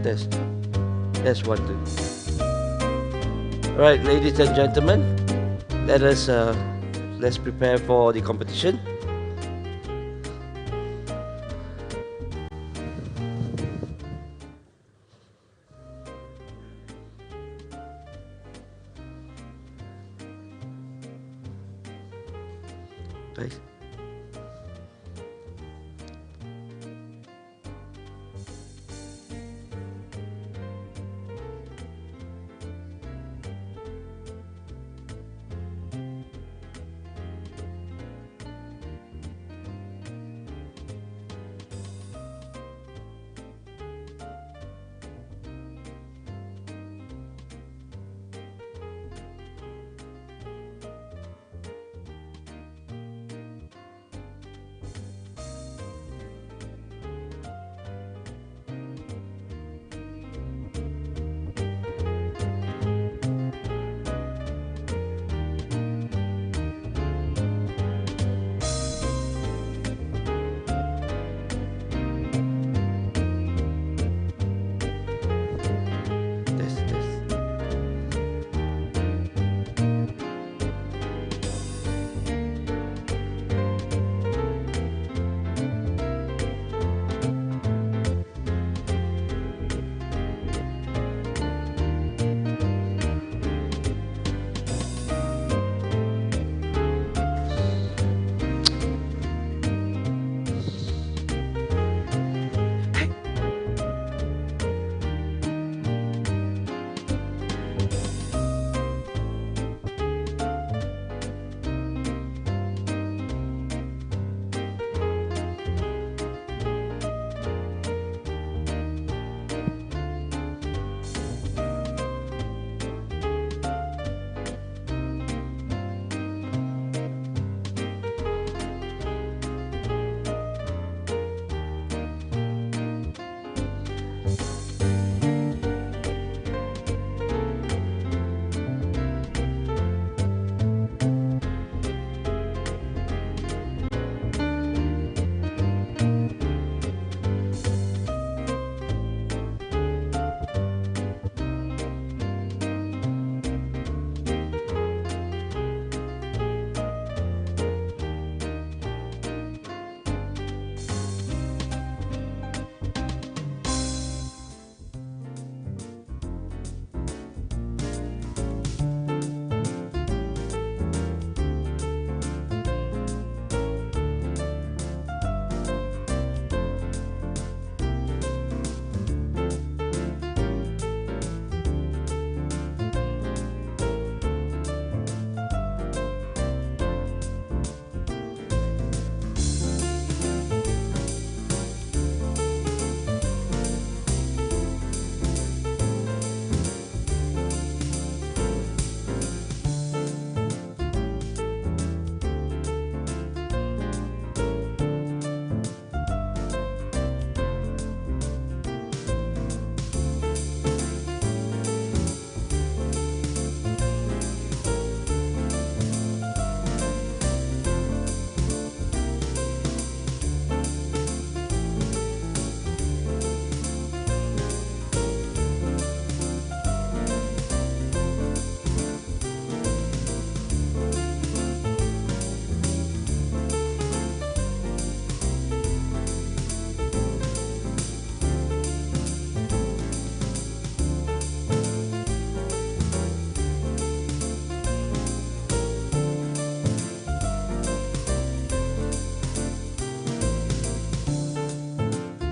Test. Test 1, 2. Alright, ladies and gentlemen, let's prepare for the competition. Nice. Test, test.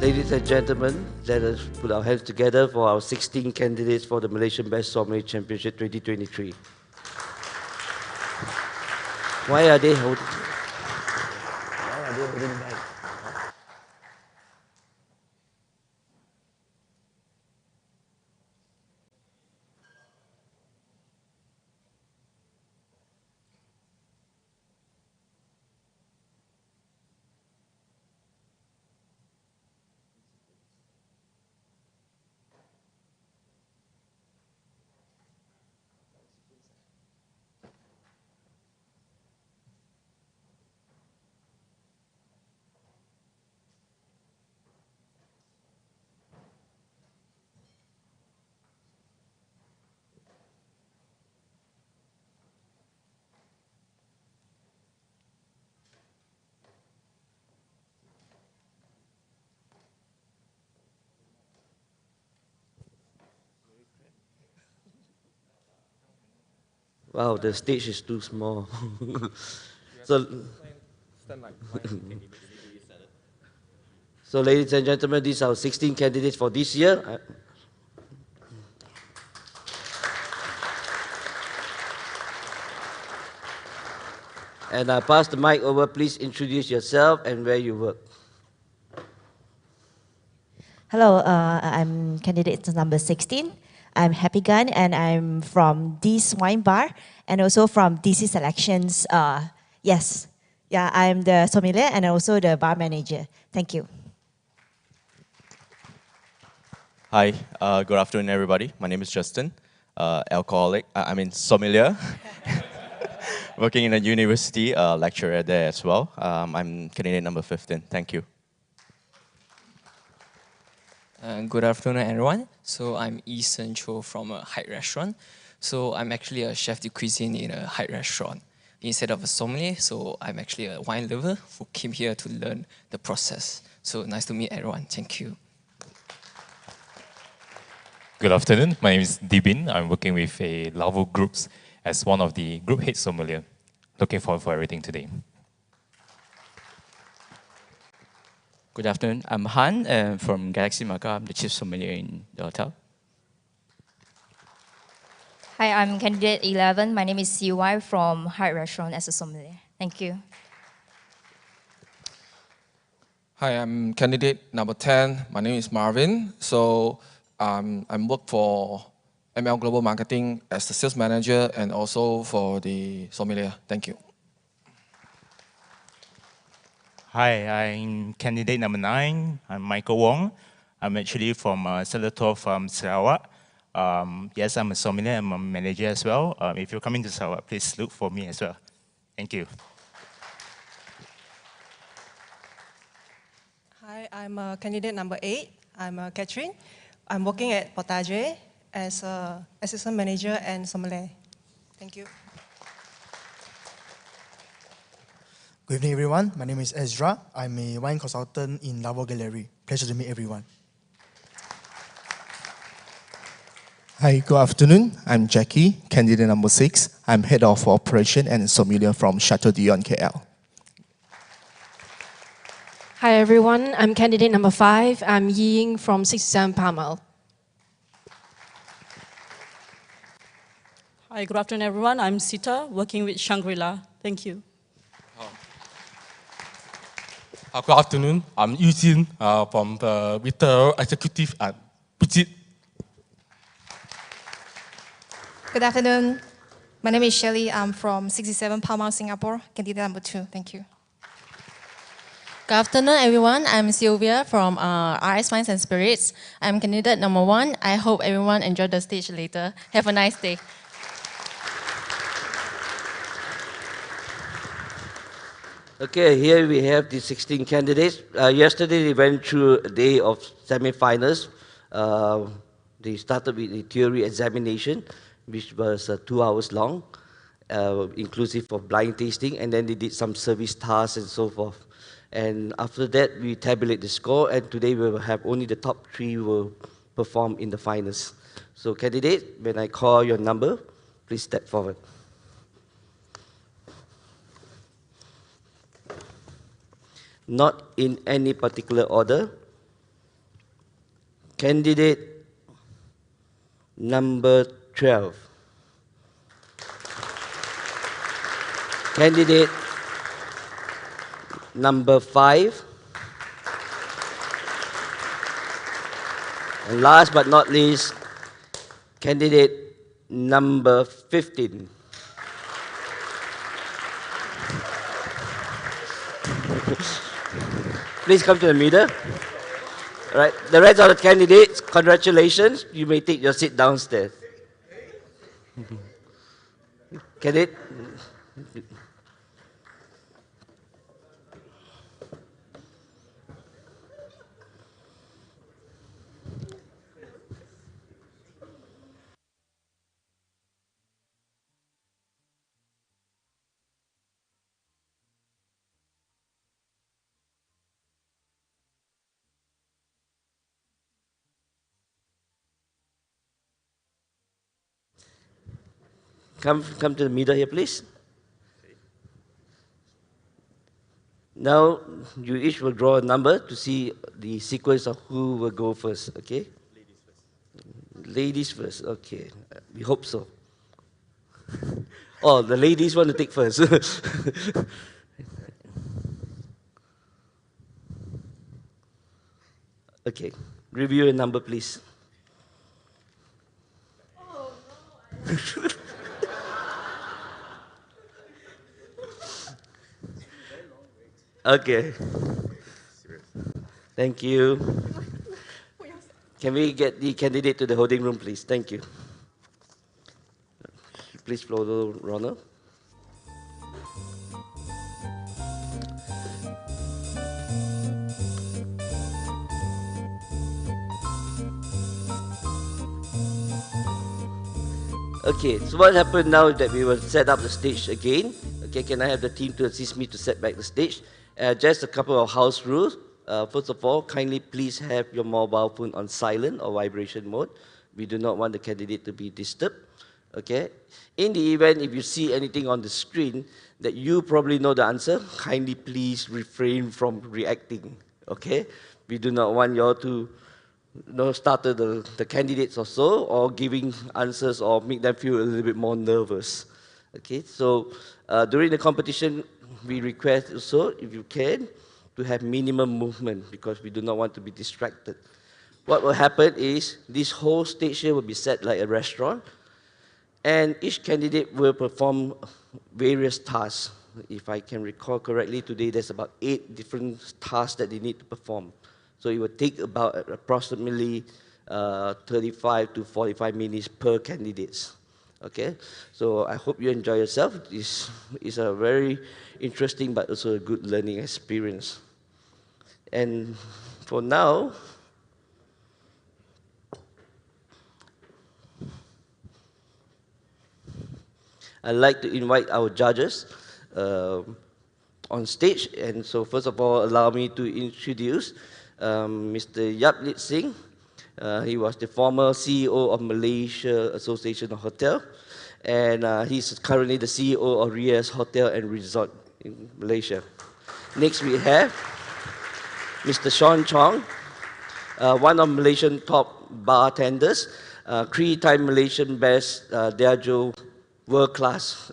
Ladies and gentlemen, let us put our hands together for our 16 candidates for the Malaysian Best Sommelier Championship 2023. Why are they holding? Why are they holding back? Wow, the stage is too small. so, so, ladies and gentlemen, these are 16 candidates for this year. And I pass the mic over. Please introduce yourself and where you work. Hello, I'm candidate number 16. I'm Happy Gun and I'm from this wine bar and also from DC Selections. Yes, yeah, I'm the sommelier and also the bar manager. Thank you. Hi, good afternoon, everybody. My name is Justin, sommelier, working in a university, lecturer there as well. I'm candidate number 15. Thank you. Good afternoon, everyone. So I'm Eason Cho from a Hyde restaurant. So I'm actually a chef de cuisine in a Hyde restaurant instead of a sommelier. So I'm actually a wine lover who came here to learn the process. So nice to meet everyone. Thank you. Good afternoon. My name is Dibin. I'm working with a Lavo Groups as one of the group head sommelier. Looking forward for everything today. Good afternoon. I'm Han from Galaxy Macau. I'm the chief sommelier in the hotel. Hi, I'm candidate 11. My name is CY from Hyde Restaurant as a sommelier. Thank you. Hi, I'm candidate number 10. My name is Marvin. So I'm work for ML Global Marketing as the sales manager and also for the sommelier. Thank you. Hi, I'm candidate number 9. I'm Michael Wong. I'm actually from Seletor from Sarawak. Yes, I'm a sommelier. I'm a manager as well. If you're coming to Sarawak, please look for me as well. Thank you. Hi, I'm candidate number 8. I'm Catherine. I'm working at Potage as assistant manager and sommelier. Thank you. Good evening, everyone. My name is Ezra. I'm a wine consultant in Lavo Gallery. Pleasure to meet everyone. Hi, good afternoon. I'm Jackie, candidate number 6. I'm head of operation and sommelier from Chateau Dion, KL. Hi everyone, I'm candidate number 5. I'm Ying from 67 Palmal. Hi, good afternoon everyone. I'm Sita, working with Shangri-La. Thank you. Good afternoon. I'm Eugene from the retail executive at Puchit. Good afternoon. My name is Shelley. I'm from 67 Palmal, Singapore, candidate number 2. Thank you. Good afternoon, everyone. I'm Sylvia from RS Wines and Spirits. I'm candidate number 1. I hope everyone enjoyed the stage later. Have a nice day. Okay, here we have the 16 candidates. Yesterday they went through a day of semi-finals. They started with the theory examination, which was 2 hours long, inclusive of blind tasting, and then they did some service tasks and so forth. And after that, we tabulate the score, and today we will have only the top 3 will perform in the finals. So candidate, when I call your number, please step forward. Not in any particular order. Candidate number 12. Candidate number 5. And last but not least, candidate number 15. Please come to the middle. All right, the rest of the candidates, congratulations. You may take your seat downstairs. Candidate. come to the middle here, please. Now, you each will draw a number to see the sequence of who will go first, okay? Ladies first, okay. We hope so. Oh, the ladies want to take first. Okay, review your number, please. Okay. Thank you. Can we get the candidate to the holding room, please? Thank you. Please follow Ronald. Okay, so what happened now is that we will set up the stage again. Okay, can I have the team to assist me to set back the stage? Just a couple of house rules. First of all, kindly please have your mobile phone on silent or vibration mode. We do not want the candidate to be disturbed. Okay. In the event if you see anything on the screen that you probably know the answer, kindly please refrain from reacting. Okay. We do not want you all to startle the candidates or so, or giving answers or make them feel a little bit more nervous. Okay. So during the competition, we request also, if you can, to have minimum movement because we do not want to be distracted. What will happen is this whole stage here will be set like a restaurant, and each candidate will perform various tasks. If I can recall correctly, today there's about 8 different tasks that they need to perform. So it will take about approximately 35 to 45 minutes per candidates. Okay, so I hope you enjoy yourself. This is a very interesting but also a good learning experience. And for now, I'd like to invite our judges on stage. And so first of all, allow me to introduce Mr. Yaplit Singh. He was the former CEO of Malaysia Association of Hotel, and he's currently the CEO of Rias Hotel and Resort in Malaysia. Next we have Mr. Sean Chong, one of Malaysian top bartenders, 3-time Malaysian Best Diageo World Class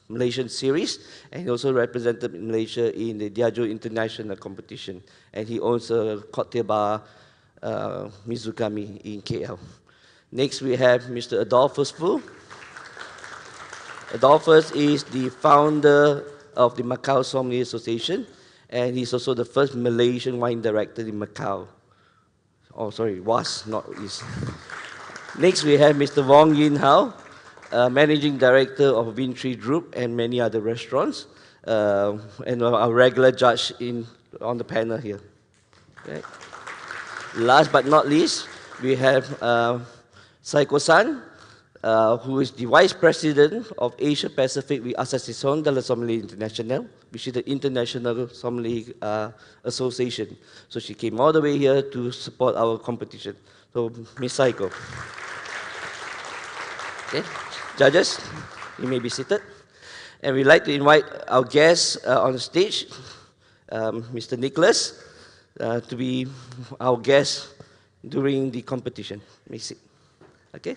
Malaysian Series, and he also represented Malaysia in the Diageo International Competition, and he owns a cocktail bar, Mizukami, in KL. Next we have Mr. Adolphus Fu. Adolphus is the founder of the Macau Sommelier Association, and he's also the first Malaysian wine director in Macau. Oh, sorry, was, not is. Next we have Mr. Wong Yin Hao, Managing Director of Vintree Group and many other restaurants, and our regular judge on the panel here. Okay. Last but not least, we have Saiko-san, who is the Vice President of Asia Pacific with Associación de la Sommelier International, which is the International Sommelier Association. So she came all the way here to support our competition. So, Ms. Saiko. Okay. Judges, you may be seated. And we'd like to invite our guests on the stage, Mr. Nicholas, to be our guest during the competition. May sit. Okay?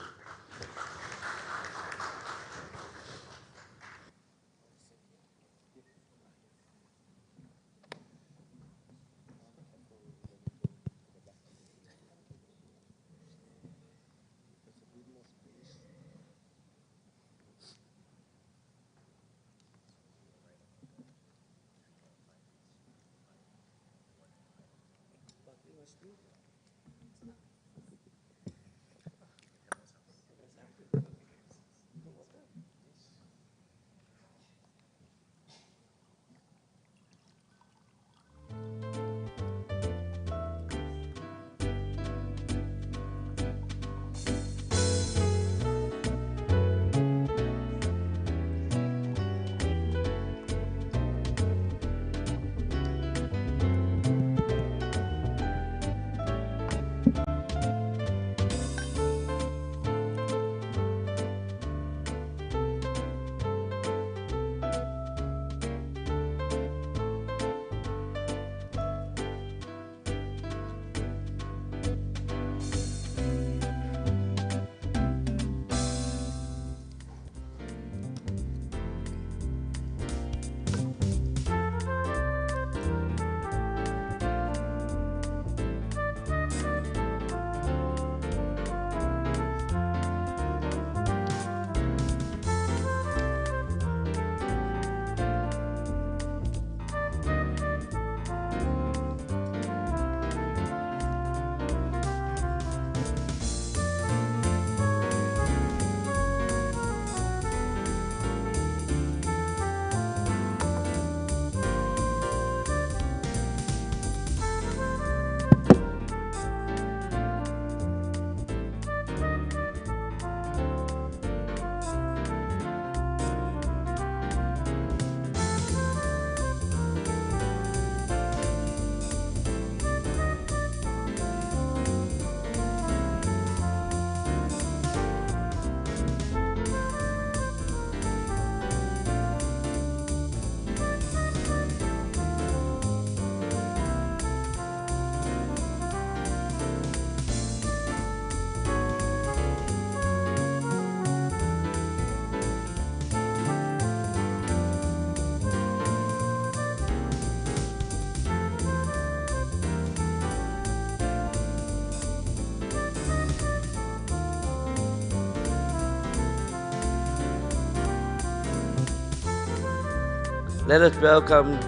Let us welcome,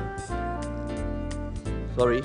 sorry.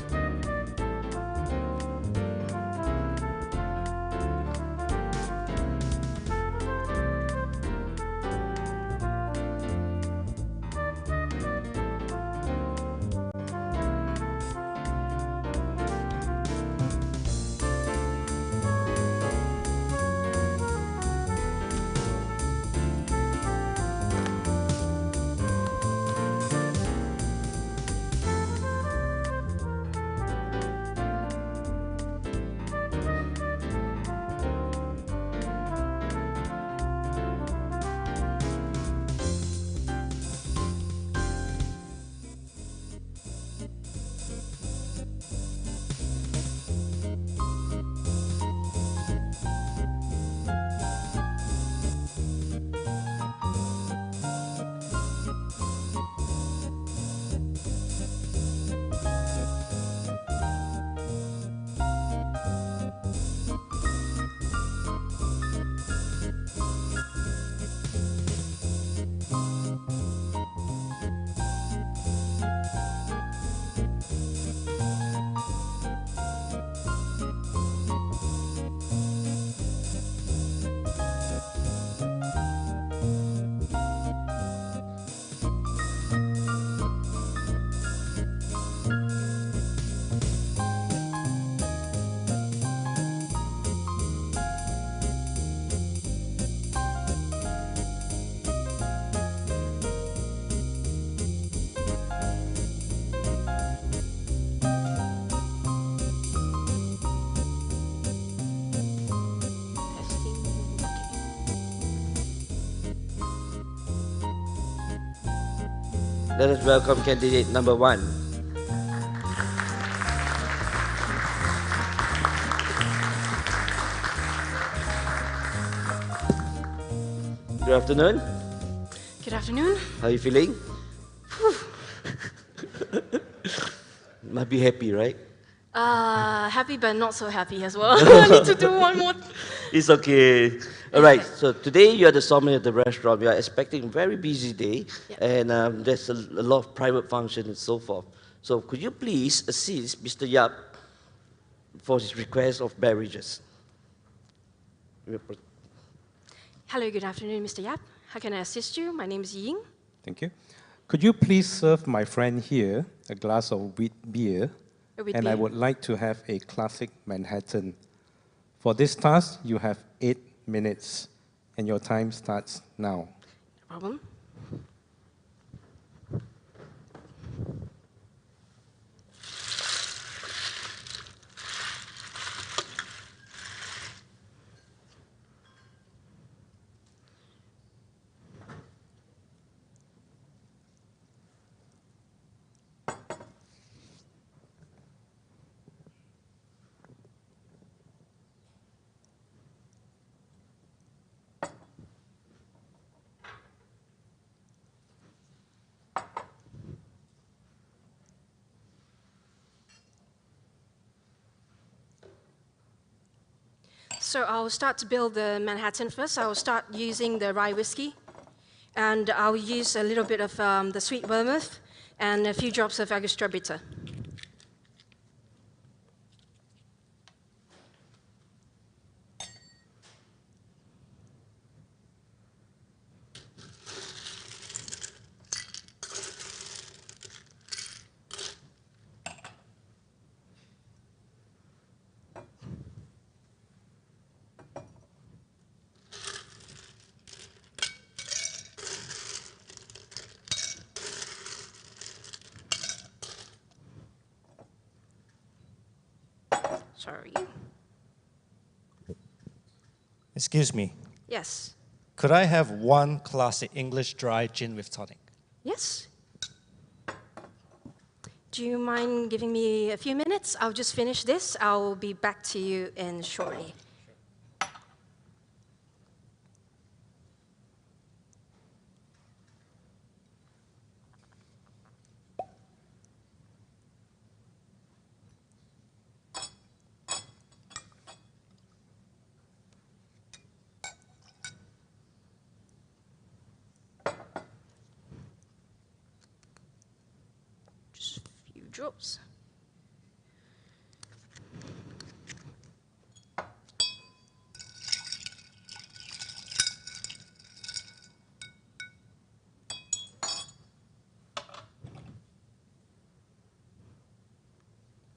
Let us welcome candidate number 1. Good afternoon. Good afternoon. How are you feeling? Must be happy, right? Happy but not so happy as well. I need to do one more. It's okay. All right, so today you are the sommelier at the restaurant. We are expecting a very busy day, and there's a lot of private function and so forth. So could you please assist Mr. Yap for his request of beverages? Hello, good afternoon, Mr. Yap. How can I assist you? My name is Ying. Thank you. Could you please serve my friend here a glass of wheat beer? I would like to have a classic Manhattan. For this task, you have 8 minutes, and your time starts now. No problem. So I'll start to build the Manhattan first. I'll start using the rye whiskey, and I'll use a little bit of the sweet vermouth and a few drops of Angostura bitter. Sorry. Excuse me. Yes. Could I have one classic English dry gin with tonic? Yes. Do you mind giving me a few minutes? I'll just finish this. I'll be back to you in shortly. drops.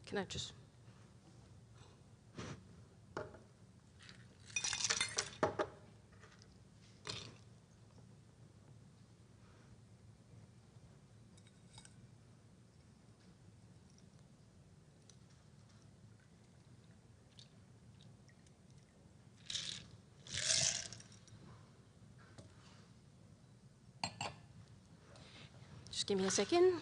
Can I just... Just give me a second.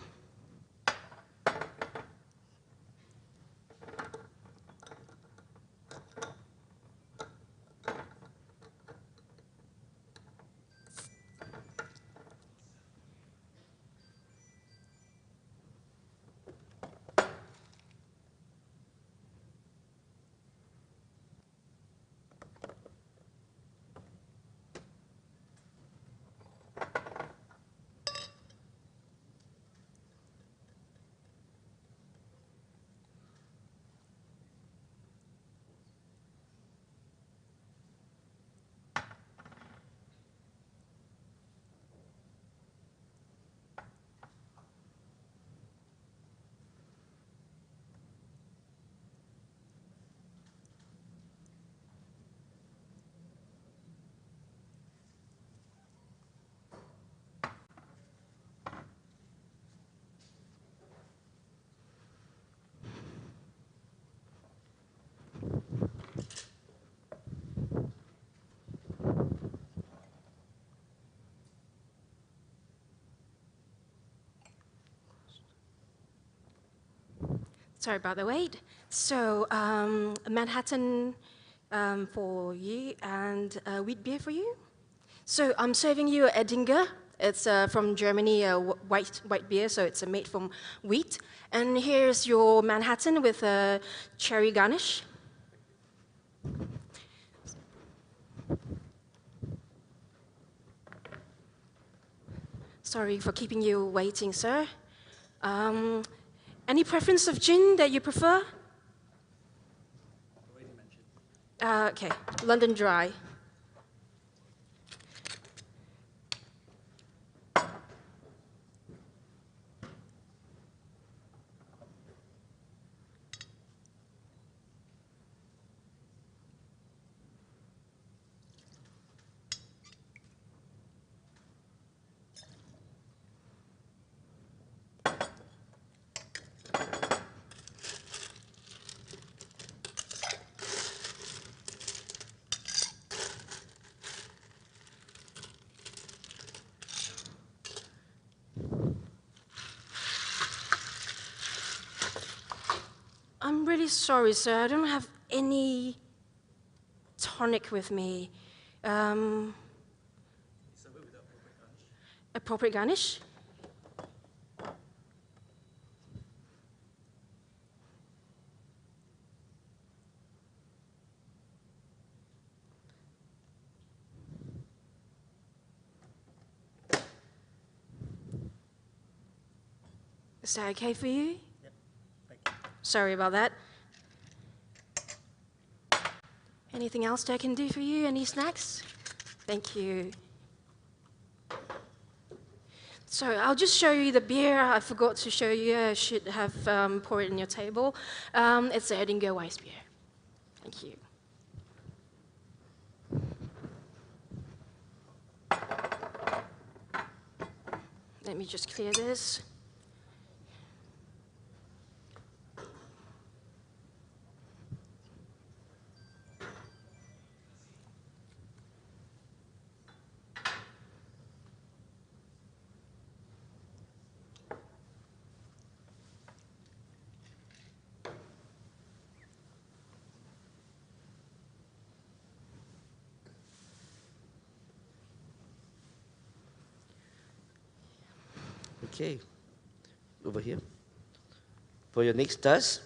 Sorry about the wait. So, Manhattan for you and wheat beer for you. So I'm serving you Edinger. It's from Germany, white beer, so it's made from wheat. And here's your Manhattan with a cherry garnish. Sorry for keeping you waiting, sir. Any preference of gin that you prefer? Okay, London Dry. I'm really sorry, sir. I don't have any tonic with me. Appropriate garnish? Is that okay for you? Yep. Thank you. Sorry about that. Anything else that I can do for you? Any snacks? Thank you. So I'll just show you the beer. I forgot to show you. I should have poured it on your table. It's the Edinger Weiss beer. Thank you. Let me just clear this. Okay, over here. For your next task,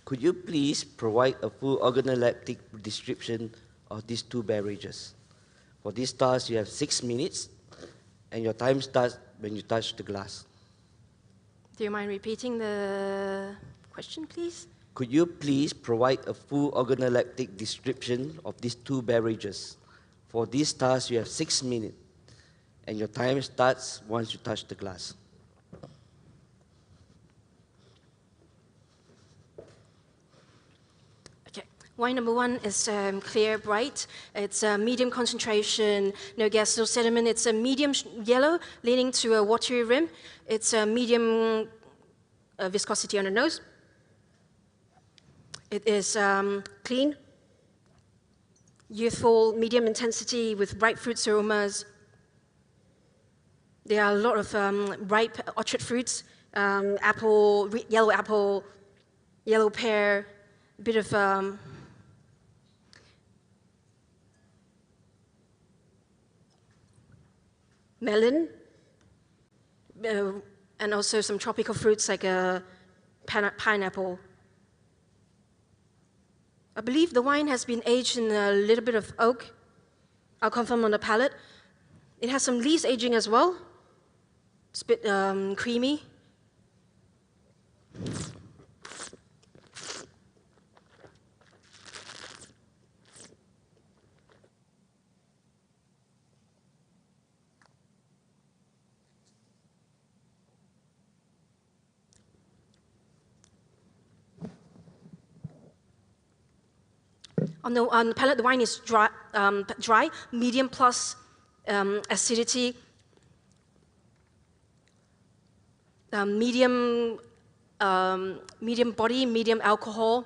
could you please provide a full organoleptic description of these two beverages? For this task, you have 6 minutes, and your time starts when you touch the glass. Do you mind repeating the question, please? Could you please provide a full organoleptic description of these two beverages? For this task, you have 6 minutes, and your time starts once you touch the glass. Wine number 1 is clear, bright. It's a medium concentration, no gas, no sediment. It's a medium yellow, leaning to a watery rim. It's a medium viscosity on the nose. It is clean, youthful, medium intensity with bright fruits aromas. There are a lot of ripe orchard fruits, apple, yellow pear, a bit of melon, and also some tropical fruits like pineapple. I believe the wine has been aged in a little bit of oak. I'll confirm on the palate. It has some lees aging as well. It's a bit creamy. On the palate, the wine is dry, medium plus acidity, medium body, medium alcohol.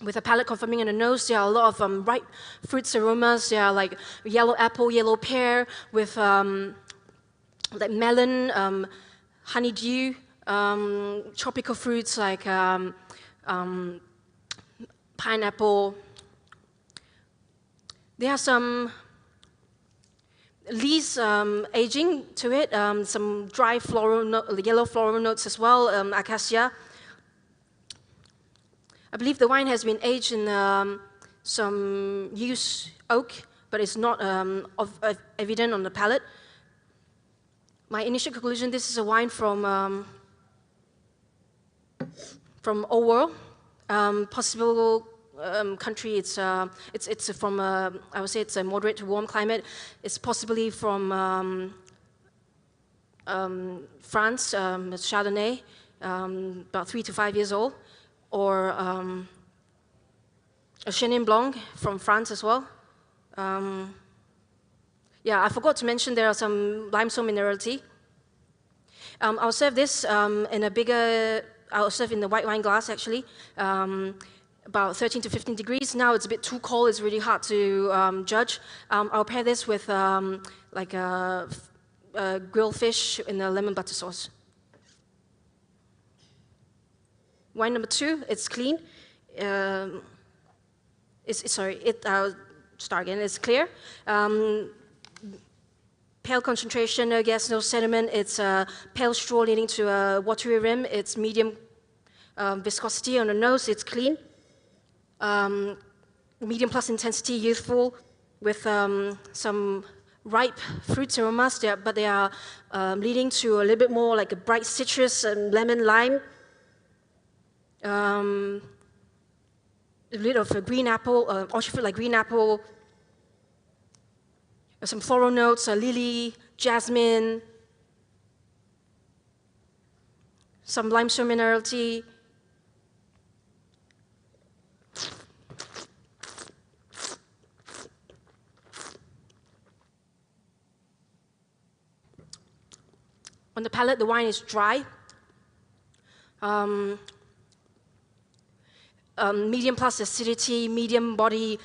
With a palate confirming in the nose, there are a lot of ripe fruits aromas. There are like yellow apple, yellow pear, with like melon, honeydew, tropical fruits like pineapple. There are some lees aging to it, some dry yellow floral notes as well, acacia. I believe the wine has been aged in some used oak, but it's not evident on the palate. My initial conclusion: this is a wine from Old World, possible. Country, it's from I would say it's a moderate to warm climate. It's possibly from France, Chardonnay, about 3 to 5 years old, or a Chenin Blanc from France as well. Yeah, I forgot to mention there are some limestone minerality. I'll serve this in a bigger. I'll serve in the white wine glass actually. About 13 to 15 degrees. Now it's a bit too cold, it's really hard to judge. I'll pair this with like a grilled fish in a lemon butter sauce. Wine number 2, it's clean. I'll start again, it's clear. Pale concentration, no gas, no sediment. It's a pale straw leading to a watery rim. It's medium viscosity on the nose, it's clean. Medium plus intensity, youthful, with some ripe fruits aromas, but they are leading to a little bit more like a bright citrus and lemon lime. A bit of a green apple, orchard fruit like green apple. Some floral notes, lily, jasmine, some limestone minerality. On the palate, the wine is dry. Medium plus acidity, medium body,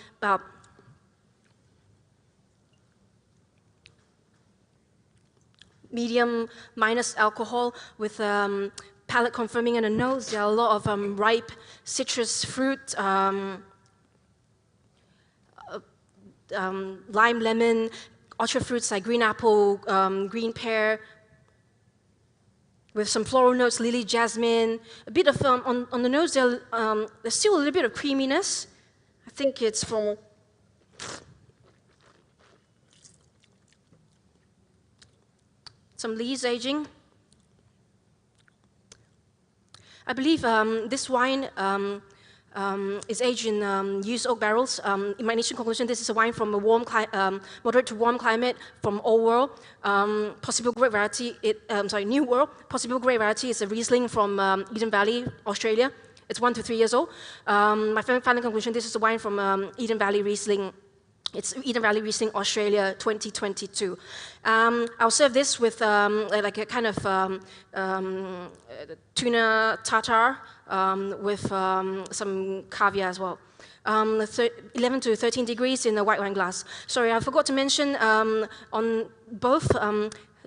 medium minus alcohol, with palate confirming in the nose. There are a lot of ripe citrus fruit, lime, lemon, orchard fruits like green apple, green pear, with some floral notes, lily, jasmine. A bit of, on the nose, there's still a little bit of creaminess. I think it's from some lees aging. I believe this wine is aged in used oak barrels. In my initial conclusion, this is a wine from a moderate to warm climate from Old World. Possible grape variety, New World. Possible grape variety is a Riesling from Eden Valley, Australia. It's 1 to 3 years old. My final conclusion, this is a wine from Eden Valley Riesling. It's Eden Valley Riesling, Australia, 2022. I'll serve this with like a kind of tuna tartare with some caviar as well. 11 to 13 degrees in a white wine glass. Sorry, I forgot to mention on both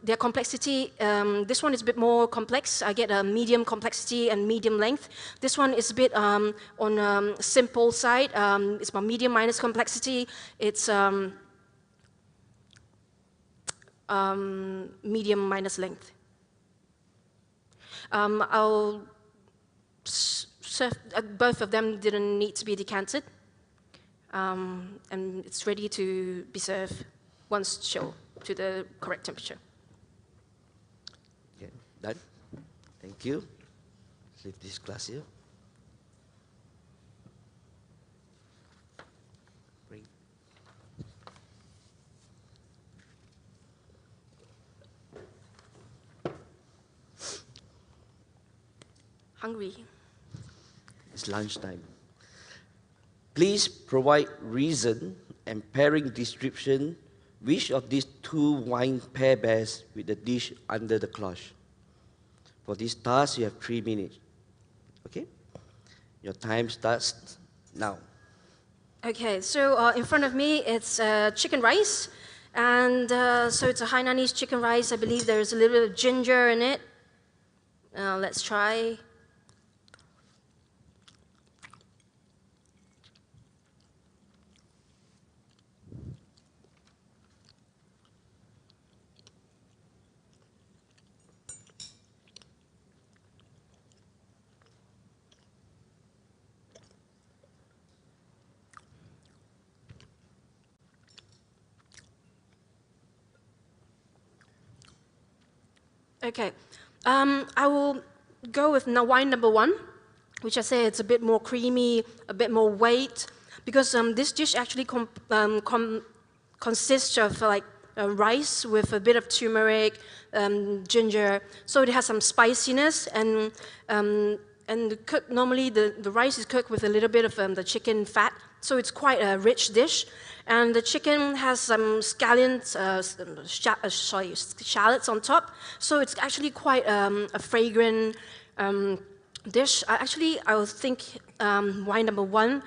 their complexity. This one is a bit more complex. I get a medium complexity and medium length. This one is a bit on simple side. It's my medium minus complexity. It's medium minus length. I'll serve, both of them didn't need to be decanted. And it's ready to be served once chilled to the correct temperature. Okay, done. Thank you. Leave this glass here. Bring. Hungry. It's lunchtime. Please provide reason and pairing description which of these two wine pair best with the dish under the cloche. For this task, you have 3 minutes. Okay? Your time starts now. Okay, so in front of me, it's chicken rice. And so it's a Hainanese chicken rice. I believe there's a little bit of ginger in it. Let's try. Okay, I will go with wine number 1, which I say it's a bit more creamy, a bit more weight, because this dish actually consists of like rice with a bit of turmeric, ginger, so it has some spiciness, and normally the rice is cooked with a little bit of the chicken fat, so it's quite a rich dish. And the chicken has some scallions, shallots on top, so it's actually quite a fragrant dish. I would think wine number 1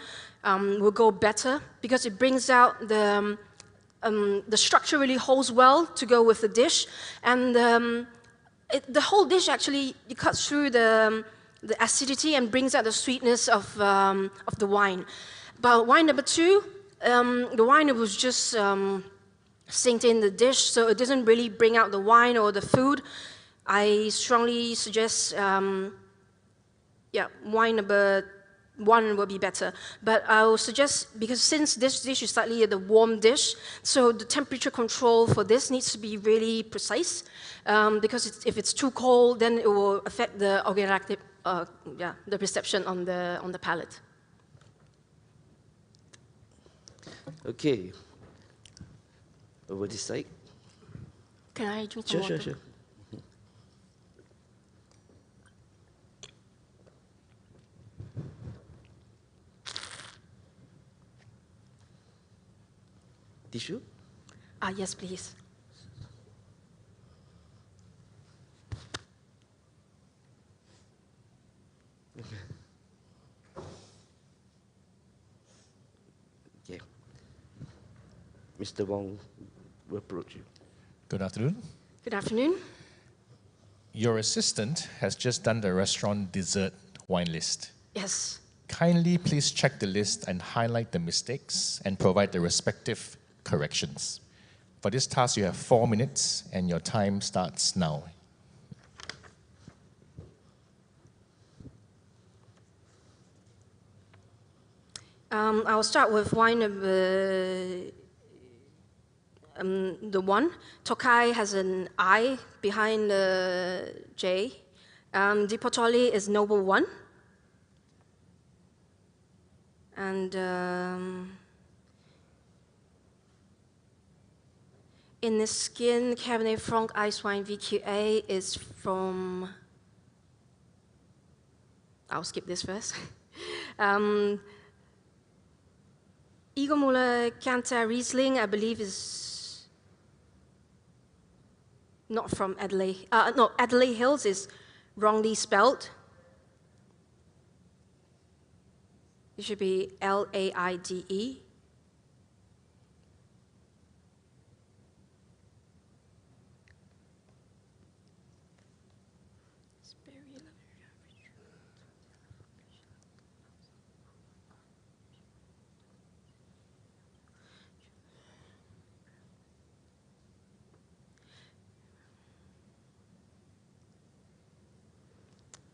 will go better because it brings out the structure really holds well to go with the dish, and the whole dish actually it cuts through the acidity and brings out the sweetness of the wine. But wine number 2. The wine was just synced in the dish, so it doesn't really bring out the wine or the food. I strongly suggest, wine number 1 will be better. But I will suggest, because since this dish is slightly the warm dish, so the temperature control for this needs to be really precise, because if it's too cold, then it will affect the organoleptic, the perception on the palate. Okay. Over this side. Can I drink Sure, some sure, water? sure. Tissue? Yes, please. Okay. Mr. Wong will approach you. Good afternoon. Good afternoon. Your assistant has just done the restaurant dessert wine list. Yes. Kindly please check the list and highlight the mistakes and provide the respective corrections. For this task, you have 4 minutes and your time starts now. I'll start with wine number the 1. Tokai has an I behind the J, Di Portoli is Noble 1. And in the skin, Cabernet Franc Ice Wine VQA is from, I'll skip this first. Igor Muller Canter Riesling, I believe, is not from Adelaide. No, Adelaide Hills is wrongly spelled. It should be Laide.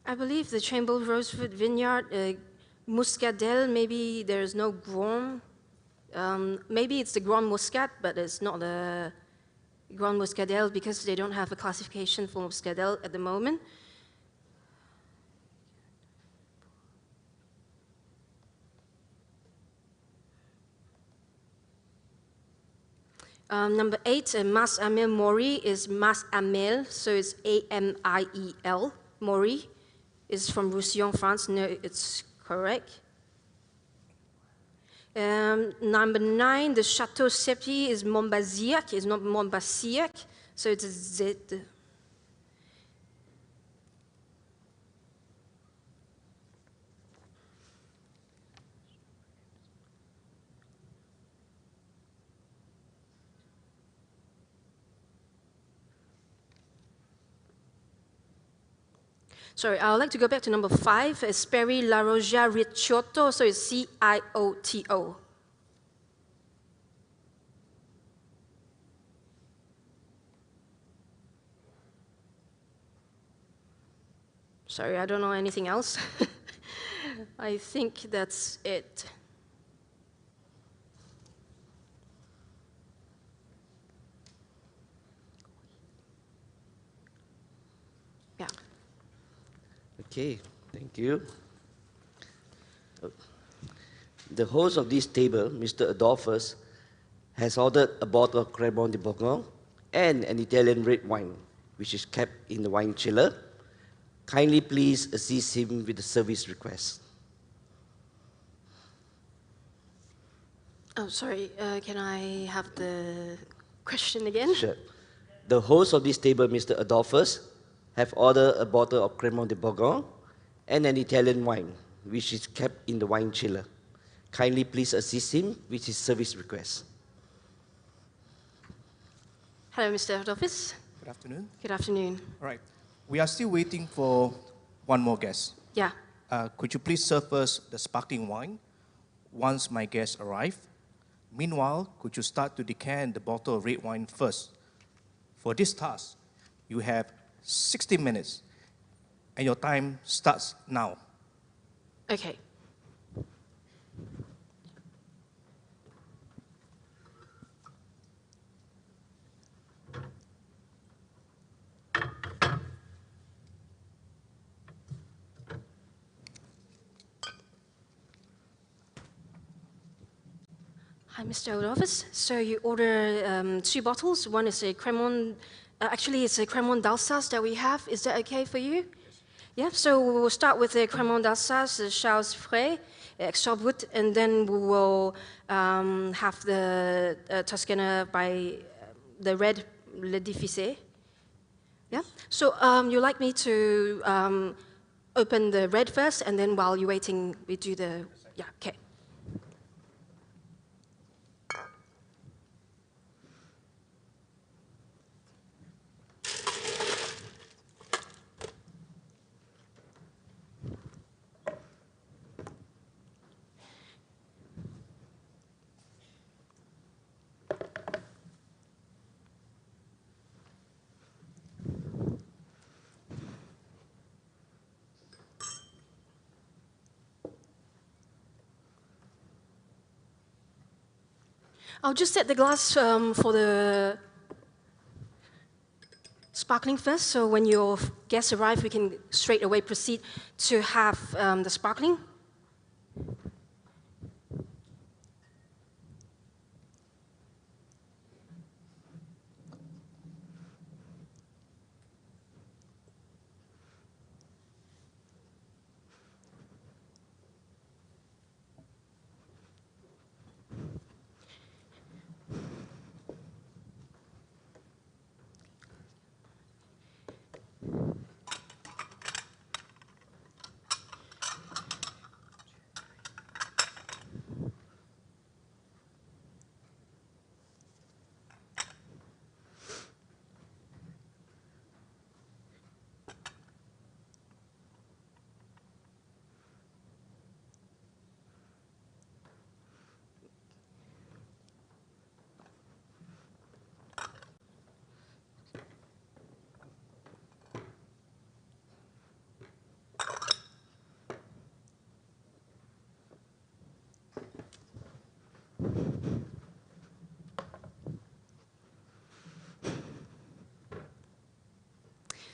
I believe the Chamber Rosewood Vineyard, Muscadel, maybe there's no Grand. Maybe it's the Grand Muscat, but it's not the Grand Muscadel because they don't have a classification for Muscadel at the moment. Number 8, Mas Amel Mori is Mas Amel, so it's A-M-I-E-L, Mori. Is from Roussillon, France. No, it's correct. Number 9, the Chateau Sepi is Montbazillac. It's not Montbazillac, so it's a Z. Sorry, I would like to go back to number 5, Esperi La Roja Ricciotto, so it's C-I-O-T-O. Sorry, I don't know anything else. I think that's it. Yeah. Okay, thank you. The host of this table, Mr. Adolphus, has ordered a bottle of Cremant de Bourgogne and an Italian red wine, which is kept in the wine chiller. Kindly please assist him with the service request. Oh, sorry, can I have the question again? Sure. The host of this table, Mr. Adolphus, have ordered a bottle of Cremant de Bourgogne and an Italian wine, which is kept in the wine chiller. Kindly please assist him with his service request. Hello, Mr. Adolphus. Good afternoon. Good afternoon. All right. We are still waiting for one more guest. Yeah. Could you please serve us the sparkling wine once my guests arrive? Meanwhile, could you start to decant the bottle of red wine first? For this task, you have 60 minutes, and your time starts now. Okay. Hi, Mr. Adolphus. So you order 2 bottles. One is a Cremant. Actually, it's a Cremant d'Alsace that we have. Is that okay for you? Yeah. So we will start with the Cremant d'Alsace, the Charles Fray, extra brut, and then we will have the Toscana by the red Le Difficile. Yeah. So you like me to open the red first, and then while you're waiting, we do the yeah. Okay. I'll just set the glass for the sparkling first, so when your guests arrive, we can straight away proceed to have the sparkling.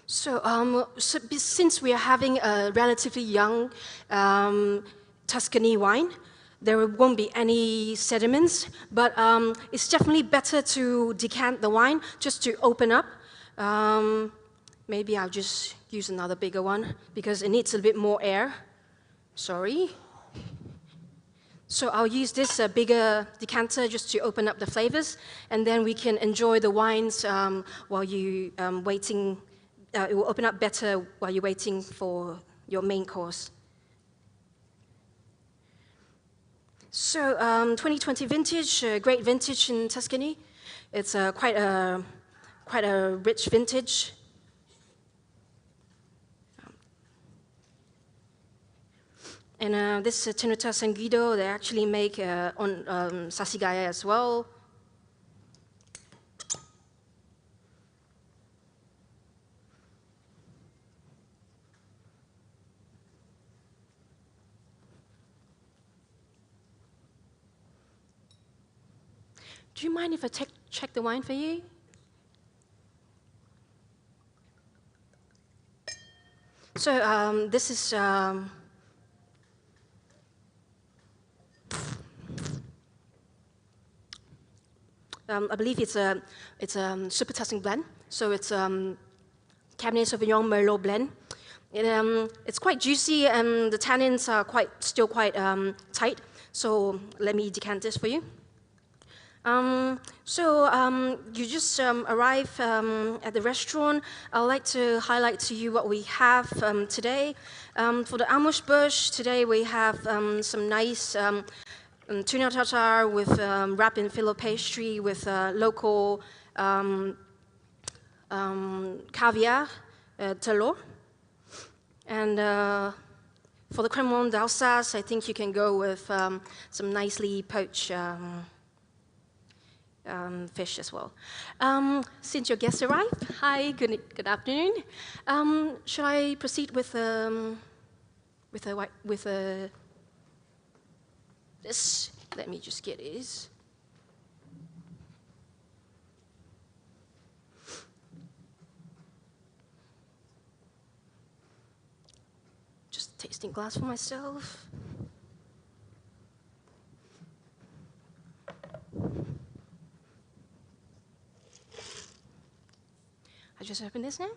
So since we are having a relatively young Tuscany wine, there won't be any sediments, but it's definitely better to decant the wine just to open up. Maybe I'll just use another bigger one because it needs a bit more air. Sorry. So I'll use this bigger decanter just to open up the flavors, and then we can enjoy the wines while you waiting. It will open up better while you're waiting for your main course. So 2020 vintage, great vintage in Tuscany. It's quite a rich vintage. And this Tenuta San Guido, they actually make on Sasigaya as well. Do you mind if I check the wine for you? So this is I believe it's a super Tuscan blend. So it's Cabernet Sauvignon Merlot blend. It's quite juicy and the tannins are still quite tight. So let me decant this for you. You just arrive at the restaurant. I'd like to highlight to you what we have today. For the amuse-bouche, today we have some nice tuna tartare with wrapped in filo pastry with local caviar, telur. And for the cremant d'Alsace, I think you can go with some nicely poached fish as well. Since your guests arrived, hi, good afternoon. Should I proceed with this? Let me just get this. Just tasting glass for myself. I just open this now.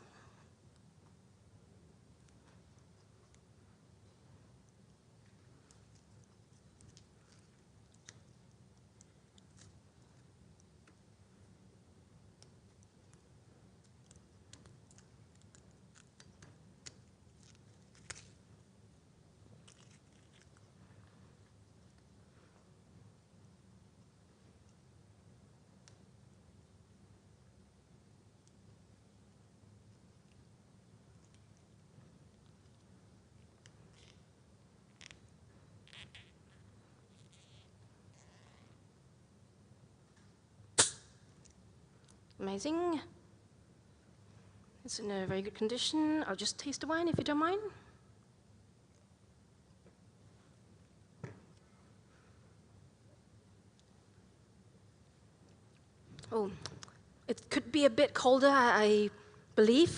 Amazing. It's in a very good condition. I'll just taste the wine if you don't mind. Oh, it could be a bit colder. I believe.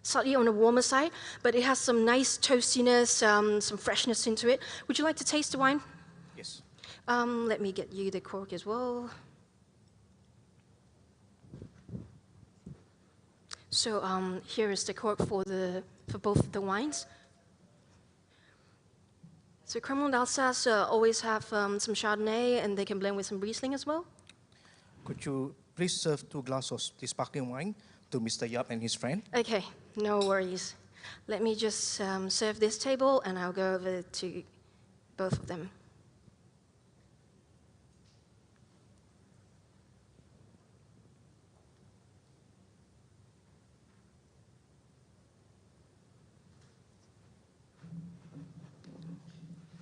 Slightly on the warmer side, but it has some nice toastiness, some freshness into it. Would you like to taste the wine? Yes. Let me get you the cork as well. So here is the cork for both of the wines. So Cremant d'Alsace always have some Chardonnay, and they can blend with some Riesling as well. Could you please serve 2 glasses of the sparkling wine to Mr. Yap and his friend? Okay, no worries. Let me just serve this table, and I'll go over to both of them.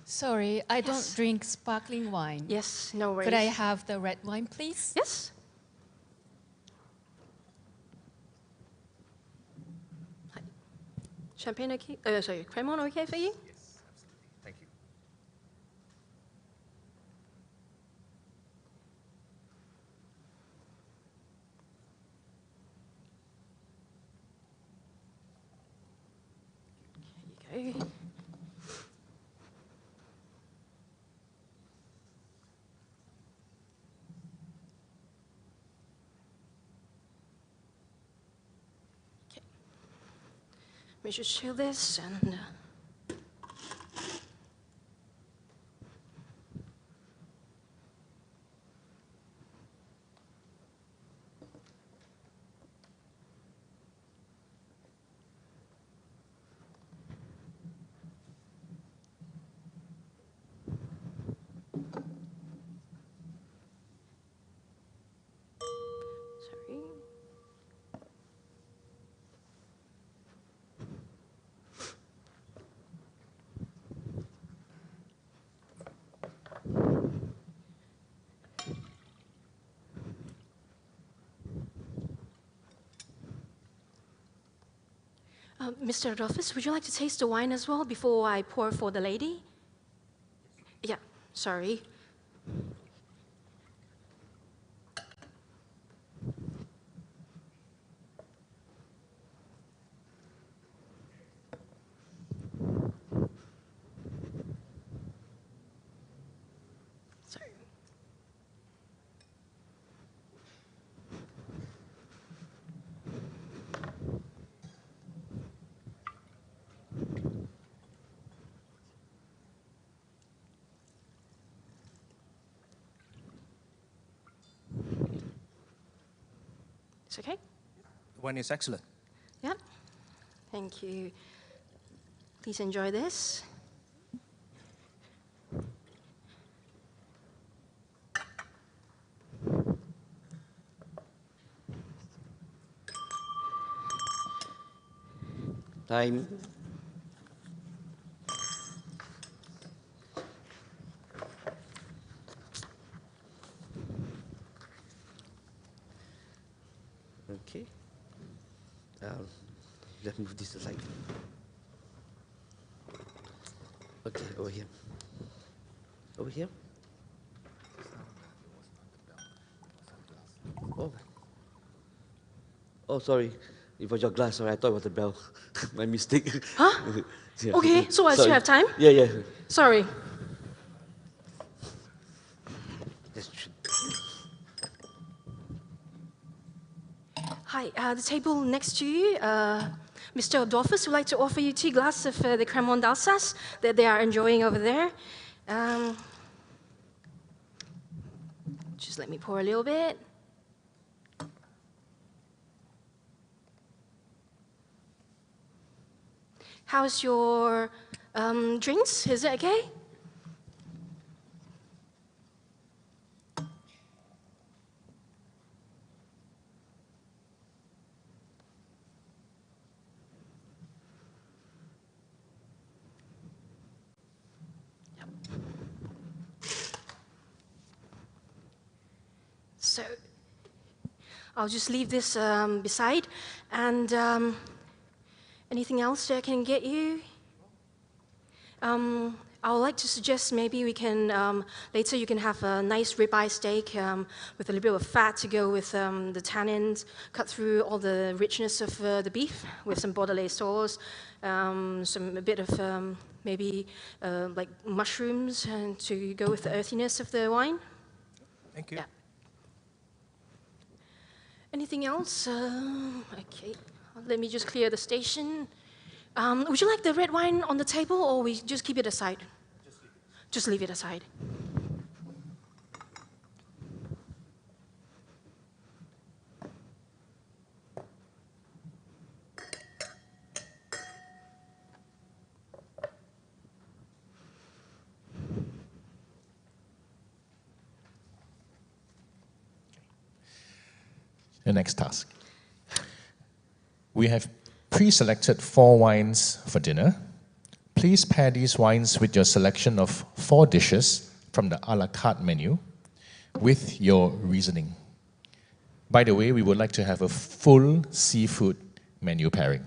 Sorry, I don't drink sparkling wine. Yes, no worries. Could I have the red wine, please? Yes. Champagne okay? Sorry, Cremant okay for you? Yes, absolutely. Thank you. Here you go. Let me just chill this and sorry. Mr. Adolphus, would you like to taste the wine as well before I pour for the lady? Yeah, sorry. Sorry. It's okay? The wine is excellent. Yeah. Thank you. Please enjoy this. Time. Okay. Let's move this aside. Okay, over here. Over here. Oh. Oh, sorry. It was your glass. Sorry, I thought it was the bell. My mistake. Huh? Yeah. Okay, so I still Sorry. have time? Yeah, yeah. Sorry. Hi, the table next to you, Mr. Adolphus would like to offer you 2 glasses of the Cremant d'Alsace that they are enjoying over there. Just let me pour a little bit. How's your drinks? Is it okay? So I'll just leave this beside, and anything else that I can get you? I would like to suggest maybe we can, later you can have a nice ribeye steak with a little bit of fat to go with the tannins, cut through all the richness of the beef with some Bordelais sauce, a bit of maybe like mushrooms and to go with the earthiness of the wine. Thank you. Yeah. Anything else? Okay, let me just clear the station. Would you like the red wine on the table, or we just keep it aside? Just leave it aside. The next task. We have pre-selected 4 wines for dinner. Please pair these wines with your selection of 4 dishes from the a la carte menu with your reasoning. By the way, we would like to have a full seafood menu pairing.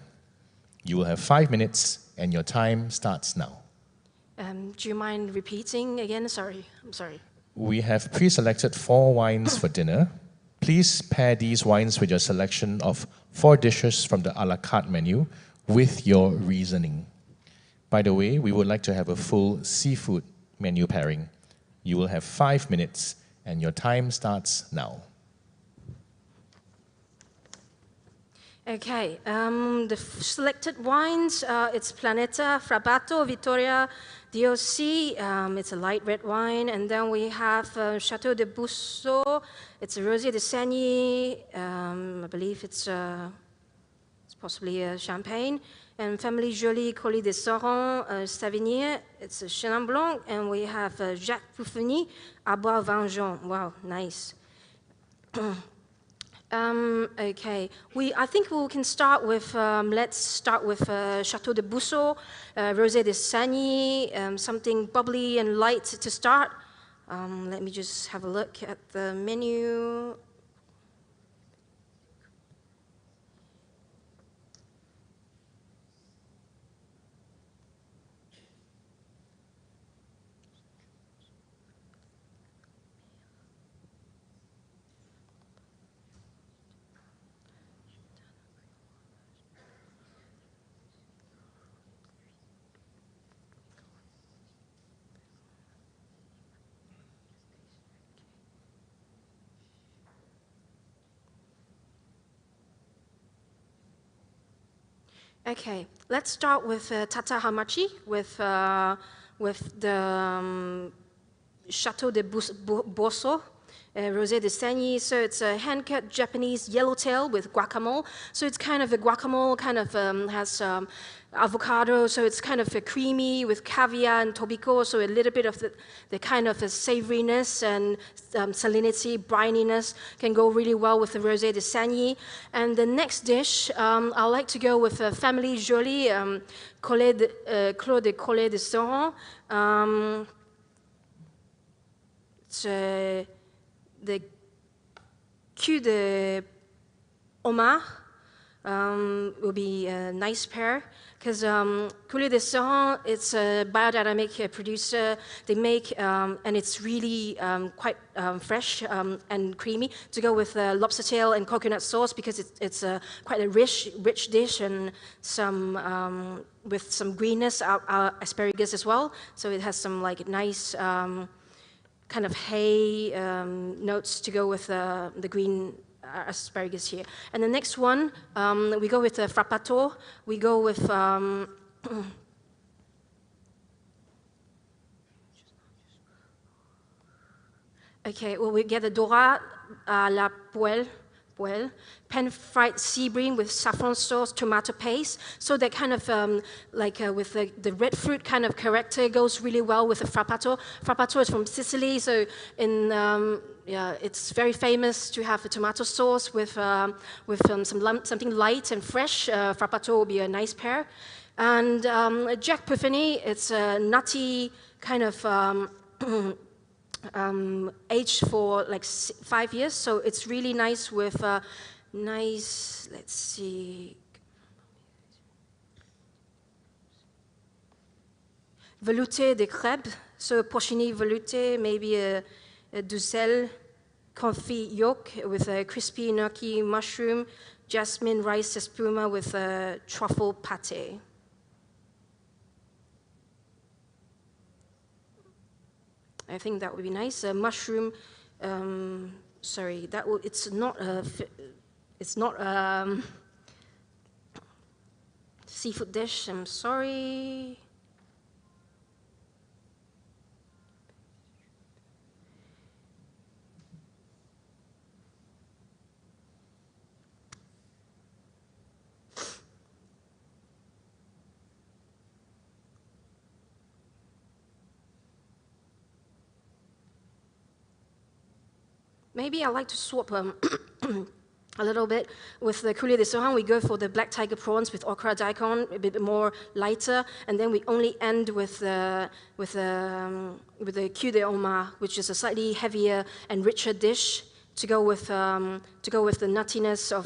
You will have 5 minutes and your time starts now. Do you mind repeating again? Sorry, I'm sorry. We have pre-selected 4 wines for dinner. Please pair these wines with your selection of 4 dishes from the a la carte menu with your reasoning. By the way, we would like to have a full seafood menu pairing. You will have 5 minutes and your time starts now. Okay, the selected wines, it's Planeta, Frappato, Vittoria, DOC, it's a light red wine, and then we have Chateau de Busso, it's a Rosé de Sagny, I believe it's possibly a champagne, and Family Jolie, Colli de Sauron, Savigny, it's a Chenin Blanc, and we have Jacques Pouffeny, Arbois Vengeance. Wow, nice. Okay, I think we can start with, let's start with Chateau de Busso, Rosé de Sagny, something bubbly and light to start. Let me just have a look at the menu. Okay, let's start with Tata Hamachi, with the Chateau de Bosso, Rosé de Sagny. So it's a hand-cut Japanese yellowtail with guacamole. So it's kind of a guacamole, kind of has avocado, so it's kind of a creamy with caviar and tobiko, so a little bit of the kind of a savoriness and salinity, brininess can go really well with the Rosé de Sagny. And the next dish, I like to go with Family Jolie, Clos de Collet de Sauron. It's the cul de homard will be a nice pair. Because Collet de Sauron, it's a biodynamic producer. They make, and it's really quite fresh and creamy to go with lobster tail and coconut sauce because it's quite a rich dish and some with some greenness, asparagus as well. So it has some like nice kind of hay notes to go with the green asparagus here. And the next one, we go with Frappato. We go with okay, well, we get the Dora à la poêle, pan-fried sea bream with saffron sauce, tomato paste. So that kind of with the red fruit kind of character goes really well with the Frappato. Frappato is from Sicily, so yeah, it's very famous to have a tomato sauce with something light and fresh. Frappato will be a nice pair. And Jack Pouffeny, it's a nutty kind of aged for like 5 years, so it's really nice with nice, let's see, velouté de crêpes, so porcini velouté, maybe a duxelle confit yolk with a crispy gnocchi mushroom, jasmine rice espuma with a truffle pate. I think that would be nice. A mushroom, sorry, that will, it's not a seafood dish, I'm sorry. Maybe I'd like to swap a little bit. With the coulis de Sohan, we go for the black tiger prawns with okra daikon, a bit more lighter, and then we only end with the queue de homard, which is a slightly heavier and richer dish to go with the nuttiness of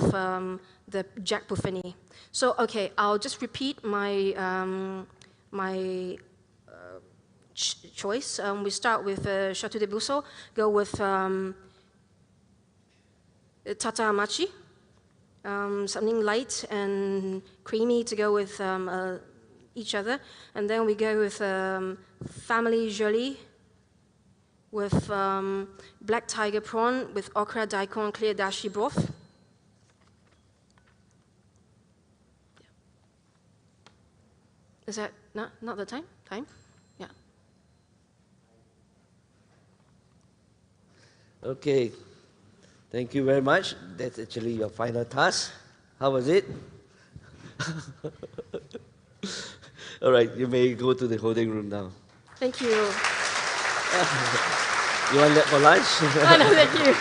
the Jack Buffini. So, okay, I'll just repeat my choice. We start with Chateau de Busso, go with Tata Amachi, something light and creamy to go with each other. And then we go with Family Jolie with black tiger prawn with okra daikon clear dashi broth. Is that not the time? Time? Yeah. Okay. Thank you very much. That's actually your final task. How was it? All right, you may go to the holding room now. Thank you. You want that for lunch? Oh, no, thank you.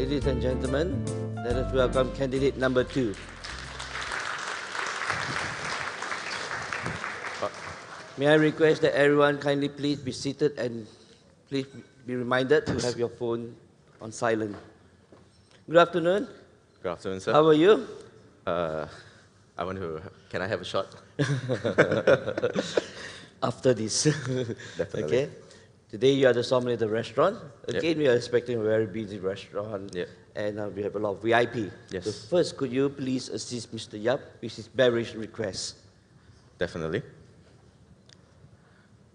Ladies and gentlemen, let us welcome candidate number 2. May I request that everyone kindly please be seated and please be reminded to have your phone on silent. Good afternoon. Good afternoon, sir. How are you? Can I have a shot? After this. Definitely. Okay. Today you are the sommelier of the restaurant. Yep. Again, we are expecting a very busy restaurant. Yep. And we have a lot of VIP. Yes. So first, could you please assist Mr. Yap with his beverage request? Definitely.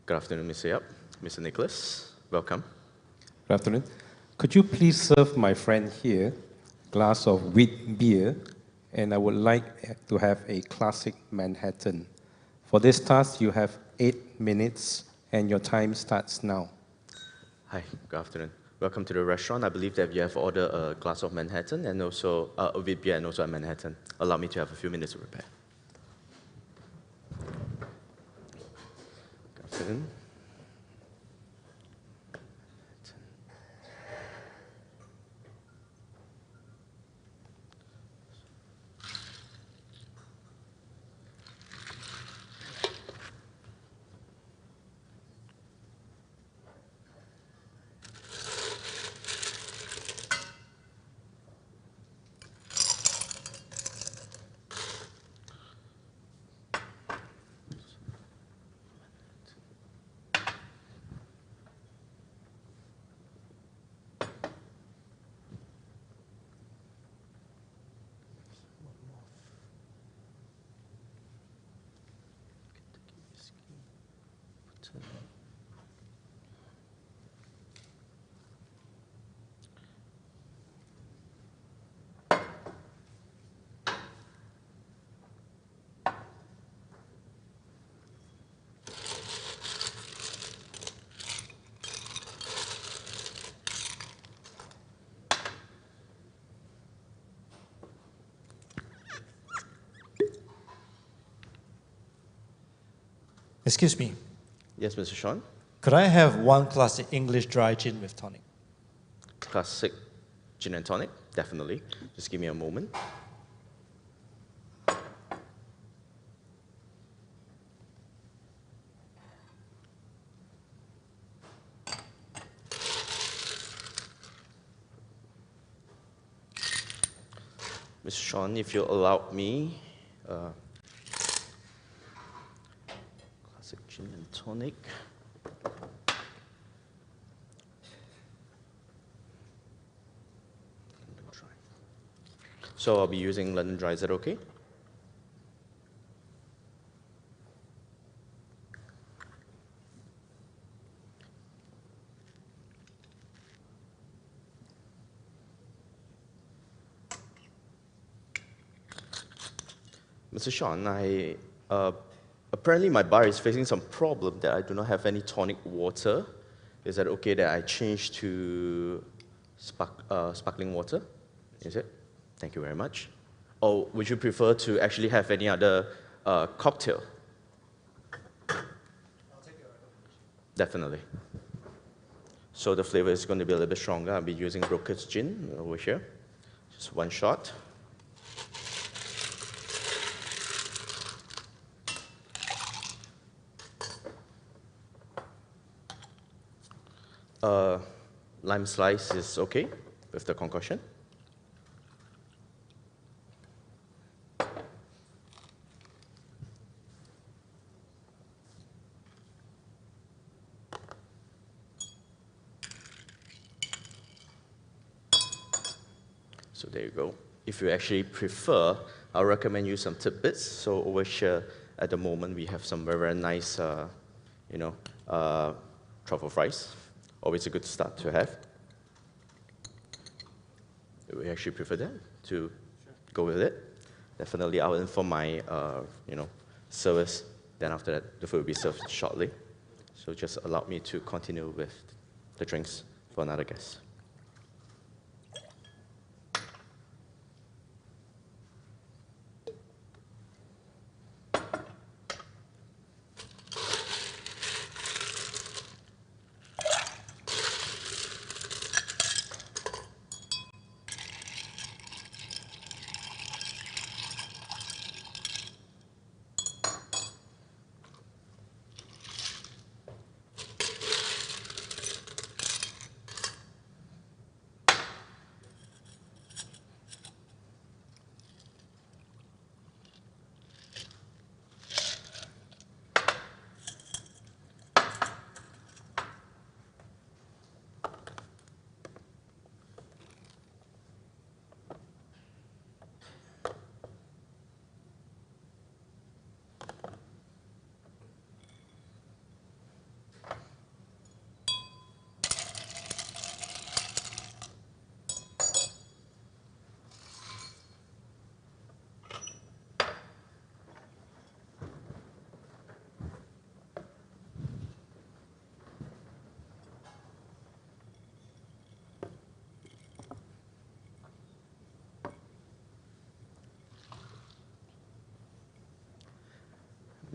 Good afternoon, Mr. Yap. Mr. Nicholas, welcome. Good afternoon. Could you please serve my friend here a glass of wheat beer, and I would like to have a classic Manhattan. For this task, you have 8 minutes, and your time starts now. Hi, good afternoon. Welcome to the restaurant. I believe that you have ordered a glass of Manhattan and also a wheat beer and also a Manhattan. Allow me to have a few minutes to prepare. Good afternoon. Excuse me. Yes, Mr. Sean? Could I have one classic English dry gin with tonic? Classic gin and tonic? Definitely. Just give me a moment. Mr. Sean, if you allow me, classic gin and tonic. So I'll be using London Dry, is that okay? Mr. Sean, apparently my bar is facing some problem that I do not have any tonic water. Is that okay that I change to sparkling water? Is it? Thank you very much. Or would you prefer to actually have any other cocktail? Definitely. So the flavor is going to be a little bit stronger. I'll be using Broker's Gin over here. Just one shot. Lime slice is okay with the concoction. So there you go. If you actually prefer, I'll recommend you some tidbits. So over here, at the moment, we have some very, very nice, truffle fries. Always a good start to have. We actually prefer that to go with it. Definitely, I'll inform my, service. Then after that, the food will be served shortly. So just allow me to continue with the drinks for another guest.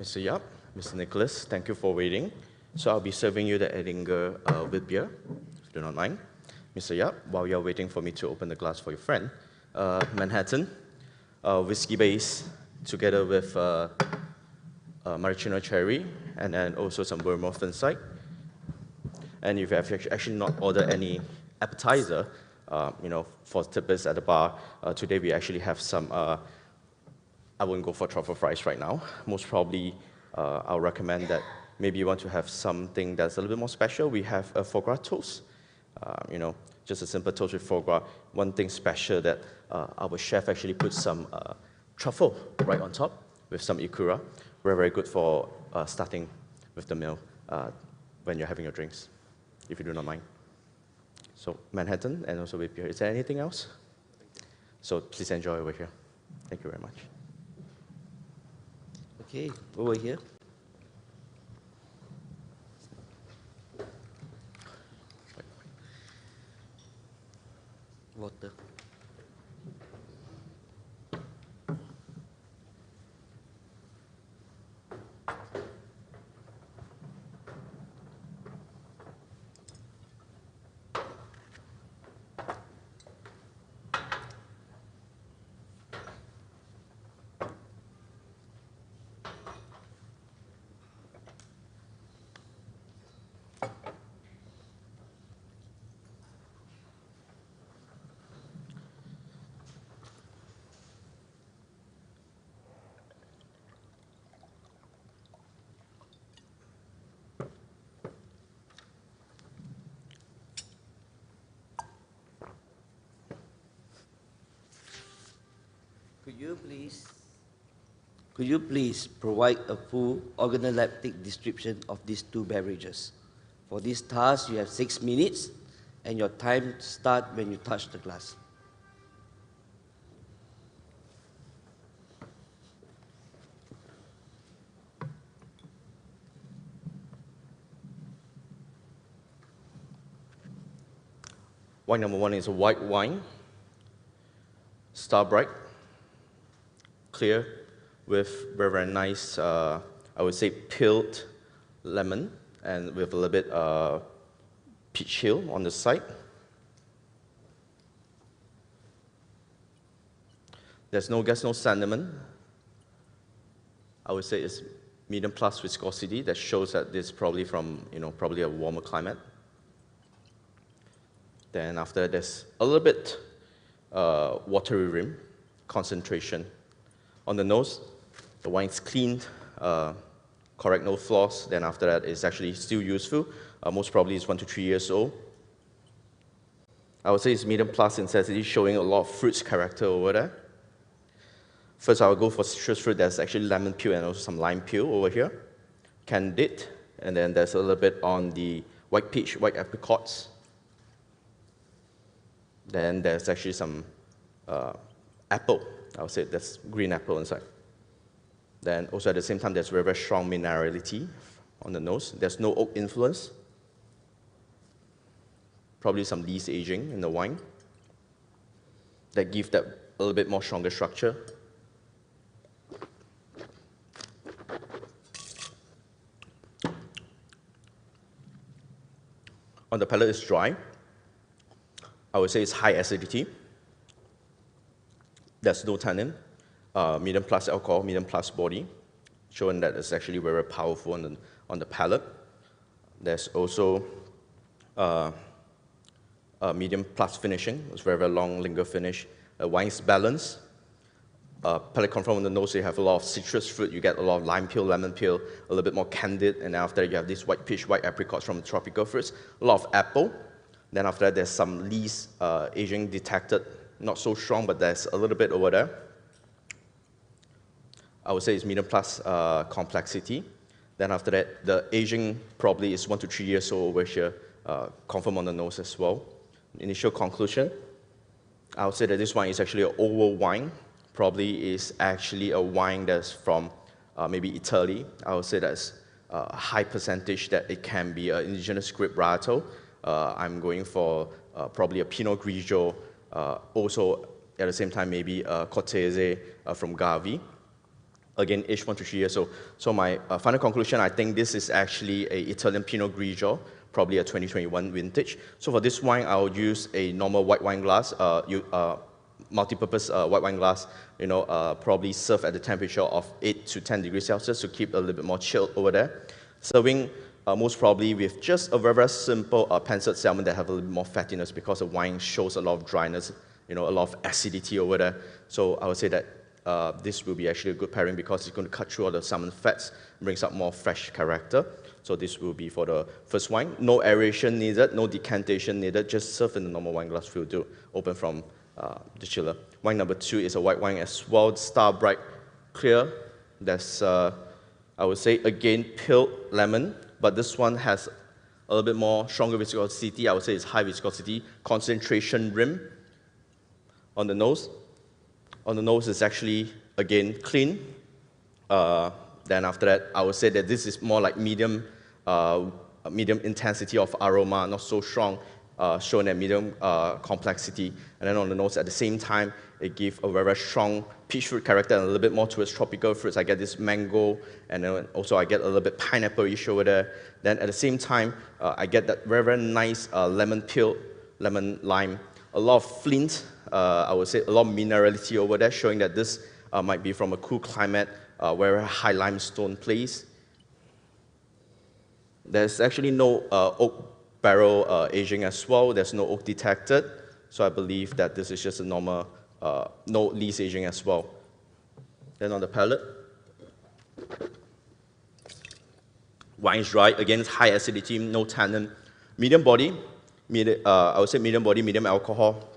Mr. Yap, Mr. Nicholas, thank you for waiting. So I'll be serving you the Edinger with beer, if you do not mind. Mr. Yap, while you're waiting for me to open the glass for your friend, Manhattan, whiskey base, together with maraschino cherry, and then also some vermouth inside. And if you have actually not ordered any appetizer, for tidbits at the bar, today we actually have some, I wouldn't go for truffle fries right now. Most probably, I'll recommend that maybe you want to have something that's a little bit more special. We have a foie gras toast, just a simple toast with foie gras. One thing special that our chef actually put some truffle right on top with some ikura. Very, very good for starting with the meal when you're having your drinks, if you do not mind. So Manhattan and also with beer. Is there anything else? So please enjoy over here. Thank you very much. Okay, over here. Water. Could you please provide a full organoleptic description of these two beverages? For this task, you have 6 minutes, and your time starts when you touch the glass. Wine number one is a white wine, star bright, clear, with very, very nice, I would say, peeled lemon, and with a little bit peach hill on the side. There's no gas, no cinnamon. I would say it's medium plus viscosity. That shows that this is probably from, probably a warmer climate. Then after that, there's a little bit watery rim, concentration. On the nose, the wine's cleaned, correct, no flaws. Then after that, it's actually still useful. Most probably it's 1 to 3 years old. I would say it's medium plus intensity, showing a lot of fruits character over there. First, I will go for citrus fruit. There's actually lemon peel and also some lime peel over here. Candied, and then there's a little bit on the white peach, white apricots. Then there's actually some apple. I would say there's green apple inside. Then also at the same time, there's very, very strong minerality on the nose. There's no oak influence. Probably some lees aging in the wine that give that a little bit more stronger structure. On the palate, it's dry. I would say it's high acidity. There's no tannin. Medium plus alcohol, medium plus body, showing that it's actually very powerful on the palate. There's also medium plus finishing. It's very, very long, linger finish. Wine's balance. Palate confirmed on the nose, you have a lot of citrus fruit. You get a lot of lime peel, lemon peel, a little bit more candid. And after that, you have this white peach, white apricots from the tropical fruits. A lot of apple. Then after that, there's some lees aging detected. Not so strong, but there's a little bit over there. I would say it's medium plus complexity. Then after that, the aging probably is 1 to 3 years old over here, confirmed on the nose as well. Initial conclusion, I would say that this wine is actually an oval wine. Probably is actually a wine that's from maybe Italy. I would say that's a high percentage that it can be an indigenous grape varietal. I'm going for probably a Pinot Grigio, also at the same time maybe a Cortese from Gavi. again, aged 1 to 3 years old. So my final conclusion, I think this is actually a Italian Pinot Grigio, probably a 2021 vintage. So for this wine, I'll use a normal white wine glass, multi-purpose white wine glass, probably serve at the temperature of 8 to 10 degrees Celsius to keep a little bit more chilled over there. Serving most probably with just a very, very simple penciled salmon that have a little bit more fattiness because the wine shows a lot of dryness, a lot of acidity over there. So I would say that this will be actually a good pairing because it's going to cut through all the salmon fats, brings up more fresh character. So this will be for the first wine. No aeration needed, no decantation needed, just serve in the normal wine glass will do, open from the chiller. Wine number 2 is a white wine as well, star bright clear. That's, I would say, again, peeled lemon, but this one has a little bit more stronger viscosity. I would say it's high viscosity, concentration rim on the nose. On the nose is actually, again, clean. Then after that, I would say that this is more like medium intensity of aroma, not so strong, showing a medium complexity. And then on the nose, at the same time, it gives a very, very strong peach fruit character and a little bit more towards tropical fruits. I get this mango, and then also I get a little bit pineapple-ish over there. Then at the same time, I get that very, very nice lemon peel, lemon lime, a lot of flint, I would say a lot of minerality over there, showing that this might be from a cool climate where a high limestone place. There's actually no oak barrel aging as well. There's no oak detected. So I believe that this is just a normal, no lees aging as well. Then on the palate, wine's dry. Again, it's high acidity, no tannin. Medium body, I would say medium body, medium alcohol.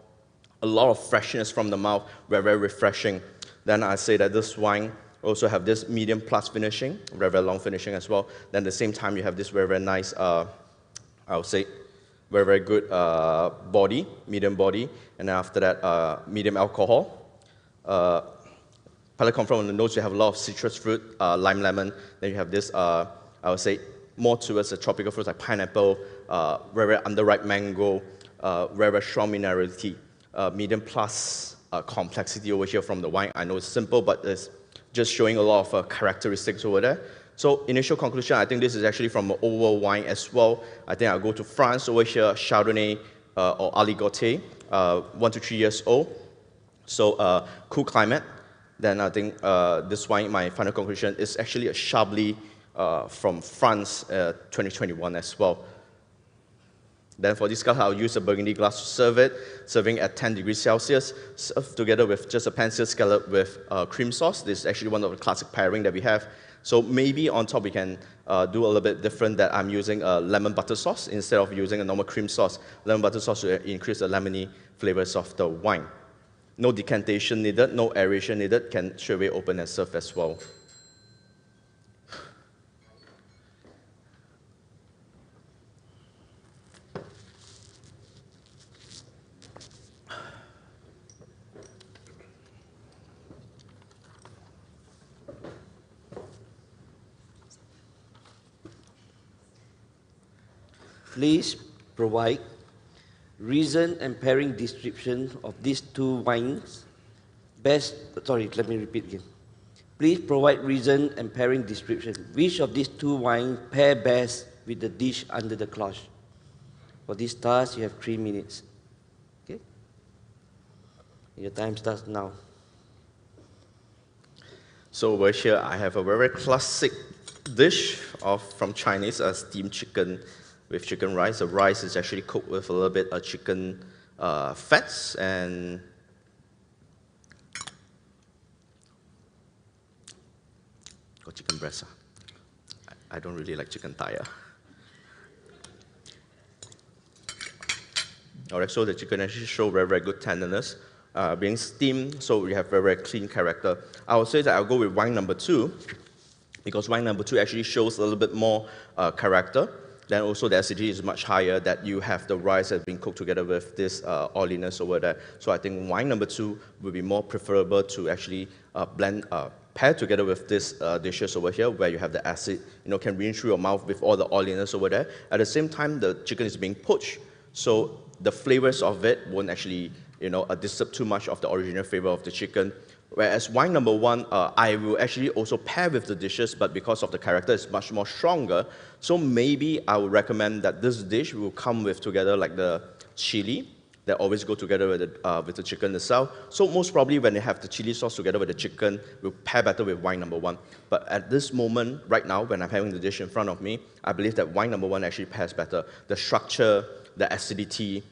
A lot of freshness from the mouth, very, very refreshing. Then I say that this wine also have this medium plus finishing, very, very long finishing as well. Then at the same time, you have this very, very nice, I would say, very, very good body, medium body. And then after that, medium alcohol. Palate confirm on the nose, you have a lot of citrus fruit, lime, lemon. Then you have this, I would say, more towards the tropical fruits like pineapple, very, very underripe mango, very, very strong minerality. Medium plus complexity over here from the wine. I know it's simple, but it's just showing a lot of characteristics over there. So initial conclusion, I think this is actually from an old wine as well. I think I'll go to France over here, Chardonnay or Aligoté, 1 to 3 years old. So cool climate. Then I think this wine, my final conclusion, is actually a Chablis from France, 2021 as well. Then for this glass, I'll use a burgundy glass to serve it, serving at 10 degrees Celsius, served together with just a pencil scallop with cream sauce. This is actually one of the classic pairing that we have. So maybe on top we can do a little bit different, that I'm using a lemon butter sauce instead of using a normal cream sauce. Lemon butter sauce will increase the lemony flavors of the wine. No decantation needed, no aeration needed, can straight away open and serve as well. Please provide reason and pairing description of these two wines. Let me repeat again. Please provide reason and pairing description. Which of these two wines pair best with the dish under the cloche? For this task, you have 3 minutes. Okay? Your time starts now. So over here, I have a very classic dish from Chinese, steamed chicken with chicken rice. The rice is actually cooked with a little bit of chicken fats and got chicken breast. I don't really like chicken thigh. Alright, so the chicken actually shows very, very good tenderness. Being steamed, so we have very, very clean character. I would say that I'll go with wine number 2, because wine number 2 actually shows a little bit more character. Then also the acidity is much higher, that you have the rice that's been cooked together with this oiliness over there. So I think wine number 2 will be more preferable to actually pair together with this dishes over here, where you have the acid, can rinse through your mouth with all the oiliness over there. At the same time, the chicken is being poached, so the flavors of it won't actually, disturb too much of the original flavor of the chicken. Whereas wine number one, I will actually also pair with the dishes, but because of the character, it's much more stronger. So maybe I would recommend that this dish will come with together like the chili that always go together with the chicken itself. So most probably when they have the chili sauce together with the chicken, will pair better with wine number one. But at this moment, right now, when I'm having the dish in front of me, I believe that wine number one actually pairs better. The structure, the acidity,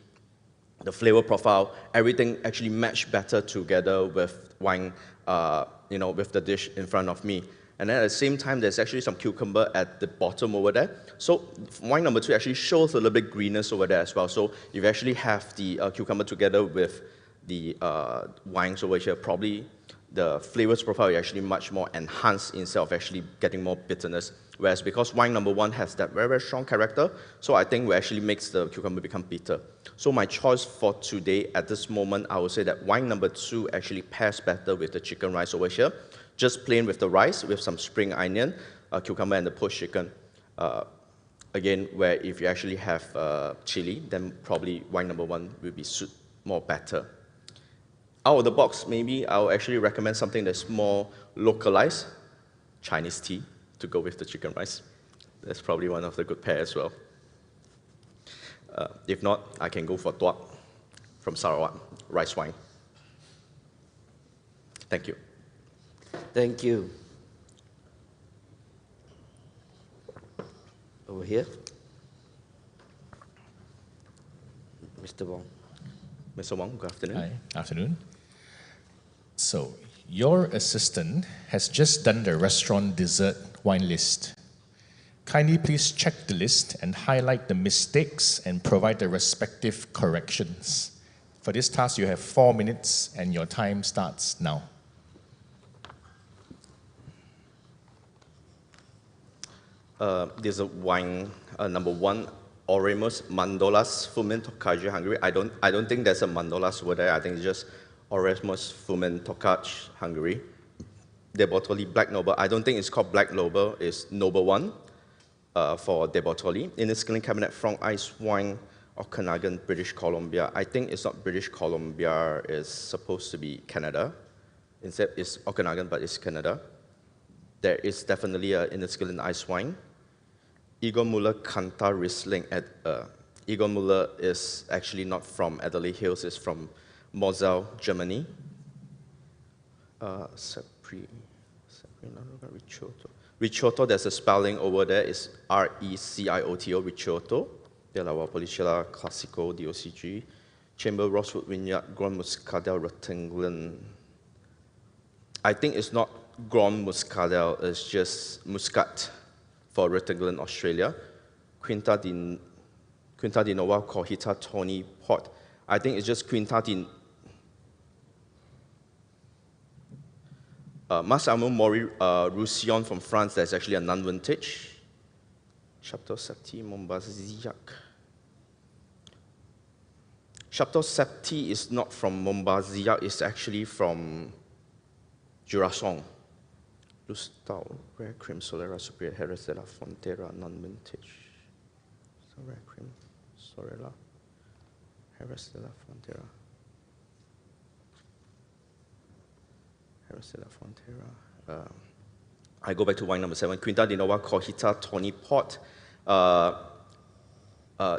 the flavor profile, everything actually match better together with wine, with the dish in front of me. And then at the same time, there's actually some cucumber at the bottom over there. So wine number two actually shows a little bit greenness over there as well. So if you actually have the cucumber together with the wines over here, probably the flavors profile is actually much more enhanced instead of actually getting more bitterness. Whereas because wine number one has that very, very strong character, so I think it actually makes the cucumber become bitter. So my choice for today, at this moment, I would say that wine number two actually pairs better with the chicken rice over here. Just plain with the rice, with some spring onion, cucumber, and the poached chicken. Again, where if you actually have chili, then probably wine number one will be more better. Out of the box, maybe I'll actually recommend something that's more localized, Chinese tea, to go with the chicken rice. That's probably one of the good pair as well. If not, I can go for tuak from Sarawak, rice wine. Thank you. Thank you. Over here. Mr. Wong. Mr. Wong, good afternoon. Hi, afternoon. So, your assistant has just done the restaurant dessert wine list. Kindly please check the list and highlight the mistakes and provide the respective corrections. For this task, you have 4 minutes and your time starts now. There's a wine, number one, Oremus Mandolas Fumin Tokaji Hungary. I don't think there's a Mandolas over there. I think it's just Oremus Fumin Tokaj Hungary. De Bortoli Black Noble. I don't think it's called Black Noble. It's Noble One for De Bortoli. In the skilling cabinet, Franc Ice Wine, Okanagan, British Columbia. I think it's not British Columbia. It's supposed to be Canada. Instead, it's Okanagan, but it's Canada. There is definitely a Inniskillen ice wine. Igor Muller Kanta Riesling. Igor Muller is actually not from Adelaide Hills, it's from Moselle, Germany. Ricciotto, there's a spelling over there, it's R-E-C-I-O-T-O, Ricciotto. Della Valpolicella Classico DOCG. Chamber Rosewood Vineyard, Grand Muscadel, Rottingland. I think it's not Grand Muscadel, it's just Muscat for Rottingland, Australia. Quinta di Nova Cojita Tony Pot. I think it's just Quinta di... Massimo Mori Roussillon from France, that's actually a non-vintage. Chateau Septi Montbazillac. Chateau Septi is not from Montbazillac, it's actually from Jurasong. Lustau, Rare Cream, Solera, Superior, Harris de la Frontera, non-vintage. So Rare Cream, Solera, Harris de la Frontera. Harris de la Frontera. I go back to wine number 7, Quinta di Nova Cojita Tony Pot.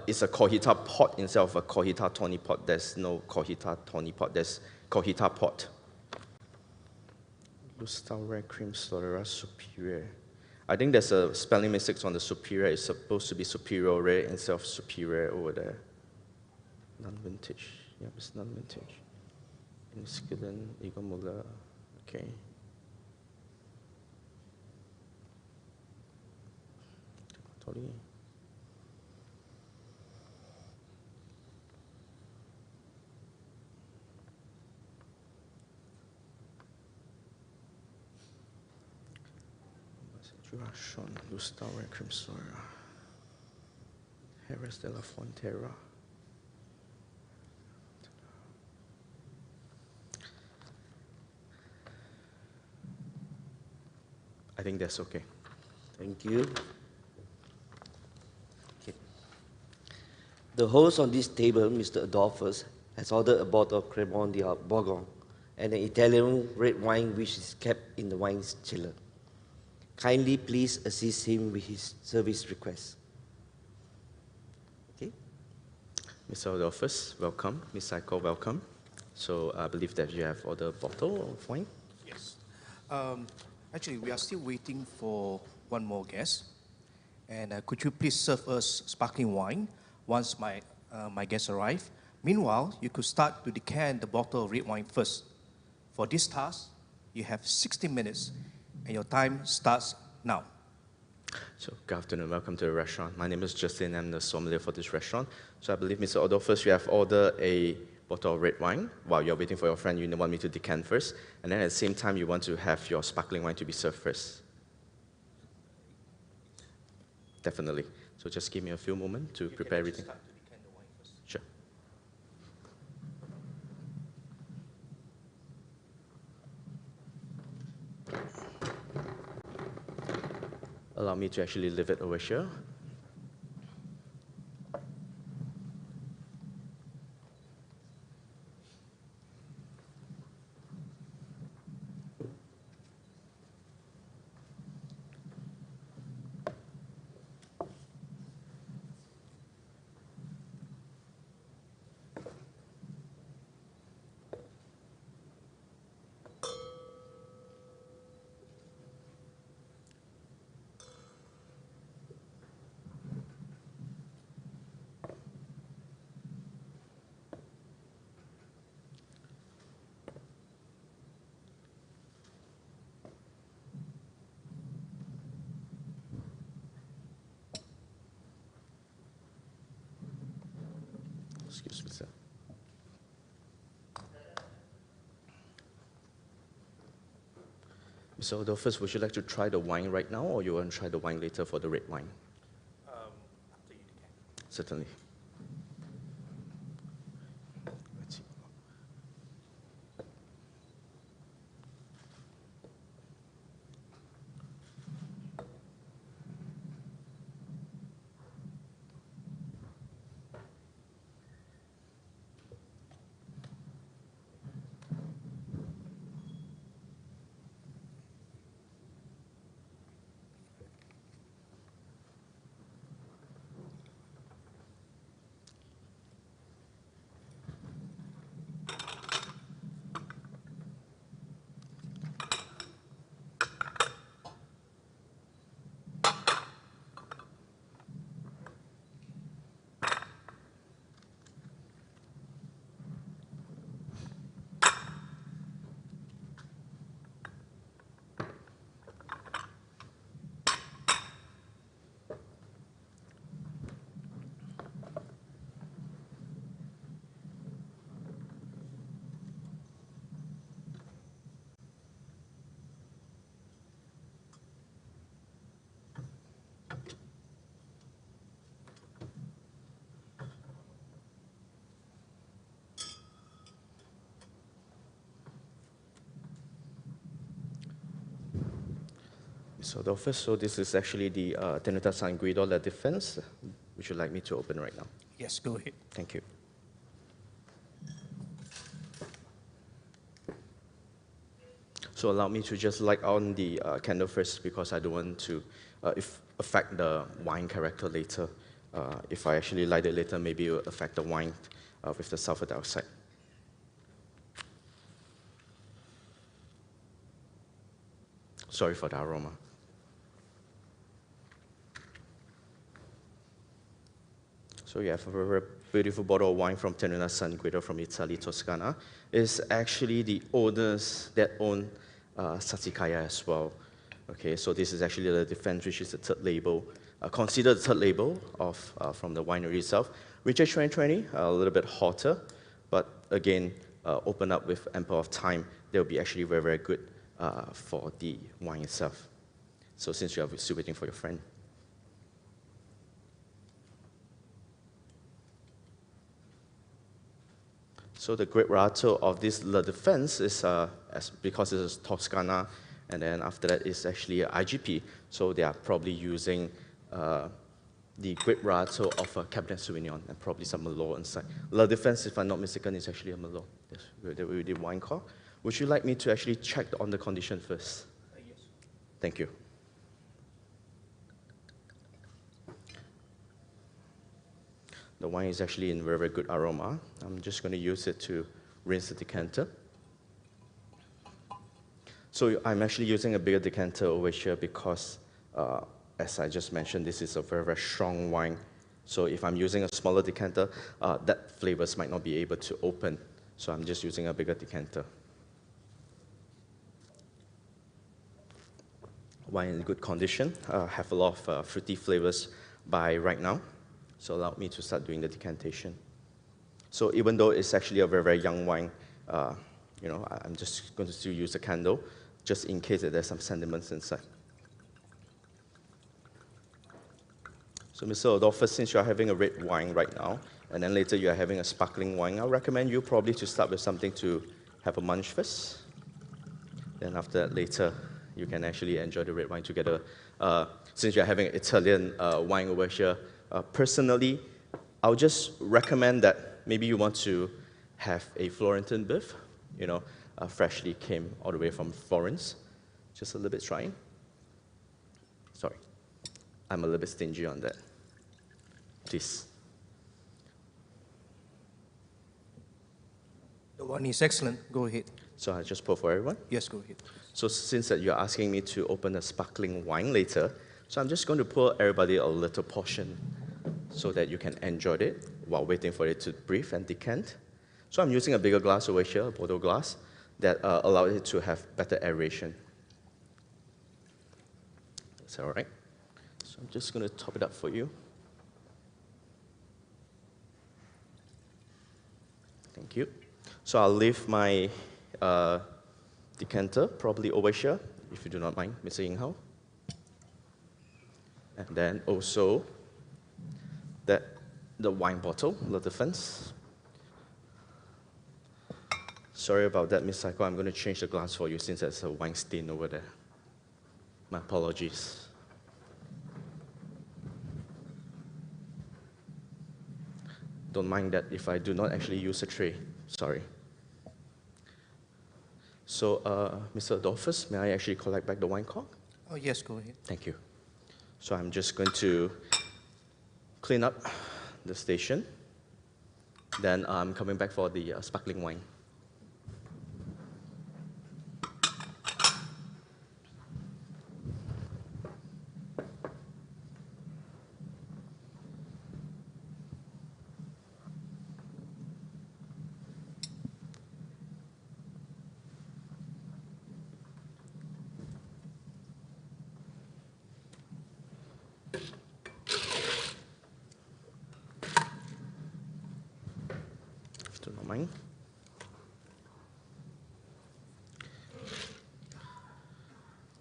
It's a Cojita pot instead of a Cojita Tony Pot. There's no Cojita Tony Pot, there's Cojita pot. Lustau Rare Cream Solera Superior. I think there's a spelling mistake on the Superior. It's supposed to be Superiore instead of Superior over there. Non-vintage. Yep, it's non-vintage. Inniskillen, Igor Muller. Okay. Totally. Jurasson, Lustau, Rare Cream Solera. Harris de la Frontera. I think that's okay. Thank you. Okay. The host on this table, Mr. Adolphus, has ordered a bottle of Cremant de Bourgogne and an Italian red wine which is kept in the wine chiller. Kindly please assist him with his service request. Okay. Mr. Adolphus, welcome. Ms. Saiko, welcome. So I believe that you have ordered a bottle of wine. Yes. Actually, we are still waiting for one more guest. And could you please serve us sparkling wine once my guests arrive? Meanwhile, you could start to decant the bottle of red wine first. For this task, you have 60 minutes, and your time starts now. So, good afternoon. Welcome to the restaurant. My name is Justin. I'm the sommelier for this restaurant. So, I believe, Mr. Adolphus, you have ordered a bottle of red wine. While you're waiting for your friend, you want me to decant first. And then at the same time, you want to have your sparkling wine to be served first. Definitely. So, just give me a few moments to prepare everything. Sure. Allow me to actually leave it over here. Excuse me, sir. Mr. Adolphus, would you like to try the wine right now, or you want to try the wine later for the red wine? After you decant. Certainly. Let's see. So Adolphus, so this is actually the Tenuta San Guido La Defense. Would you like me to open right now? Yes, go ahead. Thank you. So allow me to just light on the candle first, because I don't want to affect the wine character later. If I actually light it later, maybe it will affect the wine with the sulfur dioxide. Sorry for the aroma. So you have a very beautiful bottle of wine from Tenuta San Guido from Italy, Toscana. It's actually the owners that own Sassicaia as well. Okay, so this is actually the Defense, which is the third label, considered the third label of from the winery itself. Vintage 2020, a little bit hotter, but again, open up with ample of time. They'll be actually very, very good for the wine itself. So since you are still waiting for your friend. So the great rattle of this La Defense is, because it is Toscana, and then after that is actually a IGP. So they are probably using the great rattle of a Cabernet Sauvignon and probably some Merlot inside. La Defense, if I'm not mistaken, is actually a Merlot. Yes, the wine call. Would you like me to actually check on the condition first? Yes. Thank you. The wine is actually in very, very good aroma. I'm just going to use it to rinse the decanter. So I'm actually using a bigger decanter over here because, as I just mentioned, this is a very, very strong wine. So if I'm using a smaller decanter, that flavors might not be able to open. So I'm just using a bigger decanter. Wine in good condition, have a lot of fruity flavors by right now. So allow me to start doing the decantation. So even though it's actually a very, very young wine, I'm just going to still use a candle, just in case that there's some sediments inside. So Mr. Adolphus, since you're having a red wine right now, and then later you're having a sparkling wine, I recommend you probably to start with something to have a munch first. Then after that, later, you can actually enjoy the red wine together. Since you're having Italian wine over here, personally, I'll just recommend that maybe you want to have a Florentine beef, freshly came all the way from Florence. Just a little bit trying. Sorry, I'm a little bit stingy on that. Please. The wine is excellent. Go ahead. So I just pour for everyone? Yes, go ahead. So since that you're asking me to open a sparkling wine later, so I'm just going to pour everybody a little portion so that you can enjoy it while waiting for it to breathe and decant. So I'm using a bigger glass over here, a bottle glass, that allows it to have better aeration. Is that all right? So I'm just going to top it up for you. Thank you. So I'll leave my decanter probably over here, if you do not mind, Mr. Ying Hao. And then also the wine bottle, the defense. Sorry about that, Miss Saiko. I'm going to change the glass for you since there's a wine stain over there. My apologies. Don't mind that if I do not actually use a tray. Sorry. So, Mr. Adolphus, may I actually collect back the wine cork? Oh, yes, go ahead. Thank you. So I'm just going to clean up the station. Then I'm coming back for the sparkling wine. If you don't mind.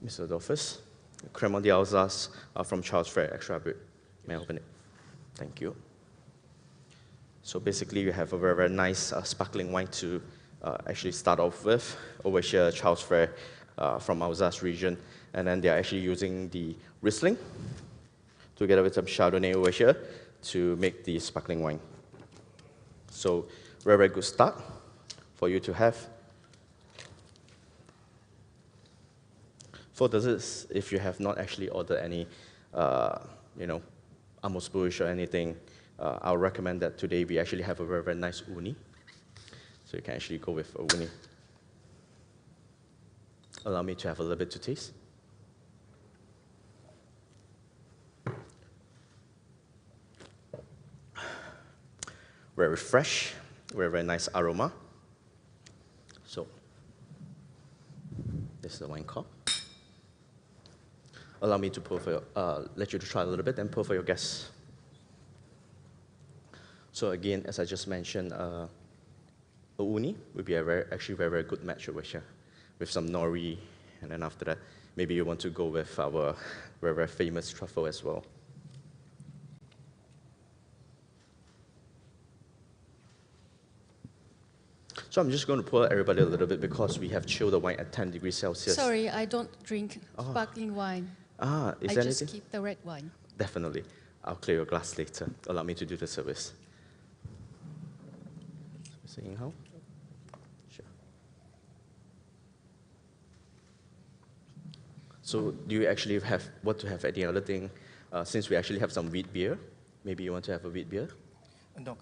Mr. Adolphus, Cremant d'Alsace from Charles Frere, extra bit. May I open it? Thank you. So basically, you have a very, very nice sparkling wine to actually start off with. Over here, Charles Frere from Alsace region. And then they're actually using the Riesling together with some Chardonnay over here to make the sparkling wine. So very, very good start for you to have. For desserts, if you have not actually ordered any, amuse bouche or anything, I'll recommend that today we actually have a very, very nice uni. So you can actually go with a uni. Allow me to have a little bit to taste. Very fresh, very, very nice aroma. So, this is the wine cork. Allow me to pour for let you to try a little bit and pour for your guests. So again, as I just mentioned, a uni would be actually very, very good match over here with some nori, and then after that, maybe you want to go with our very, very famous truffle as well. So I'm just going to pour everybody a little bit because we have chilled the wine at 10 degrees Celsius. Sorry, I don't drink sparkling wine. Is I there just anything? keep the red wine. Definitely. I'll clear your glass later. Allow me to do the service. Mr. Ying Hao? Sure. So do you actually want to have any other thing? Since we actually have some wheat beer, maybe you want to have a wheat beer? No.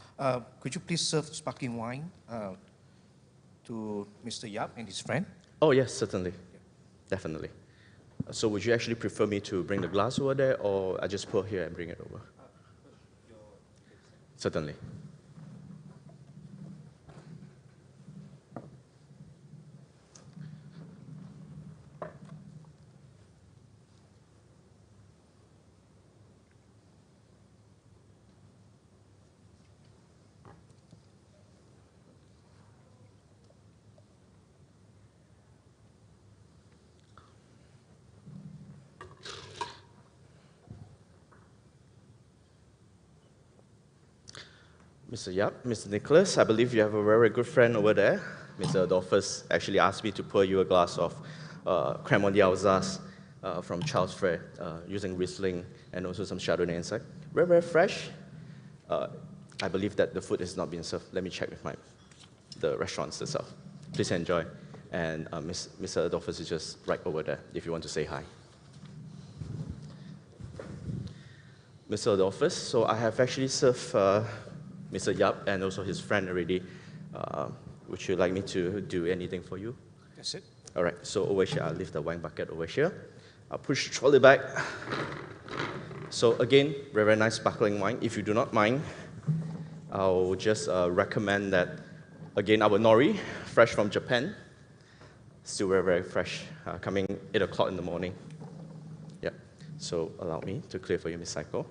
Could you please serve sparkling wine to Mr. Yap and his friend? Oh, yes, certainly. Definitely. So would you actually prefer me to bring the glass over there, or I just pour here and bring it over? Certainly. Mr. Yap, Mr. Nicholas, I believe you have a very good friend over there. Mr. Adolphus actually asked me to pour you a glass of crème d'Alsace from Charles Frere using Riesling and also some Chardonnay inside. Very, very fresh. I believe that the food has not been served. Let me check with the restaurants itself. Please enjoy. And Mr. Adolphus is just right over there if you want to say hi. Mr. Adolphus, so I have actually served Mr. Yap and also his friend already. Would you like me to do anything for you? That's it. All right, so over here, I'll leave the wine bucket over here. I'll push the trolley back. So again, very, very nice sparkling wine. If you do not mind, I'll just recommend that, again, our nori, fresh from Japan. Still very, very fresh, coming 8 o'clock in the morning. Yeah, so allow me to clear for you, Ms. Saiko.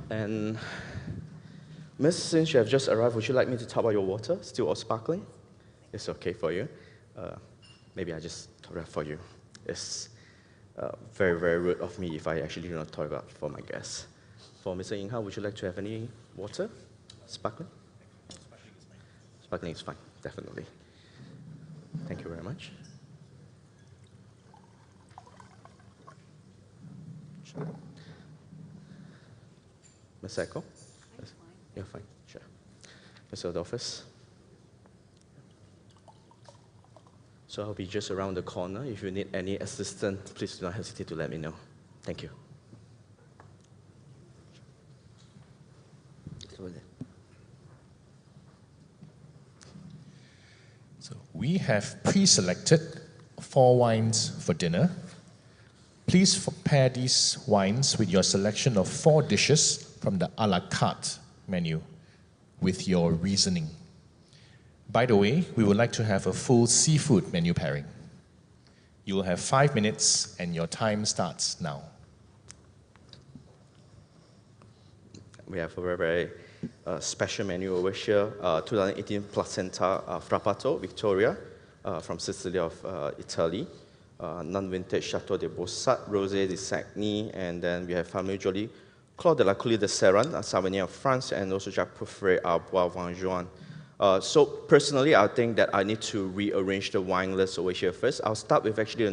And Miss, since you have just arrived, would you like me to top up your water, still all sparkling? It's okay for you. Maybe I just top it up for you. It's very, very rude of me if I actually do not top it up for my guests. For Mr. Yinghao, would you like to have any water? Sparkling? Sparkling is fine, definitely. Thank you very much. Ms. Echo? Yeah, fine, sure. Mr. Adolphus? So I'll be just around the corner. If you need any assistance, please do not hesitate to let me know. Thank you. So we have pre-selected 4 wines for dinner. Please pair these wines with your selection of 4 dishes from the a la carte menu with your reasoning. By the way, we would like to have a full seafood menu pairing. You will have 5 minutes and your time starts now. We have a very, very special menu over here. 2018 Placenta Frappato, Victoria, from Sicily of Italy. Non-vintage Chateau de Bossat, Rosé de Sagny, and then we have Famille Jolie, Claude de la Coulée de Serran, Sauvignon of France, and also Jacques Pouffret, Bois Vengeance. So personally, I think that I need to rearrange the wine list over here first. I'll start with actually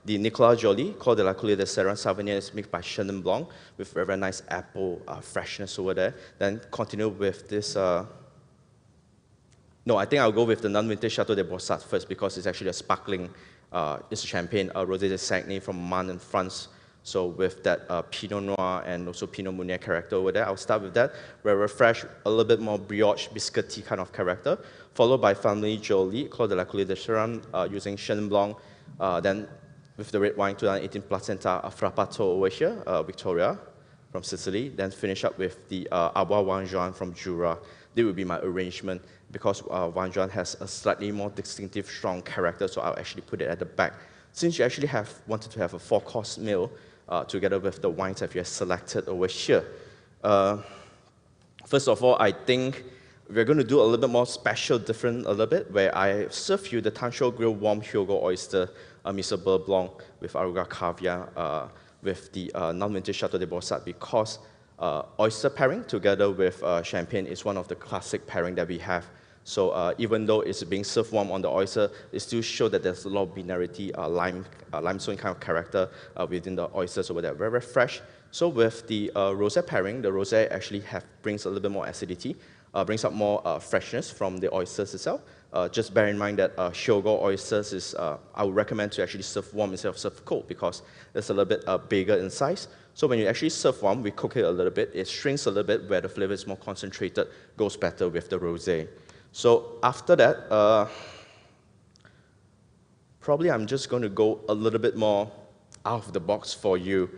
the Nicolas Joly, Claude de la Coulée de Serran Sauvignon is mixed by Chenin Blanc with very, very nice apple freshness over there. Then continue with this. No, I think I'll go with the non-vintage Chateau de Bossat first because it's actually a sparkling. It's a champagne, Rosé de Sagny from Man in France. So with that Pinot Noir and also Pinot Meunier character over there, I'll start with that. Very fresh, a little bit more brioche, biscuity kind of character, followed by Famille Jolie, Claude de la Coulée de Serran, using Chenin Blanc. Then with the red wine, 2018 Placenta Frappato over here, Victoria from Sicily. Then finish up with the Bois Vengeance from Jura. This would be my arrangement because Vengeance has a slightly more distinctive, strong character, so I'll actually put it at the back. Since you actually wanted to have a 4-course meal, together with the wines that you have selected over here. First of all, I think we're going to do a little bit more special, different a little bit, where I serve you the Tancho Grill Warm Hyogo Oyster, Miso Beurre Blanc with Aruga Caviar, with the non-vintage Chateau de Bossat, because oyster pairing together with champagne is one of the classic pairing that we have. So even though it's being served warm on the oyster, it still shows that there's a lot of binarity, limestone kind of character within the oysters over there. Very, very fresh. So with the rosé pairing, the rosé actually brings a little bit more acidity. brings out more freshness from the oysters itself. Just bear in mind that Hyogo oysters is, I would recommend to actually serve warm instead of serve cold because it's a little bit bigger in size. So when you actually serve warm, we cook it a little bit. It shrinks a little bit where the flavor is more concentrated, goes better with the rosé. So after that, probably I'm just going to go a little bit more out of the box for you.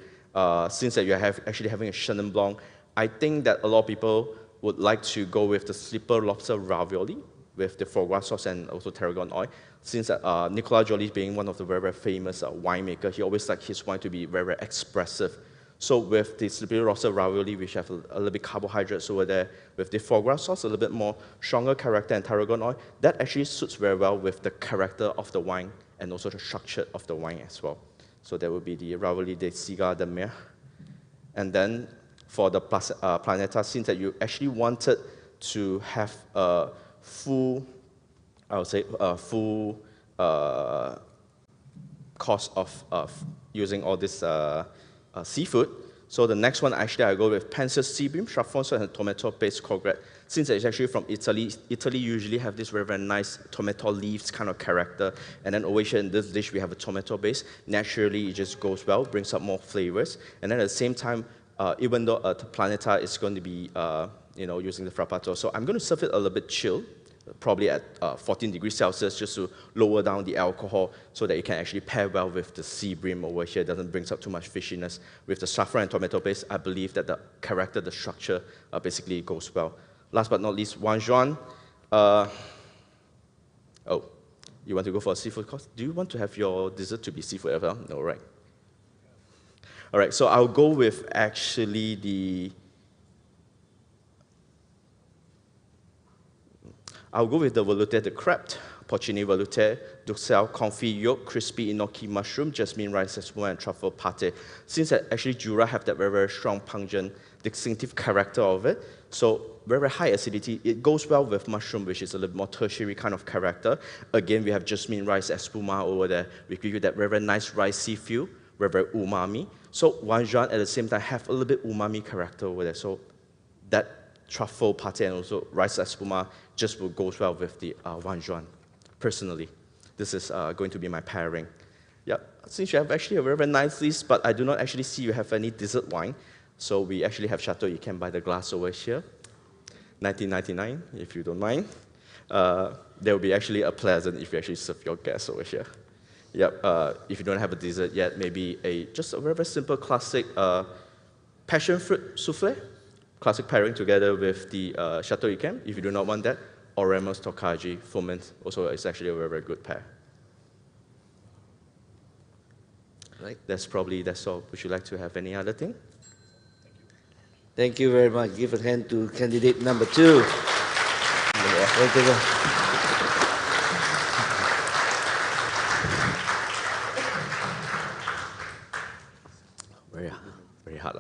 Since that you're actually having a Chenin Blanc, I think that a lot of people would like to go with the slipper lobster ravioli with the foie gras sauce and also tarragon oil. Since Nicolas Joly being one of the very, very famous winemaker, he always likes his wine to be very, very expressive. So with the slipper lobster ravioli, we have a little bit carbohydrates over there. With the foie gras sauce, a little bit more stronger character and tarragon oil. That actually suits very well with the character of the wine and also the structure of the wine as well. So that would be the ravioli de Cigare de Mer. And then for the Planeta, since that you actually wanted to have a full, I would say, a full cost of using all this seafood. So the next one, actually, I go with Pensier sea bream, truffle sauce, and tomato-based courgette. Since it's actually from Italy, Italy usually have this very, very nice tomato leaves kind of character. And then over here in this dish, we have a tomato base. Naturally, it just goes well, brings up more flavors. And then at the same time, even though Planeta is going to be using the frappato, so I'm going to serve it a little bit chilled, probably at 14 degrees Celsius, just to lower down the alcohol so that it can actually pair well with the sea bream over here. It doesn't bring up too much fishiness. With the saffron and tomato base, I believe that the character, the structure, basically goes well. Last but not least, Wanjuan. Oh, you want to go for a seafood course? Do you want to have your dessert to be seafood as well? No, right? All right, so I'll go with actually the velouté de crêpe, porcini velouté, duxelle, confit yolk, crispy enoki mushroom, jasmine rice espuma, and truffle pâté. Since actually Jura have that very, very strong, pungent, distinctive character of it, so very, very high acidity, it goes well with mushroom, which is a little more tertiary kind of character. Again, we have jasmine rice espuma over there. We give you that very, very nice ricey feel, very, very umami. So Wanjuan at the same time have a little bit umami character over there. So that truffle pâté and also rice espuma just will go well with the Wanjuan. Personally, this is going to be my pairing. Yep. Since you have actually a very, very nice list, but I do not actually see you have any dessert wine. So we actually have Chateau you can buy the glass over here. $19.99, if you don't mind. There will be actually a pleasant if you actually serve your guests over here. Yep. If you don't have a dessert yet, maybe just a very, very simple classic passion fruit souffle. Classic pairing together with the Chateau Yquem. If you do not want that, Oremus Tokaji Fomент also is actually a very, very good pair. Right. That's all. Would you like to have any other thing? Thank you very much. Give a hand to candidate number 2. Very hard.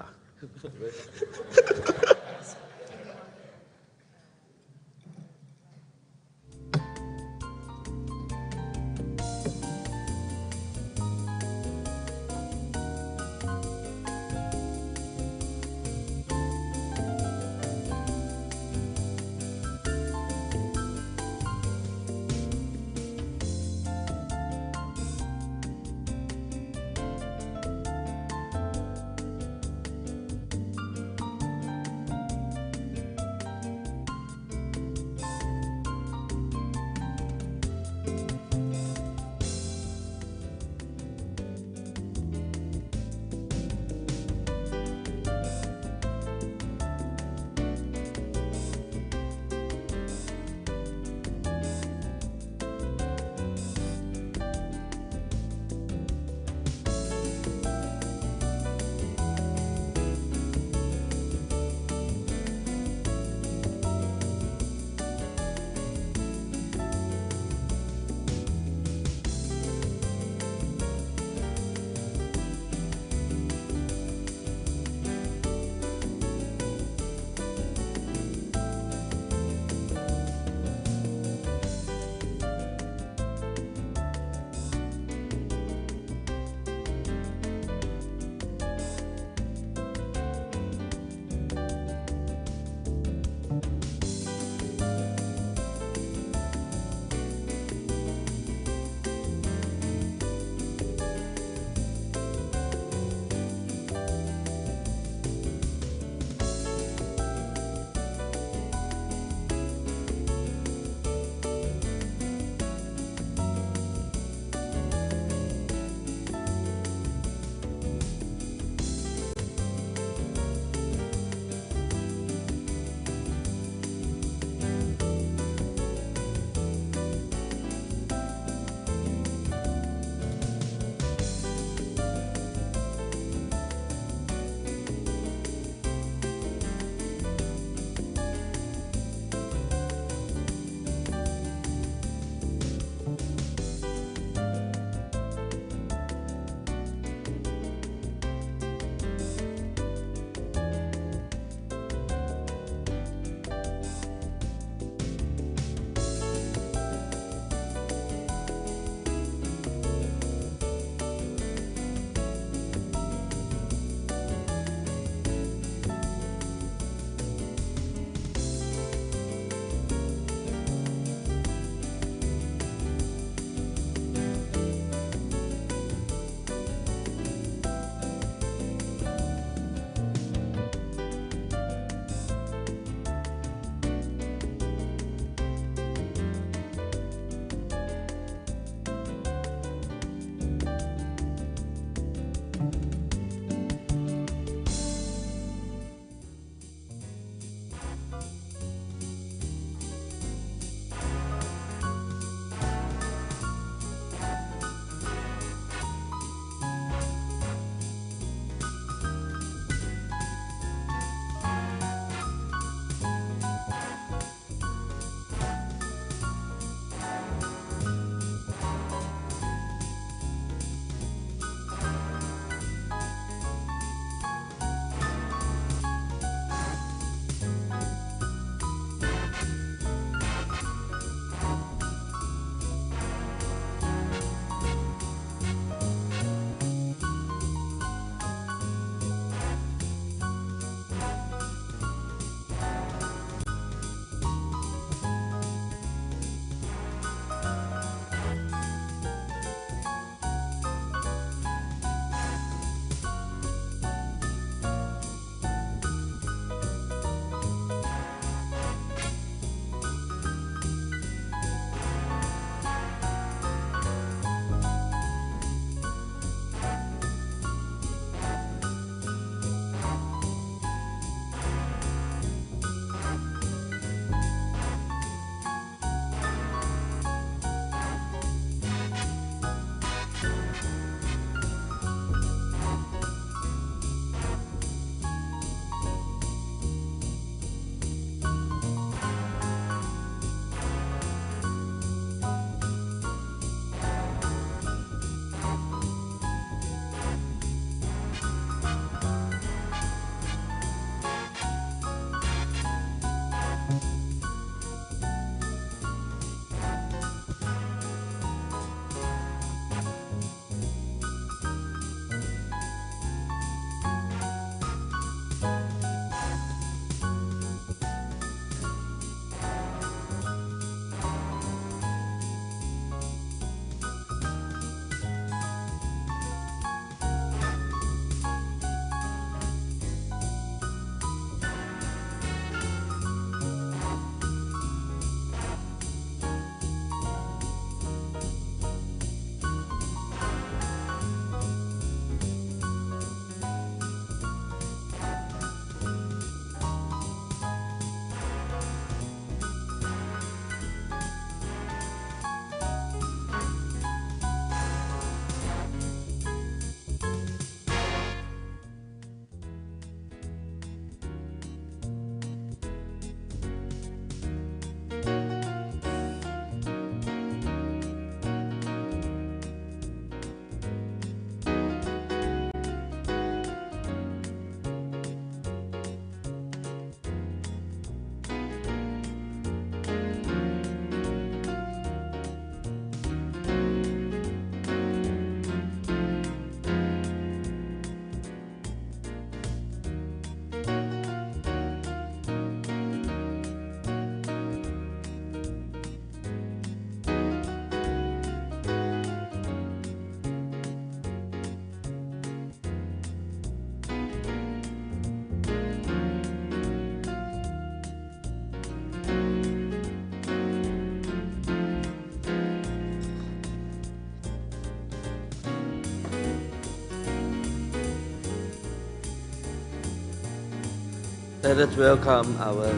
Let us welcome our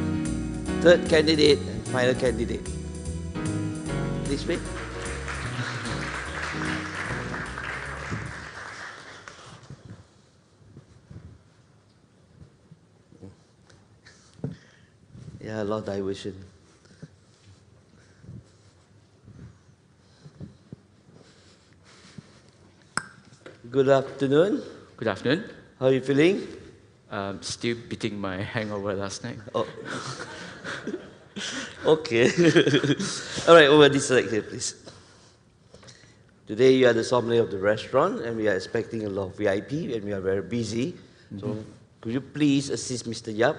third candidate and final candidate. This way. Yeah, a lot of diversion. Good afternoon. Good afternoon. How are you feeling? Still beating my hangover last night. Oh. Okay. All right, over this side here, please. Today you are the sommelier of the restaurant, and we are expecting a lot of VIP, and we are very busy. So, could you please assist Mr. Yap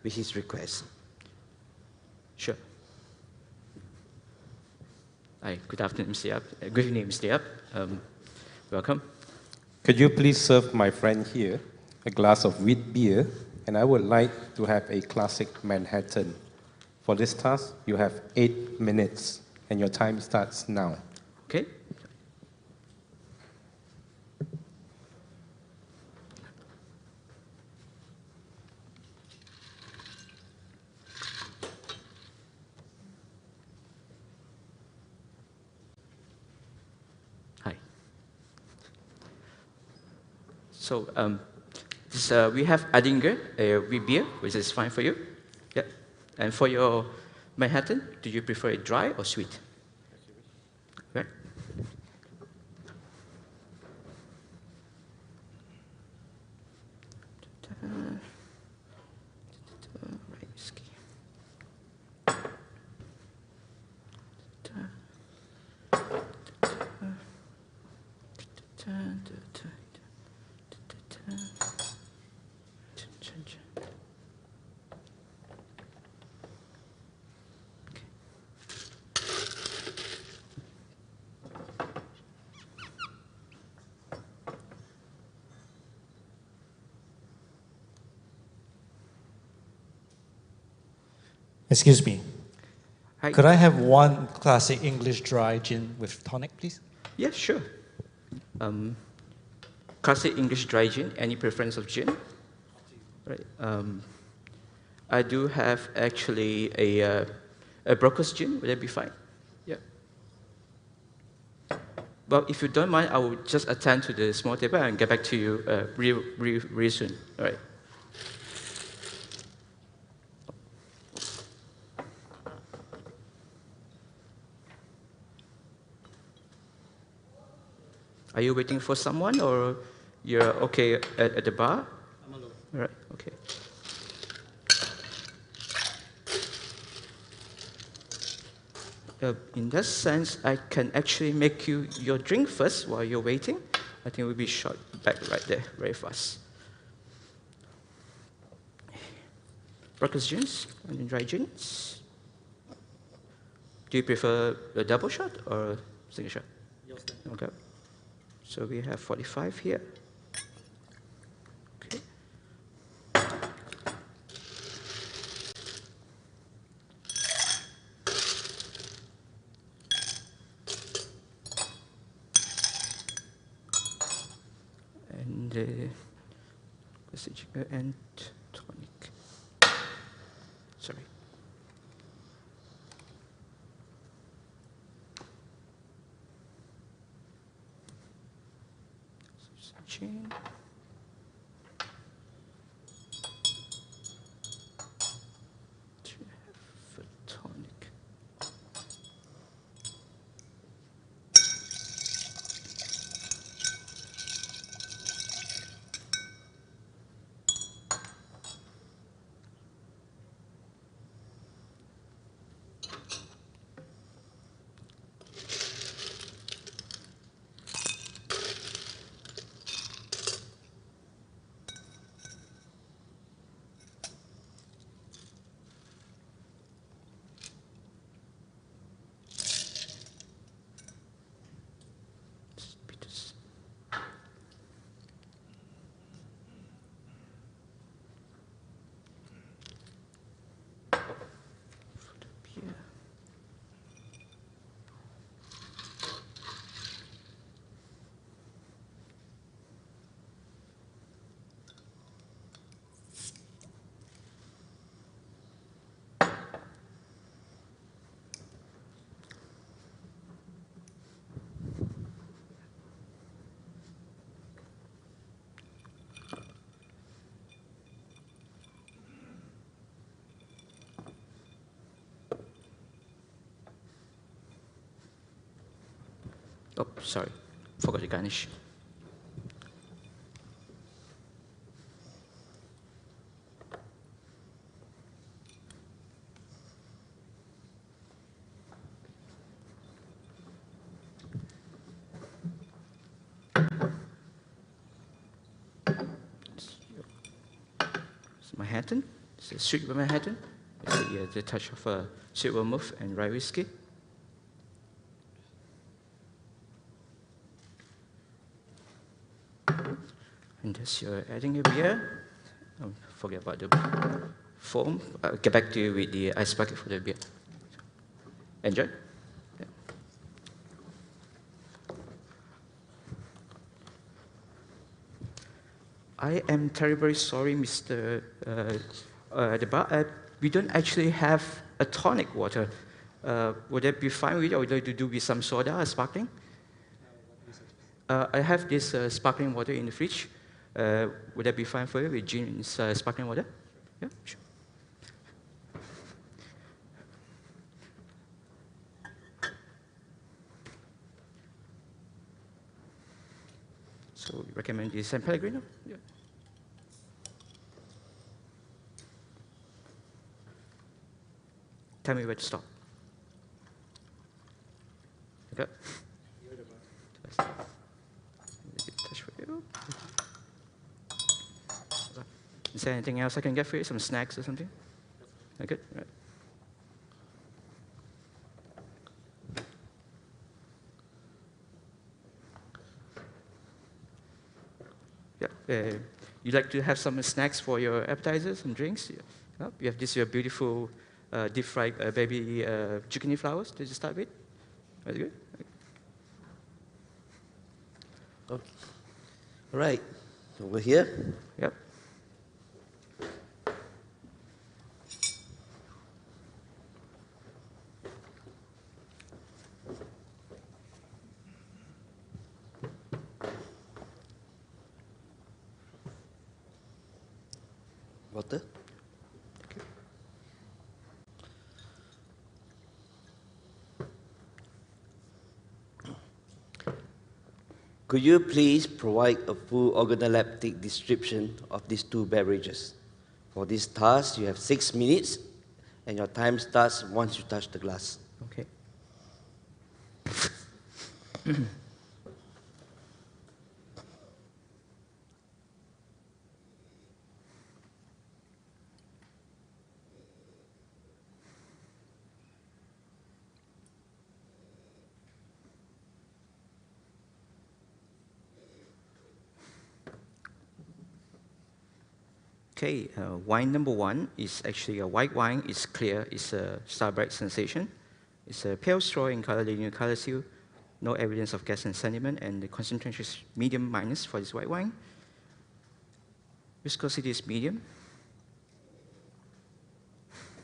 with his request? Sure. Hi, good afternoon, Mr. Yap. Good evening, Mr. Yap. Welcome. Could you please serve my friend here a glass of wheat beer, and I would like to have a classic Manhattan. For this task, you have 8 minutes, and your time starts now. Okay. Hi. So, we have Adinger, a wheat beer, which is fine for you. Yeah. And for your Manhattan, do you prefer it dry or sweet? Right. Excuse me. Hi. Could I have one classic English dry gin with tonic, please? Yeah, sure. Classic English dry gin. Any preference of gin? Right. I do have actually a broker's gin. Would that be fine? Yeah. Well, if you don't mind, I will just attend to the small table and get back to you real soon. All right. Are you waiting for someone, or you're okay at the bar? I'm alone. All right, okay. In that sense, I can actually make you your drink first while you're waiting. I think we'll be shot back right there, very fast. Breakfast gins and dry gins. Do you prefer a double shot or a single shot? Okay. So we have 45 here. Okay. And and tonic. Sorry. Gin. For tonic. Oh, sorry, forgot to garnish. It's Manhattan. It's a sweet Manhattan. It's the touch of sweet vermouth and rye whiskey. And as you're adding your beer, forget about the foam. I'll get back to you with the ice bucket for the beer. Enjoy. Yeah. I am terribly sorry, Mr. The bar. We don't actually have a tonic water. Would that be fine with you, or would you like to do with some soda, sparkling? I have this sparkling water in the fridge. Would that be fine for you with gin sparkling water? Yeah, sure. So we recommend the San Pellegrino? Yeah. Tell me where to stop. Okay. Touch for you. Is there anything else I can get for you? Some snacks or something? Okay, right. Yeah. You'd like to have some snacks for your appetizers and drinks? Yeah. You have this your beautiful deep fried baby zucchini flowers to start with. Very good. Okay. All right. Over here. Yep. Water. Could you please provide a full organoleptic description of these two beverages? For this task, you have 6 minutes, and your time starts once you touch the glass. Okay. Okay, wine number 1 is actually a white wine. It's clear. It's a star-bright sensation. It's a pale straw in color, linear color seal. No evidence of gas and sediment, and the concentration is medium minus for this white wine. Viscosity is medium.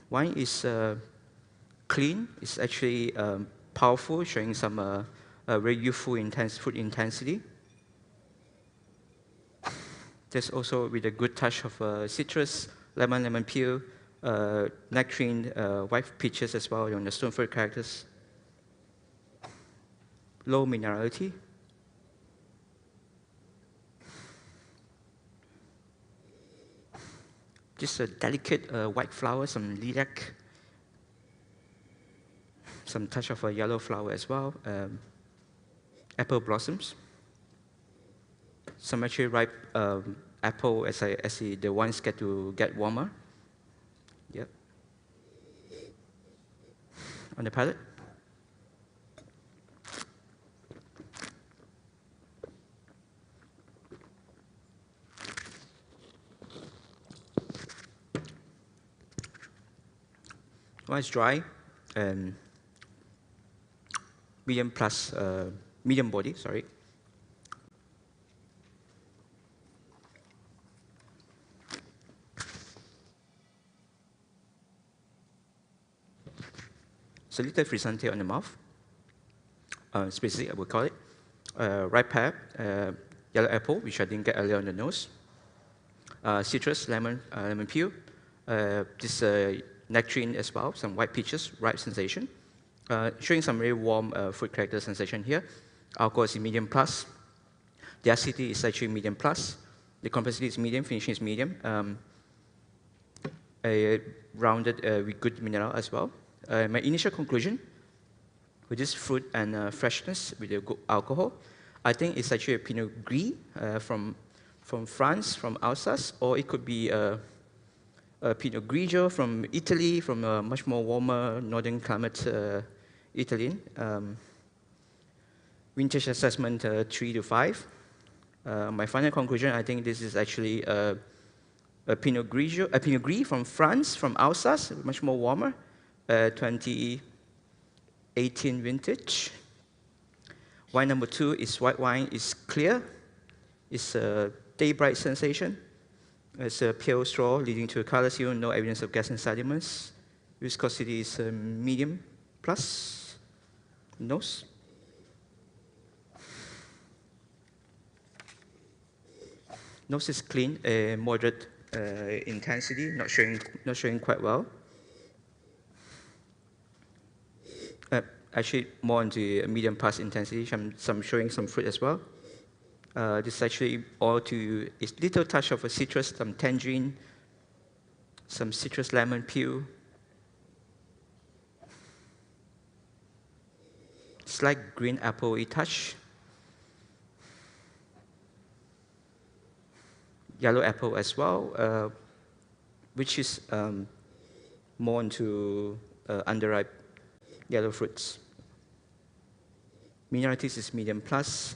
Wine is clean. It's actually powerful, showing some very youthful food intensity. There's also with a good touch of citrus, lemon peel, nectarine, white peaches as well on the stone fruit characters. Low minerality. Just a delicate white flower, some lilac, some touch of a yellow flower as well, apple blossoms. Some actually ripe apple as the wines get warmer. Yep. On the palate. Wine is dry and medium body, sorry. It's a little frizzante on the mouth. Specifically, I would call it. Ripe pear, yellow apple, which I didn't get earlier on the nose. Citrus, lemon peel. This nectarine as well, some white peaches, ripe sensation. Showing some very warm fruit character sensation here. alcohol is medium plus. The acidity is actually medium plus. The complexity is medium, finishing is medium. Rounded with good mineral as well. My initial conclusion with this fruit and freshness with the good alcohol, I think it's actually a Pinot Gris from France, from Alsace, or it could be a Pinot Grigio from Italy, from a much more warmer northern climate Italian. Vintage assessment 3 to 5. My final conclusion, I think this is actually a Pinot Grigio, a Pinot Gris from France, from Alsace, much more warmer, 2018 vintage. Wine number 2 is white wine, is clear. It's a day bright sensation. It's a pale straw leading to a color seal, no evidence of gas and sediments. Viscosity is medium plus. Nose. Nose is clean, moderate intensity, not showing quite well. Actually, more into medium plus intensity. Some showing some fruit as well. This is actually all to a little touch of a citrus, some tangerine, some citrus lemon peel. Slight green apple-y touch. Yellow apple as well, which is more into underripe yellow fruits. Mineralities is medium plus.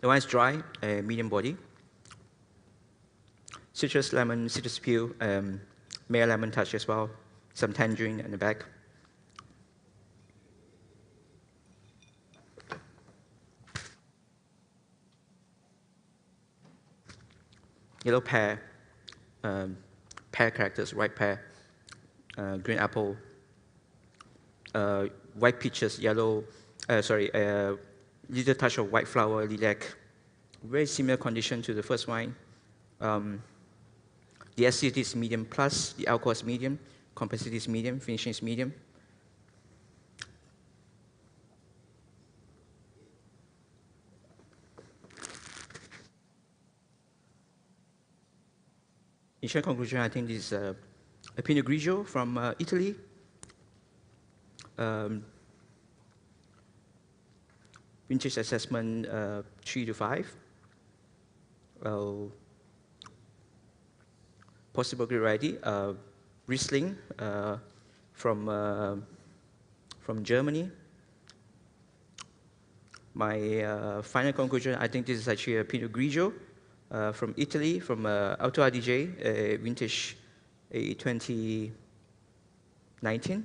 The wine is dry, medium body. Citrus lemon, citrus peel, mere lemon touch as well. Some tangerine in the back. Yellow pear, pear characters, white pear, green apple, white peaches, yellow, little touch of white flower, lilac. Very similar condition to the first wine. The acidity is medium plus, the alcohol is medium, complexity is medium, finishing is medium. Initial conclusion, I think this is a Pinot Grigio from Italy. Vintage assessment 3 to 5. Possible grape variety, Riesling from Germany. My final conclusion, I think this is actually a Pinot Grigio from Italy, from Alto Adige, vintage 2019.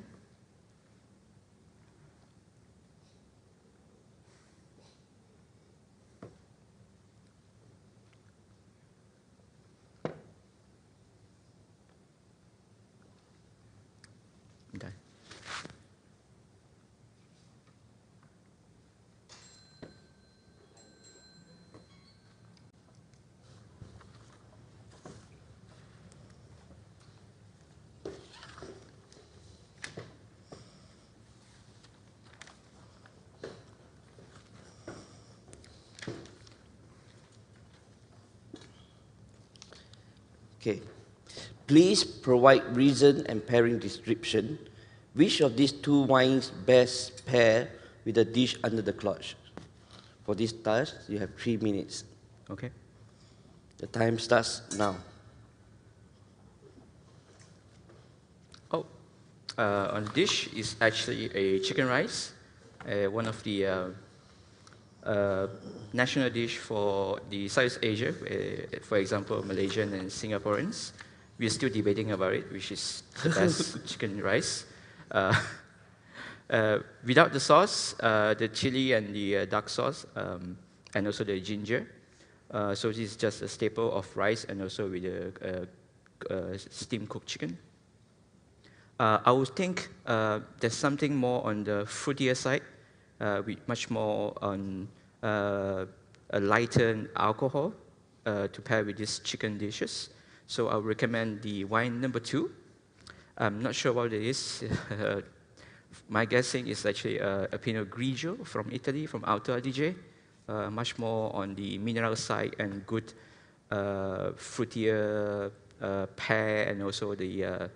Okay. Okay. Please provide reason and pairing description. Which of these two wines best pair with the dish under the cloche? For this task, you have 3 minutes. Okay. The time starts now. On the dish is actually a chicken rice, one of the national dish for the Southeast Asia, for example, Malaysian and Singaporeans. We're still debating about it, which is the best chicken rice. Without the sauce, the chili and the dark sauce, and also the ginger. So this is just a staple of rice and also with the steam cooked chicken. I would think there's something more on the fruitier side, with much more on a lighter alcohol to pair with these chicken dishes. So I would recommend the wine number 2. I'm not sure what it is. My guessing is actually a Pinot Grigio from Italy, from Alto Adige, much more on the mineral side and good fruitier pear, and also the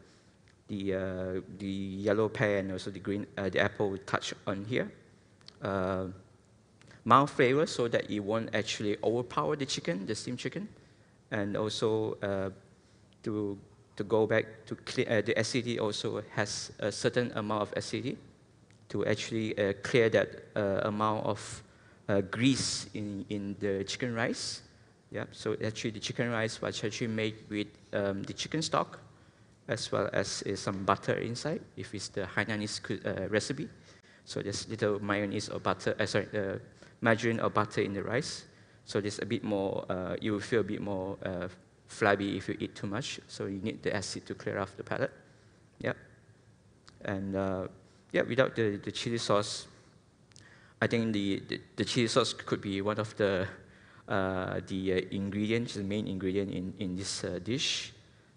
yellow pear and also the green, the apple touch on here. Mild flavor so that it won't actually overpower the chicken, the steamed chicken, and also to go back to clear, the acidity also has a certain amount of acidity to actually clear that amount of grease in the chicken rice. Yeah, so actually the chicken rice was actually made with the chicken stock, as well as some butter inside, if it's the Hainanese recipe. So there's little mayonnaise or butter, margarine or butter in the rice. So there's a bit more, you will feel a bit more flabby if you eat too much. So you need the acid to clear off the palate. Yeah. And yeah, without the chili sauce, I think the chili sauce could be one of the ingredients, the main ingredient in this dish.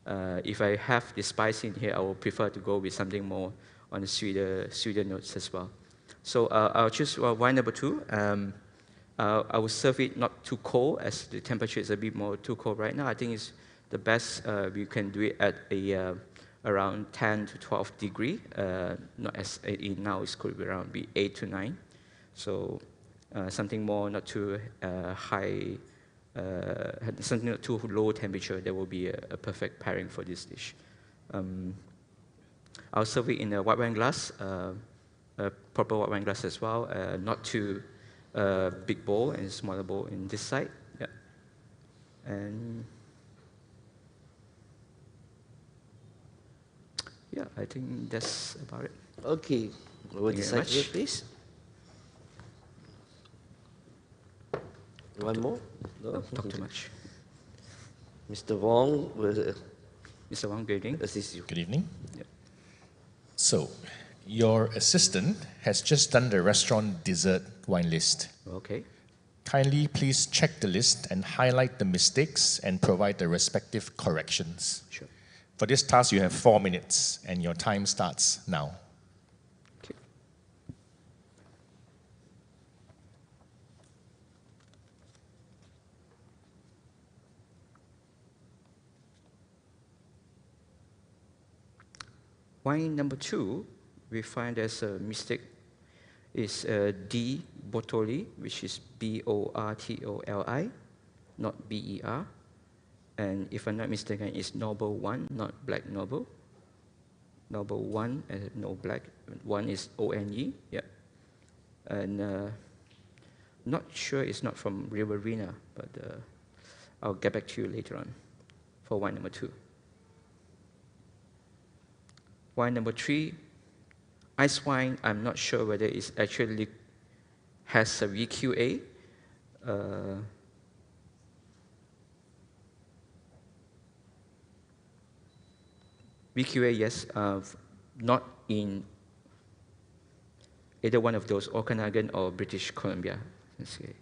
If I have the spice in here, I would prefer to go with something more on the sweeter notes as well. So I'll choose wine number 2. I will serve it not too cold, as the temperature is a bit more too cold right now. I think it's the best we can do it at around 10 to 12 degree. Not as now it could be around 8 to 9. So something more not too high, something not too low temperature. That will be a perfect pairing for this dish. I'll serve it in a white wine glass, a proper white wine glass as well, not too big bowl and smaller bowl in this side. Yeah. And yeah, I think that's about it. Okay, over Thank this you very side here, much. please. One more? No? Talk too much. Mr. Wong will Mr. Wong, good evening. assist you. Good evening. Yep. So, your assistant has just done the restaurant dessert wine list. Okay. Kindly please check the list and highlight the mistakes and provide the respective corrections. Sure. For this task, you have 4 minutes, and your time starts now. Okay. Wine number 2, we find there's a mistake. Is D Bortoli, which is Bortoli, not BER. And if I'm not mistaken, it's Noble 1, not Black Noble. Noble 1, no black. 1 is ONE, yeah. And not sure it's not from Riverina, but I'll get back to you later on for wine number 2. Wine number 3, ice wine, I'm not sure whether it actually has a VQA. VQA, yes, not in either one of those, Okanagan or British Columbia. Let's see. Let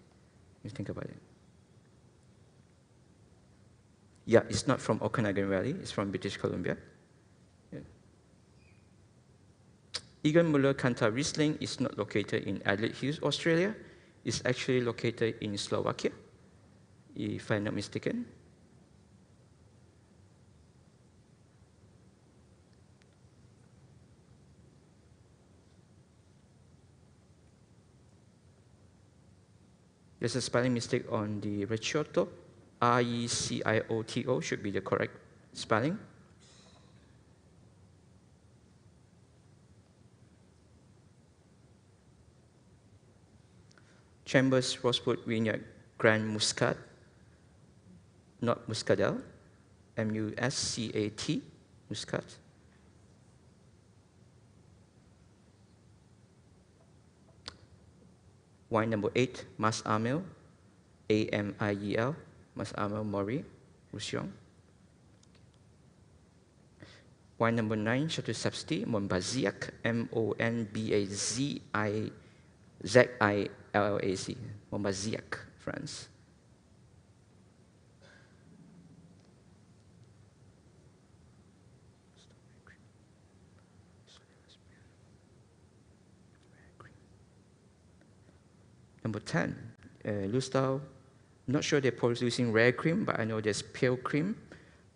me think about it. Yeah, it's not from Okanagan Valley, it's from British Columbia. Yeah. Egan Muller Kantar Riesling is not located in Adelaide Hills, Australia. It's actually located in Slovakia, if I'm not mistaken. There's a spelling mistake on the Recioto. Recioto should be the correct spelling. Chambers Rosewood Vineyard Grand Muscat, not Muscadel, M-U-S-C-A-T, Muscat. Wine number 8, Mas Amel, A-M-I-E-L, Mas Amel Mori, Roussillon. Wine number 9, Chateau Sapsti, Monbazillac, Monbazillac, Monbazillac, France. Number 10, Lustau. Not sure they're producing rare cream, but I know there's pale cream,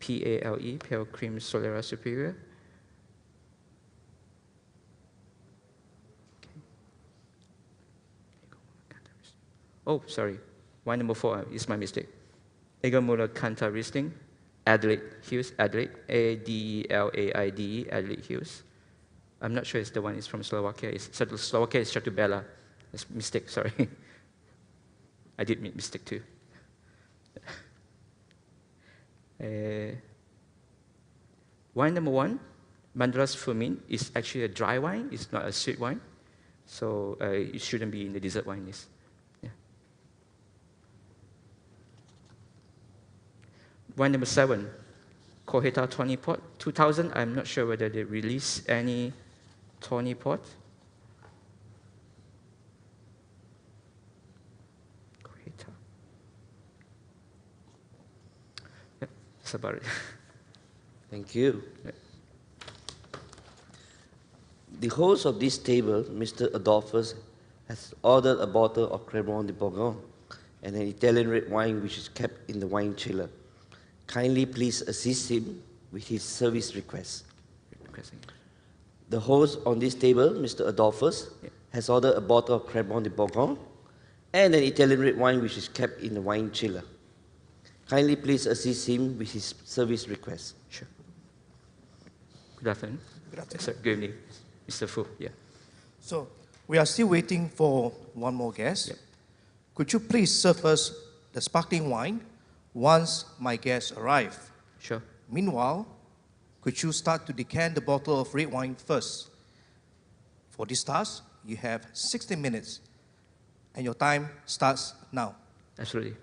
P-A-L-E, pale cream Solera Superior. Oh, sorry. Wine number 4 is my mistake. Egermuller Cantar Riesling, Adelaide Hughes, Adelaide, A-D-L-A-I-D-E, Adelaide Hughes. I'm not sure it's the one is from Slovakia. Slovakia is Chateau Bella. That's a mistake, sorry. I did make mistake too. Wine number 1, Mandras Firmin, is actually a dry wine. It's not a sweet wine. So it shouldn't be in the dessert wine list. Yeah. Wine number 7, Koheta Tawny Pot, 2000. I'm not sure whether they release any Tawny Pot. Koheta. Yep, that's about it. Thank you. The host of this table, Mr. Adolphus, has ordered a bottle of Cremant de Bourgogne and an Italian red wine which is kept in the wine chiller. Kindly please assist him with his service request. The host on this table, Mr. Adolphus, has ordered a bottle of Cremant de Bourgogne and an Italian red wine which is kept in the wine chiller. Kindly please assist him with his service request. Sure. Good afternoon. Good afternoon. Sir, good evening. Mr. Fu, yeah. So we are still waiting for one more guest. Yep. Could you please serve us the sparkling wine once my guests arrive? Sure. Meanwhile, could you start to decant the bottle of red wine first? For this task, you have 60 minutes, and your time starts now. Absolutely.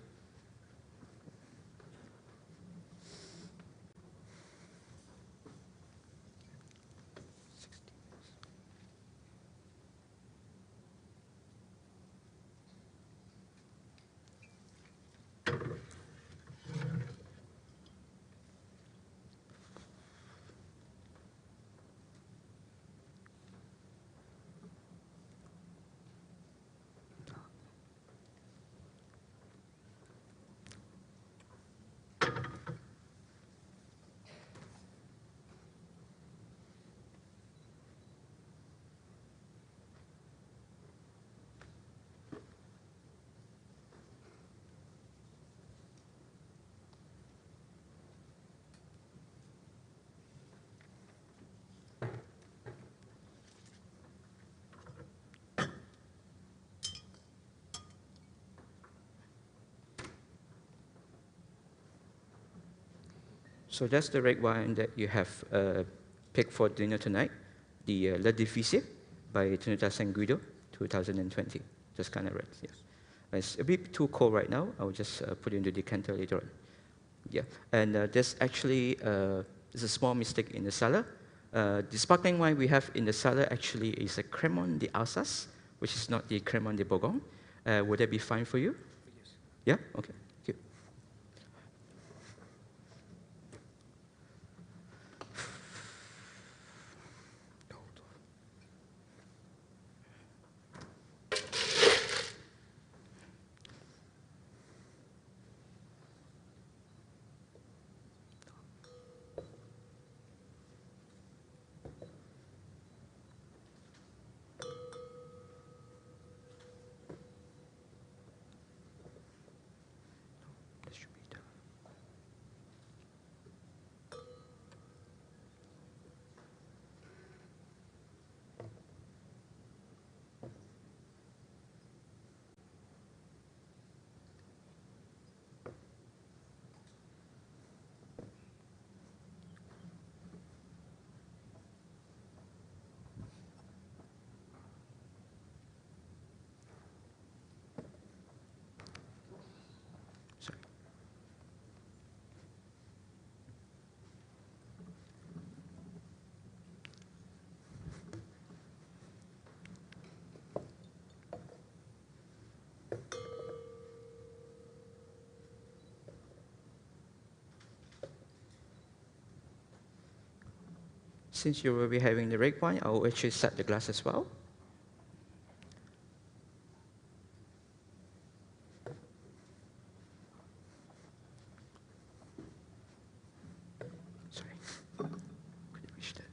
So that's the red wine that you have picked for dinner tonight, the Le Difficile by Trinidad San Guido, 2020. Just kind of red, yes. It's a bit too cold right now. I'll just put it in the decanter later on. Yeah, and there's actually there's a small mistake in the cellar. The sparkling wine we have in the cellar actually is a Cremant de Alsace, which is not the Cremant de Bourgogne. Would that be fine for you? Yes. Yeah? Okay. Thank you. since you will be having the red wine, I will actually set the glass as well. Sorry, couldn't reach that.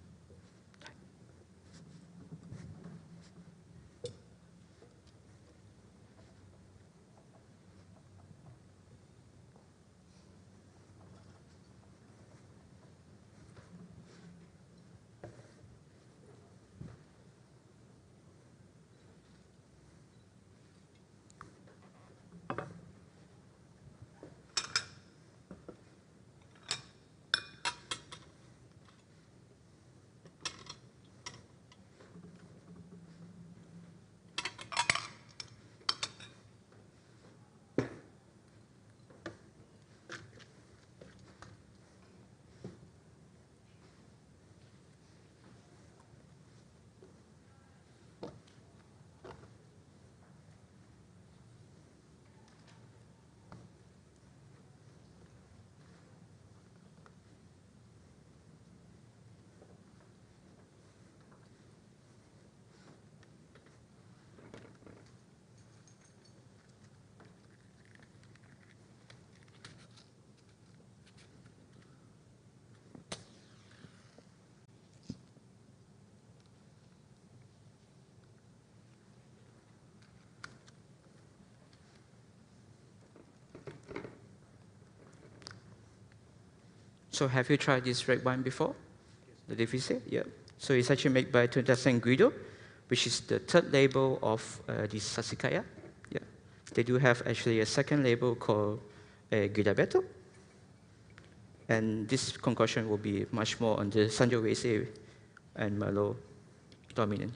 So have you tried this red wine before? The difficile? Yeah. So it's actually made by Trinidad Guido, which is the third label of the Sassicaia. Yeah. They do have actually a second label called Guidabeto. And this concoction will be much more on the Sangiovese and Merlot dominant.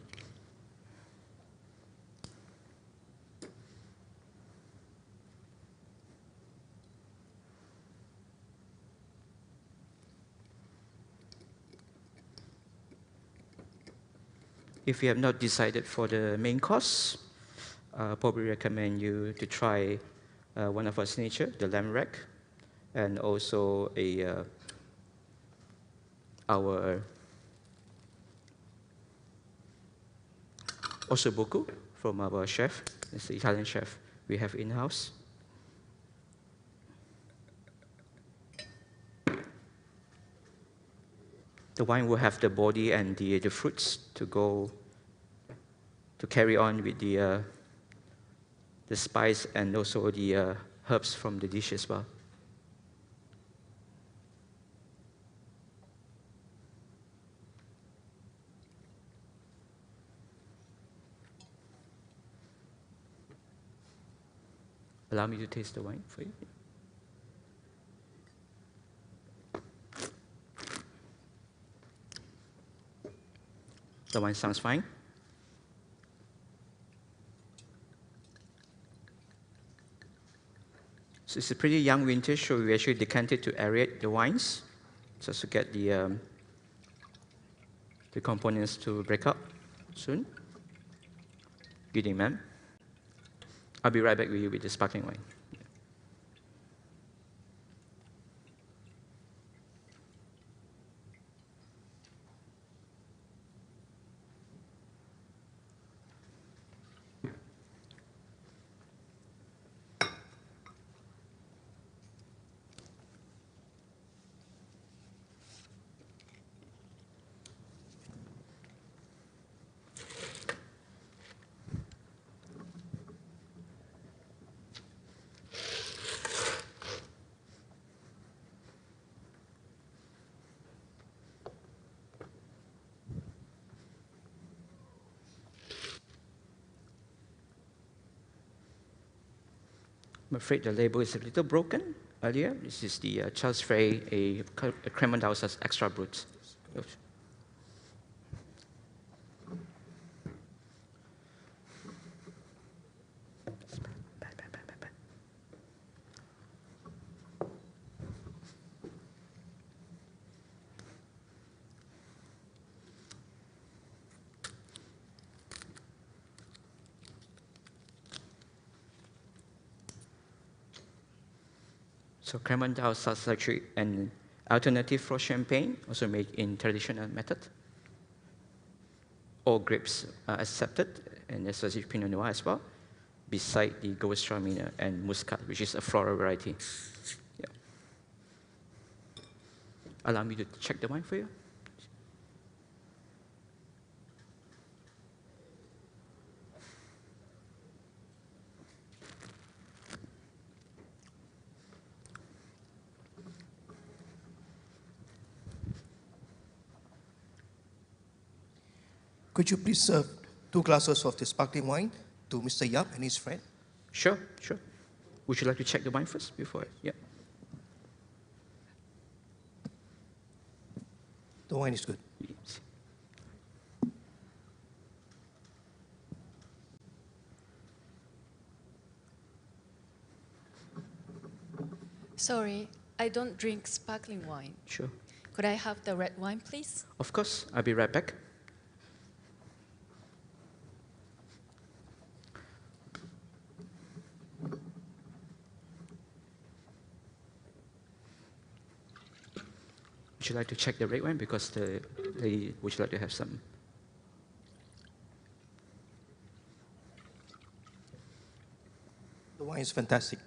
If you have not decided for the main course, probably recommend you to try one of our signature, the lamb rack, and also our ossobuco from our chef. It's the Italian chef we have in-house. The wine will have the body and the fruits to carry on with the spice and also the herbs from the dish as well. Allow me to taste the wine for you. The wine sounds fine. So it's a pretty young vintage, so we actually decanted to aerate the wines, just to get the components to break up soon. Good evening, ma'am. I'll be right back with you with the sparkling wine. I'm afraid the label is a little broken earlier. This is the Charles Frey, a Cremant House's extra brut. Oops. So Cremant House is actually an alternative for champagne, also made in traditional method. all grapes are accepted, and especially Pinot Noir as well, beside the Gewürztraminer and Muscat, which is a floral variety. Yeah. Allow me to check the wine for you. Could you please serve 2 glasses of the sparkling wine to Mr. Yap and his friend? Sure, sure. Would you like to check the wine first before? Yeah. The wine is good. Sorry, I don't drink sparkling wine. Sure. Could I have the red wine, please? Of course, I'll be right back. Would you like to check the red wine because the lady would you like to have some? The wine is fantastic.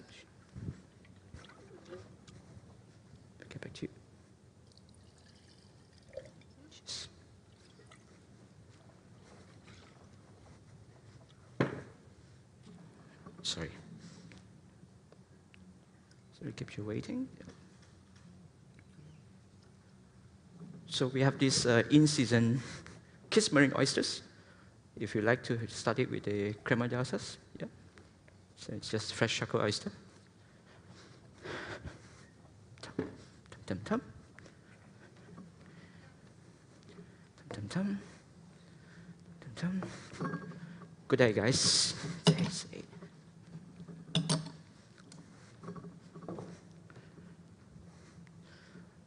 Get back to you. Yes. Sorry. Sorry, keep you waiting. So we have these in-season kiss marine oysters. If you like to start it with the crema d'alsas, yeah. So it's just fresh charcoal oyster. Tum tum. Tum tum. Tum tum. Good day, guys.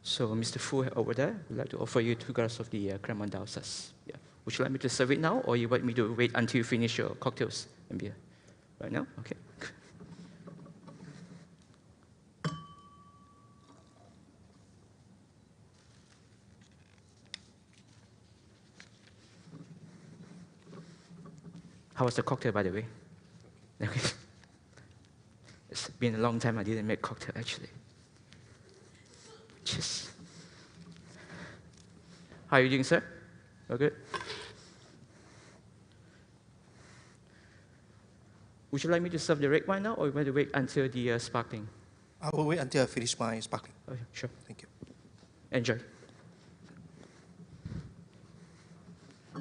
So, Mr. Fu over there, would like to offer you 2 glasses of the crema d'alsas. Yeah. Would you like me to serve it now, or you want me to wait until you finish your cocktails and beer? Right now? Okay. How was the cocktail, by the way? Okay. It's been a long time I didn't make cocktail, actually. Cheers. How are you doing, sir? All good? Would you like me to serve the red wine now, or you want to wait until the sparkling? I will wait until I finish my sparkling. Okay, sure. Thank you. Enjoy.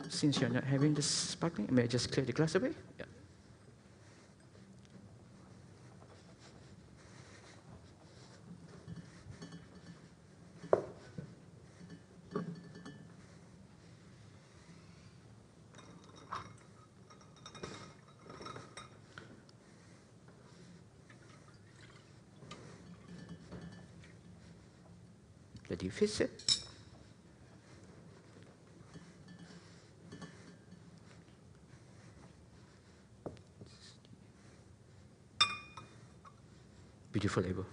Since you're not having this sparkling, may I just clear the glass away? Yeah. Let you fix it. Beautiful label.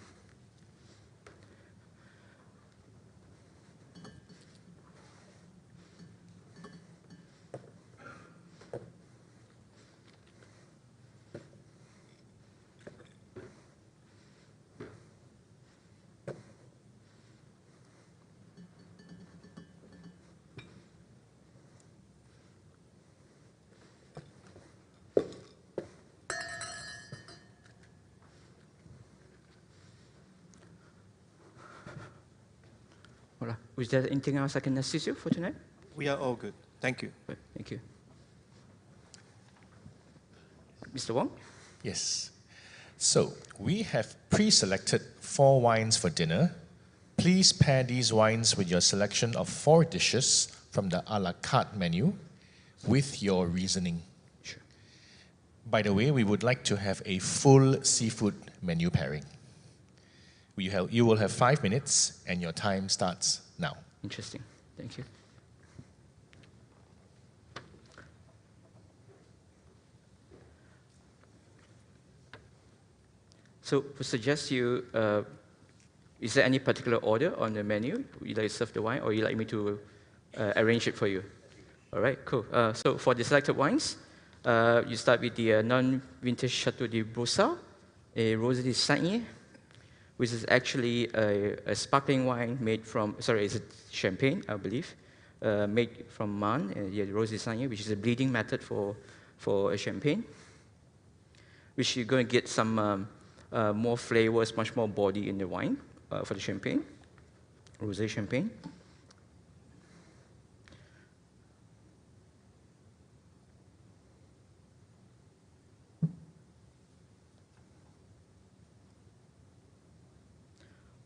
Voilà. Is there anything else I can assist you for tonight? We are all good. Thank you. Thank you. Mr. Wong? Yes. So, we have pre-selected 4 wines for dinner. Please pair these wines with your selection of 4 dishes from the a la carte menu with your reasoning. Sure. By the way, we would like to have a full seafood menu pairing. You will have 5 minutes, and your time starts now. Interesting. Thank you. So, we suggest you, is there any particular order on the menu? You like to serve the wine, or you like me to arrange it for you? All right, cool. So for the selected wines, you start with the non-vintage Chateau de Brossard, a Rosé de Saint-Yves, which is actually a sparkling wine made from, sorry, it's a champagne, I believe, made from Marne, the Rosé de Saint-Yves, which is a bleeding method for a champagne, which you're going to get some more flavors, much more body in the wine for the champagne, Rosé champagne.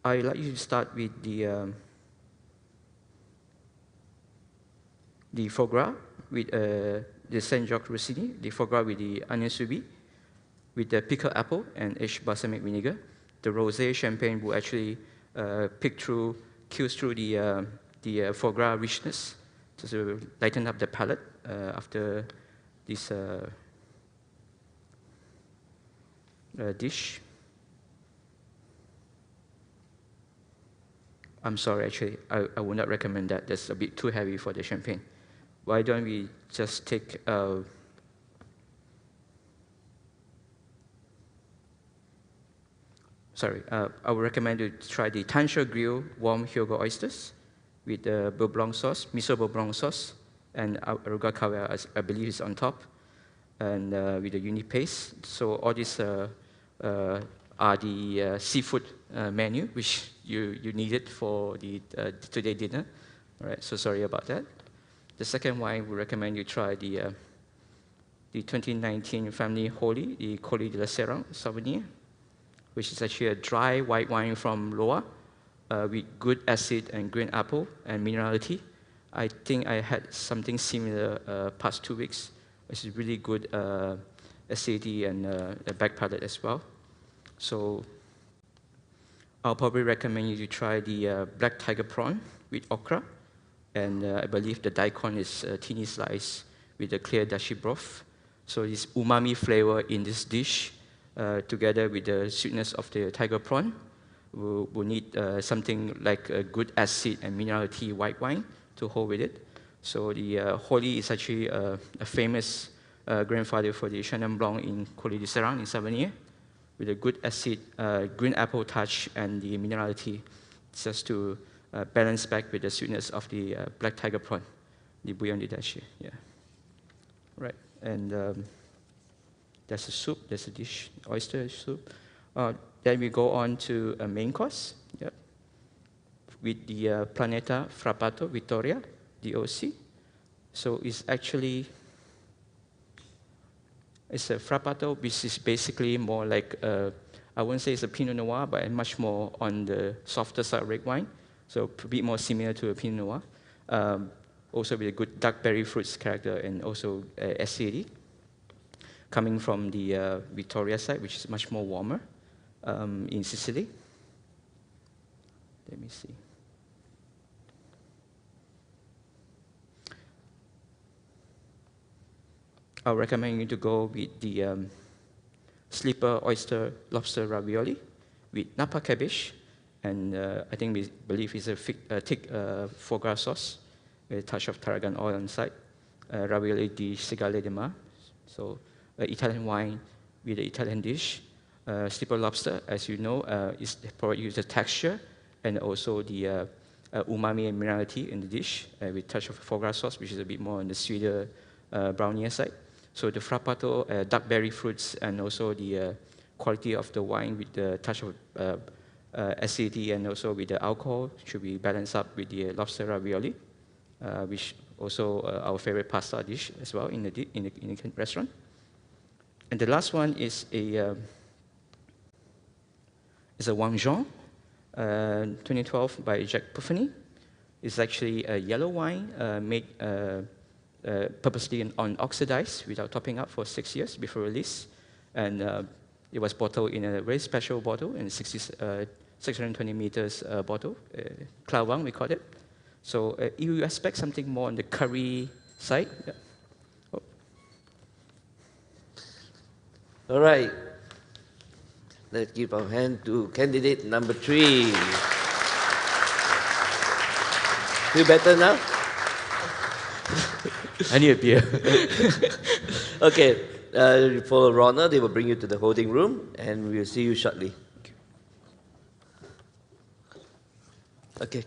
I'd like you to start with the foie gras with the Saint-Jacques Rossini, the foie gras with the onion soubi, with the pickled apple and aged balsamic vinegar. The rosé champagne will actually kills through the foie gras richness to lighten up the palate after this dish. I'm sorry, actually, I would not recommend that. That's a bit too heavy for the champagne. Why don't we just take I would recommend you try the Tancher Grill warm Hyogo oysters with the beurre blanc sauce, miso beurre blanc sauce, and arugula caviar, I believe is on top, and with the uni paste. So all these are the seafood menu which you needed for the today dinner. All right, so sorry about that. The second wine, we recommend you try the 2019 Family Holy, the Colis de la Serrant Sauvignon, which is actually a dry white wine from Loire with good acid and green apple and minerality. I think I had something similar past 2 weeks, which is really good acidity and a back palate as well. So I'll probably recommend you to try the black tiger prawn with okra, and I believe the daikon is teeny slice with the clear dashi broth. So this umami flavor in this dish, together with the sweetness of the tiger prawn, we'll need something like a good acid and minerality white wine to hold with it. So the Holy is actually a famous grandfather for the Chenin Blanc in Colis de Serrant in Savennier, with a good acid, green apple touch, and the minerality, just to balance back with the sweetness of the black tiger prawn, the bouillon de dashi. Yeah. Right, and that's a soup, that's a dish, oyster soup. Then we go on to a main course, yep, with the Planeta Frappato Vittoria, DOC. So it's actually, it's a Frappato, which is basically more like, I wouldn't say it's a Pinot Noir, but much more on the softer side of red wine. So a bit more similar to a Pinot Noir. Also with a good dark berry fruits character and also acidity, coming from the Vittoria side, which is much more warmer in Sicily. Let me see. I'll recommend you to go with the sleeper oyster lobster ravioli with napa cabbage, and I think we believe it's a thick foie gras sauce with a touch of tarragon oil inside. Ravioli di Cigale di Mar, so Italian wine with the Italian dish. Sleeper lobster, as you know, is provides you the texture and also the umami and minerality in the dish with a touch of foie gras sauce, which is a bit more on the sweeter, brownier side. So the frappato, dark berry fruits, and also the quality of the wine with the touch of acidity and also with the alcohol should be balanced up with the lobster ravioli, which also our favorite pasta dish as well in the restaurant. And the last one is a Wang Zhong, 2012 by Jacques Puffany. It's actually a yellow wine made purposely unoxidized without topping up for 6 years before release. And it was bottled in a very special bottle, in 620 meters bottle, Cloud Wang we call it. So you expect something more on the curry side. Yeah. Oh. All right. Let's give our hand to candidate number 3. Feel better now? I need a beer. Okay, follow Rona. They will bring you to the holding room, and we'll see you shortly. Okay.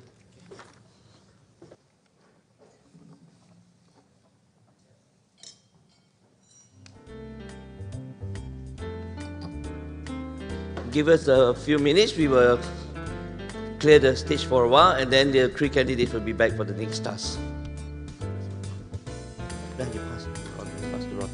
Give us a few minutes. We will clear the stage for a while, and then the 3 candidates will be back for the next task. Then you pass. Pass the rod.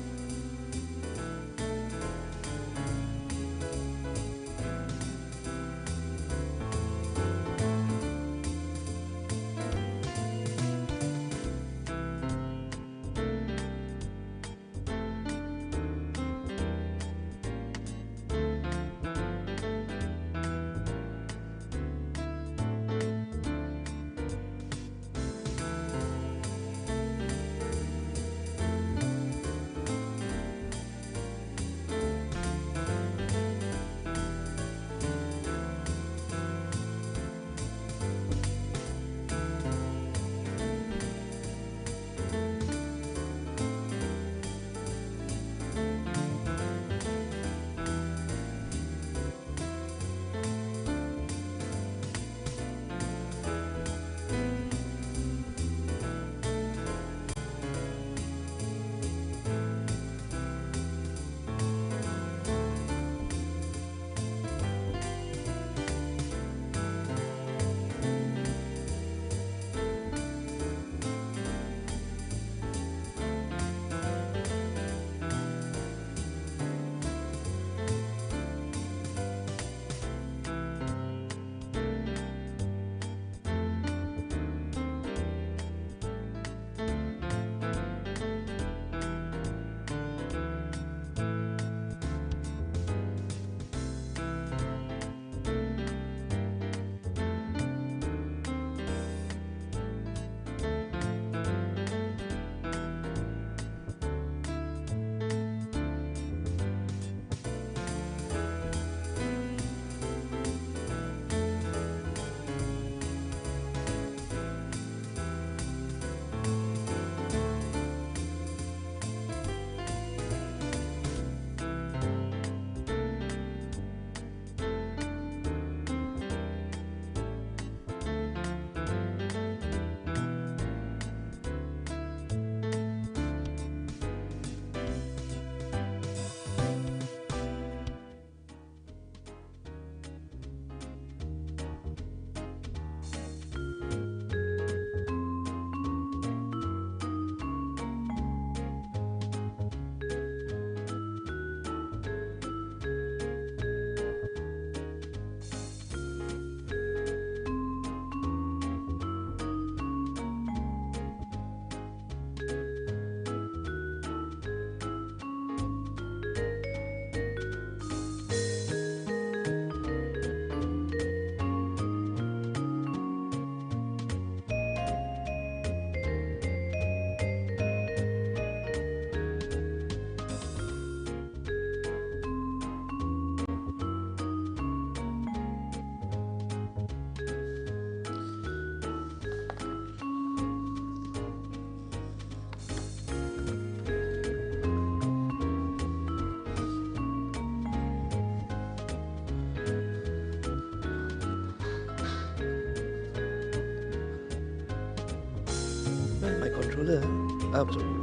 My controller. Oh, sorry.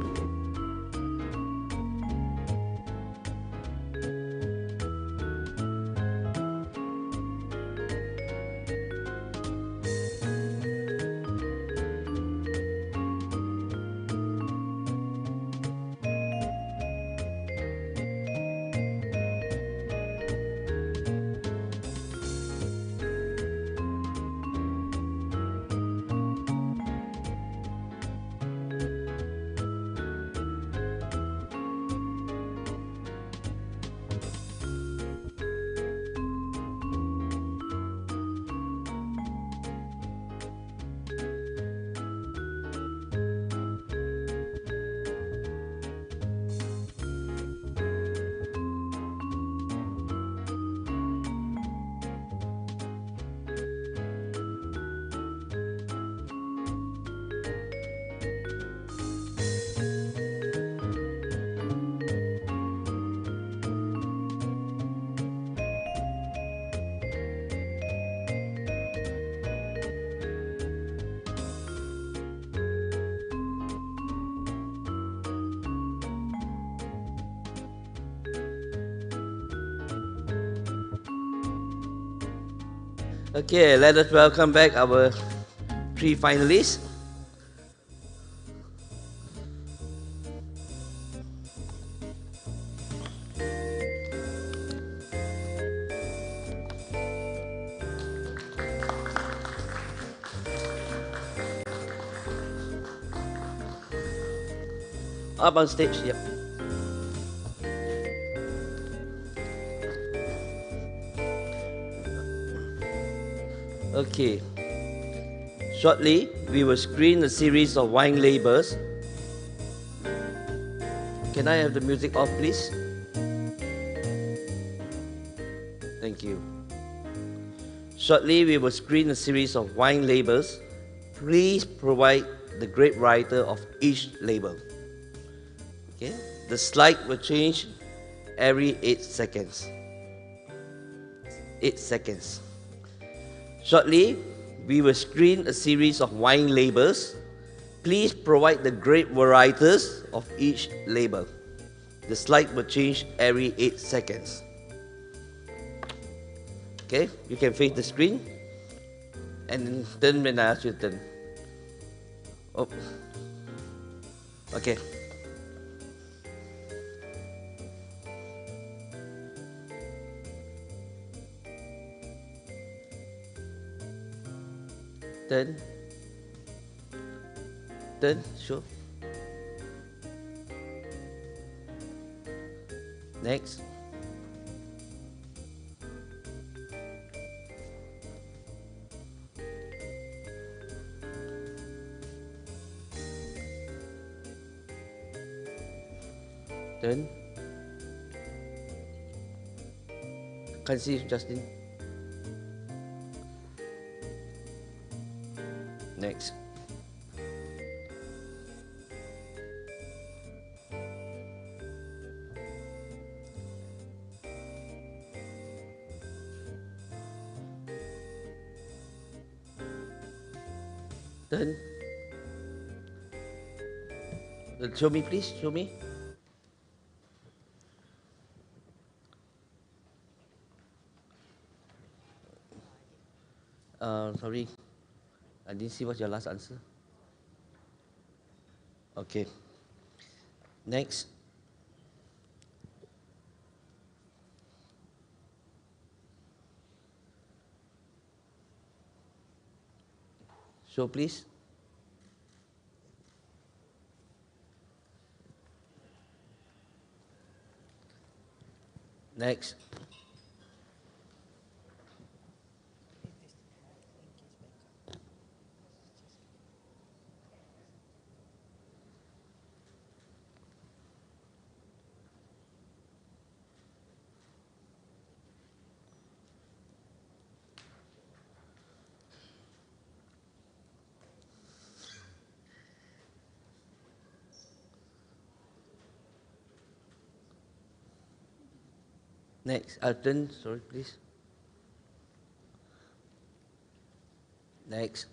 Okay, let us welcome back our 3 finalists. Up on stage, yep. Okay. Shortly, we will screen a series of wine labels. Can I have the music off, please? Thank you. Shortly, we will screen a series of wine labels. Please provide the grape writer of each label. Okay? The slide will change every 8 seconds. 8 seconds. Shortly, we will screen a series of wine labels. Please provide the grape varieties of each label. The slide will change every 8 seconds. Okay, you can face the screen. And then when I ask you, turn. Oh. Okay. Turn. Turn, show. Next. Turn. Can't see Justin. Next. Turn. Show me, please. Show me. Sorry. I didn't see what's your last answer. Okay. Next. Show, please. Next. Next. Turn, sorry, please. Next.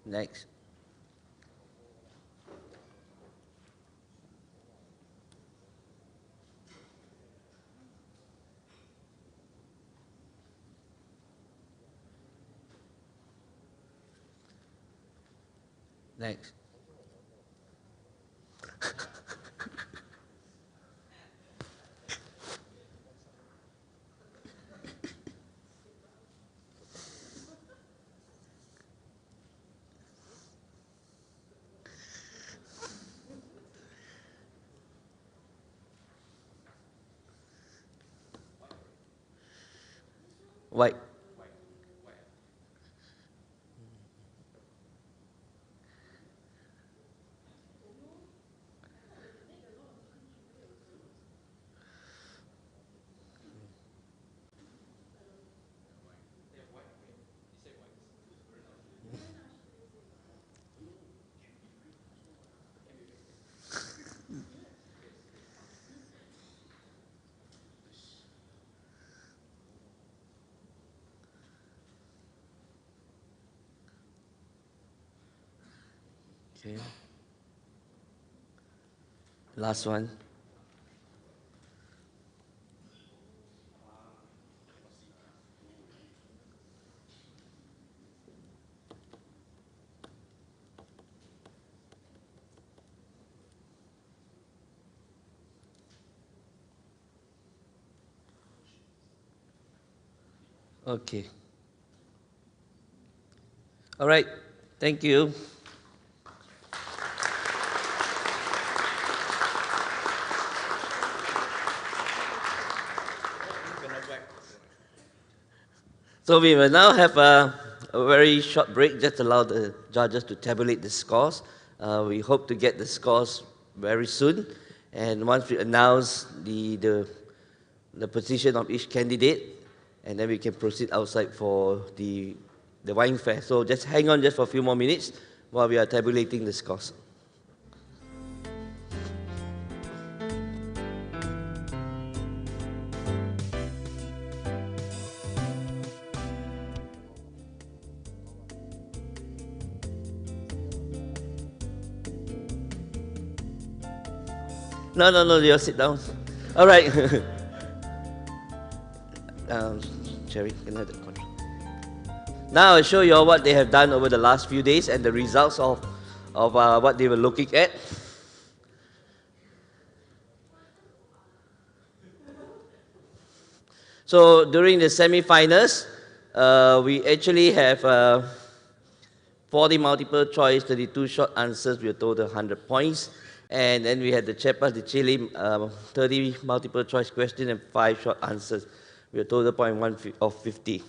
Next. Next. White. Okay. Last one. Okay. All right. Thank you. So we will now have a very short break, just allow the judges to tabulate the scores. We hope to get the scores very soon. And once we announce the position of each candidate, and then we can proceed outside for the wine fair. So just hang on just for a few more minutes while we are tabulating the scores. No, you sit down. All right. Cherry, can I have that control? Now I'll show you all what they have done over the last few days and the results of what they were looking at. So during the semi-finals, we actually have 40 multiple choice, 32 short answers. We were total 100 points. And then we had the Cepas, the Chile, 30 multiple choice questions and 5 short answers. We were total point of 50.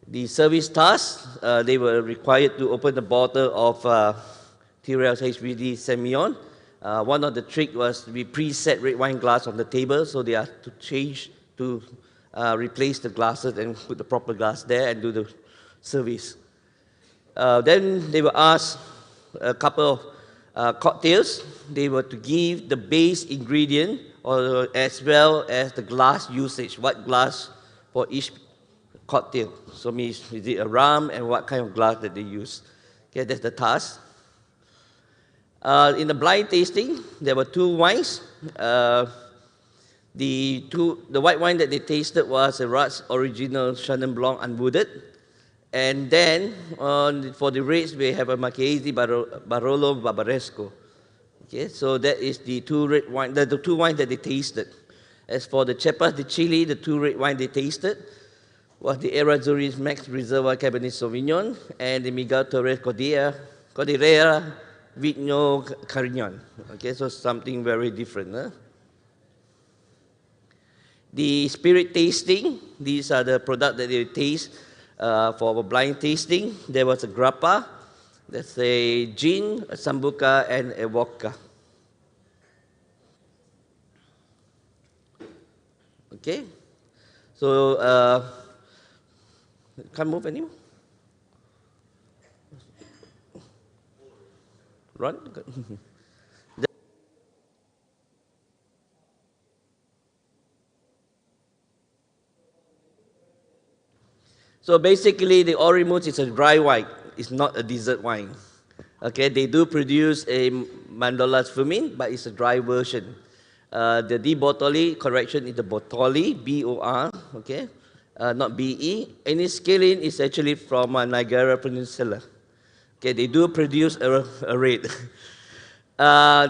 The service task, they were required to open the bottle of Tyrrell's HBD Semillon. One of the tricks was we preset red wine glass on the table, so they are to change to replace the glasses and put the proper glass there and do the service. Then they were asked a couple of cocktails. They were to give the base ingredient or as well as the glass usage, what glass for each cocktail. So means is it a rum and what kind of glass that they use. Okay, that's the task. In the blind tasting, there were 2 wines. The white wine that they tasted was a Rat's Original Chenin Blanc Unwooded. And then for the reds, we have a Marchesi Barolo Barbaresco. Okay, so that is the 2 red wine, the 2 wines that they tasted. As for the Cepas, the Chile, the 2 red wine they tasted was the Errázuriz Max Reserva Cabernet Sauvignon and the Miguel Torres Cordillera Vigno Carignan. Okay, so something very different. Huh? The spirit tasting, these are the products that they taste for blind tasting. There was a grappa, that's a gin, a sambuca, and a vodka. Okay, so can't move anymore. Run. So basically, the Orimus is a dry wine. It's not a dessert wine. Okay, they do produce a Mandolas Fumin, but it's a dry version. The D-Bortoli, correction, is the Bortoli, B-O-R, okay, not B-E. Any Chilean is actually from Niagara Peninsula. Okay, they do produce a red.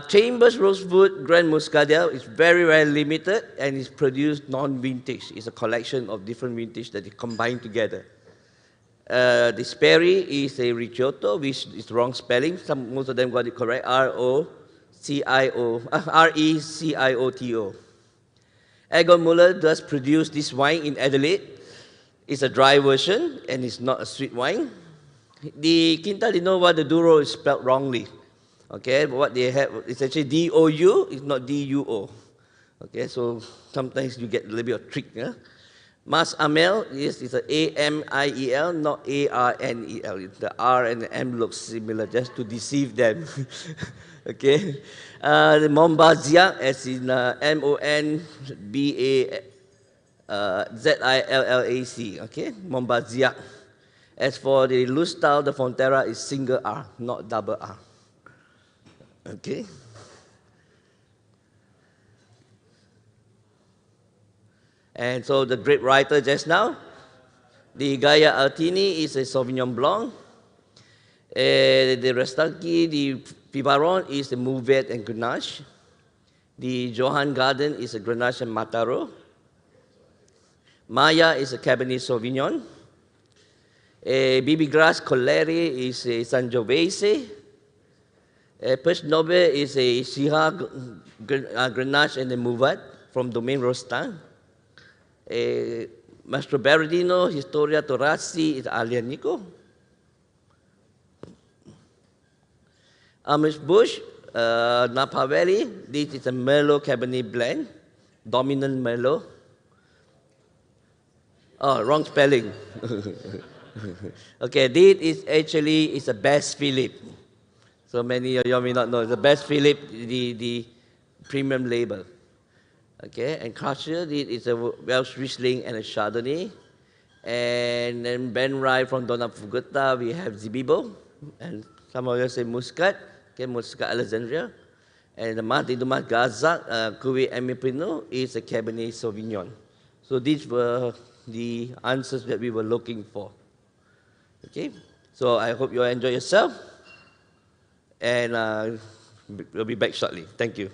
Chambers Rosewood Grand Muscadet is very, very limited and is produced non-vintage. It's a collection of different vintage that they combine together. The Sperry is a Ricciotto, which is wrong spelling. Most of them got it correct, R-E-C-I-O-T-O. Egon Muller does produce this wine in Adelaide. It's a dry version and it's not a sweet wine. The Quinta de Nova de Douro is spelled wrongly. Okay, but what they have is actually D-O-U, it's not D-U-O. Okay, so sometimes you get a little bit of trick. Yeah? Mas Amel is a A-M-I-E-L, not A-R-N-E-L. The R and the M look similar, just to deceive them. Okay, the Montbazillac, as in M-O-N-B-A-Z-I-L-L-A-C. Okay, Montbazillac. As for the loose style, the Fonterra is single R, not double R. Okay. And so the grape writer just now, the Gaia Altini is a Sauvignon Blanc. The Restauranti, the Pibaron is the Mourvèdre and Grenache. The Johann Garden is a Grenache and Mataro. Maya is a Cabernet Sauvignon. Bibi Gras Coleri is a Sangiovese. Perche Noble is a Syrah Grenache and the Mourvèdre from Domaine Rostand. Mastro Berardino, Historia Torazzi is Alianico. Amish Bush, Napa Valley, this is a Merlot Cabernet blend, dominant Merlot. Oh, wrong spelling. Okay, this is actually a Best Philip. So many of you may not know. The Best Philip, the premium label. Okay, and Crusher, this is a Welsh Riesling and a Chardonnay. And then Ben Rye from Donna Fugutta, we have Zibibo. And some of you say Muscat, okay, Muscat Alexandria. And the Martin Dumas Gazak, Cuvée Aimé Pinot is a Cabernet Sauvignon. So these were the answers that we were looking for. Okay, so I hope you enjoy yourself. And we'll be back shortly. Thank you.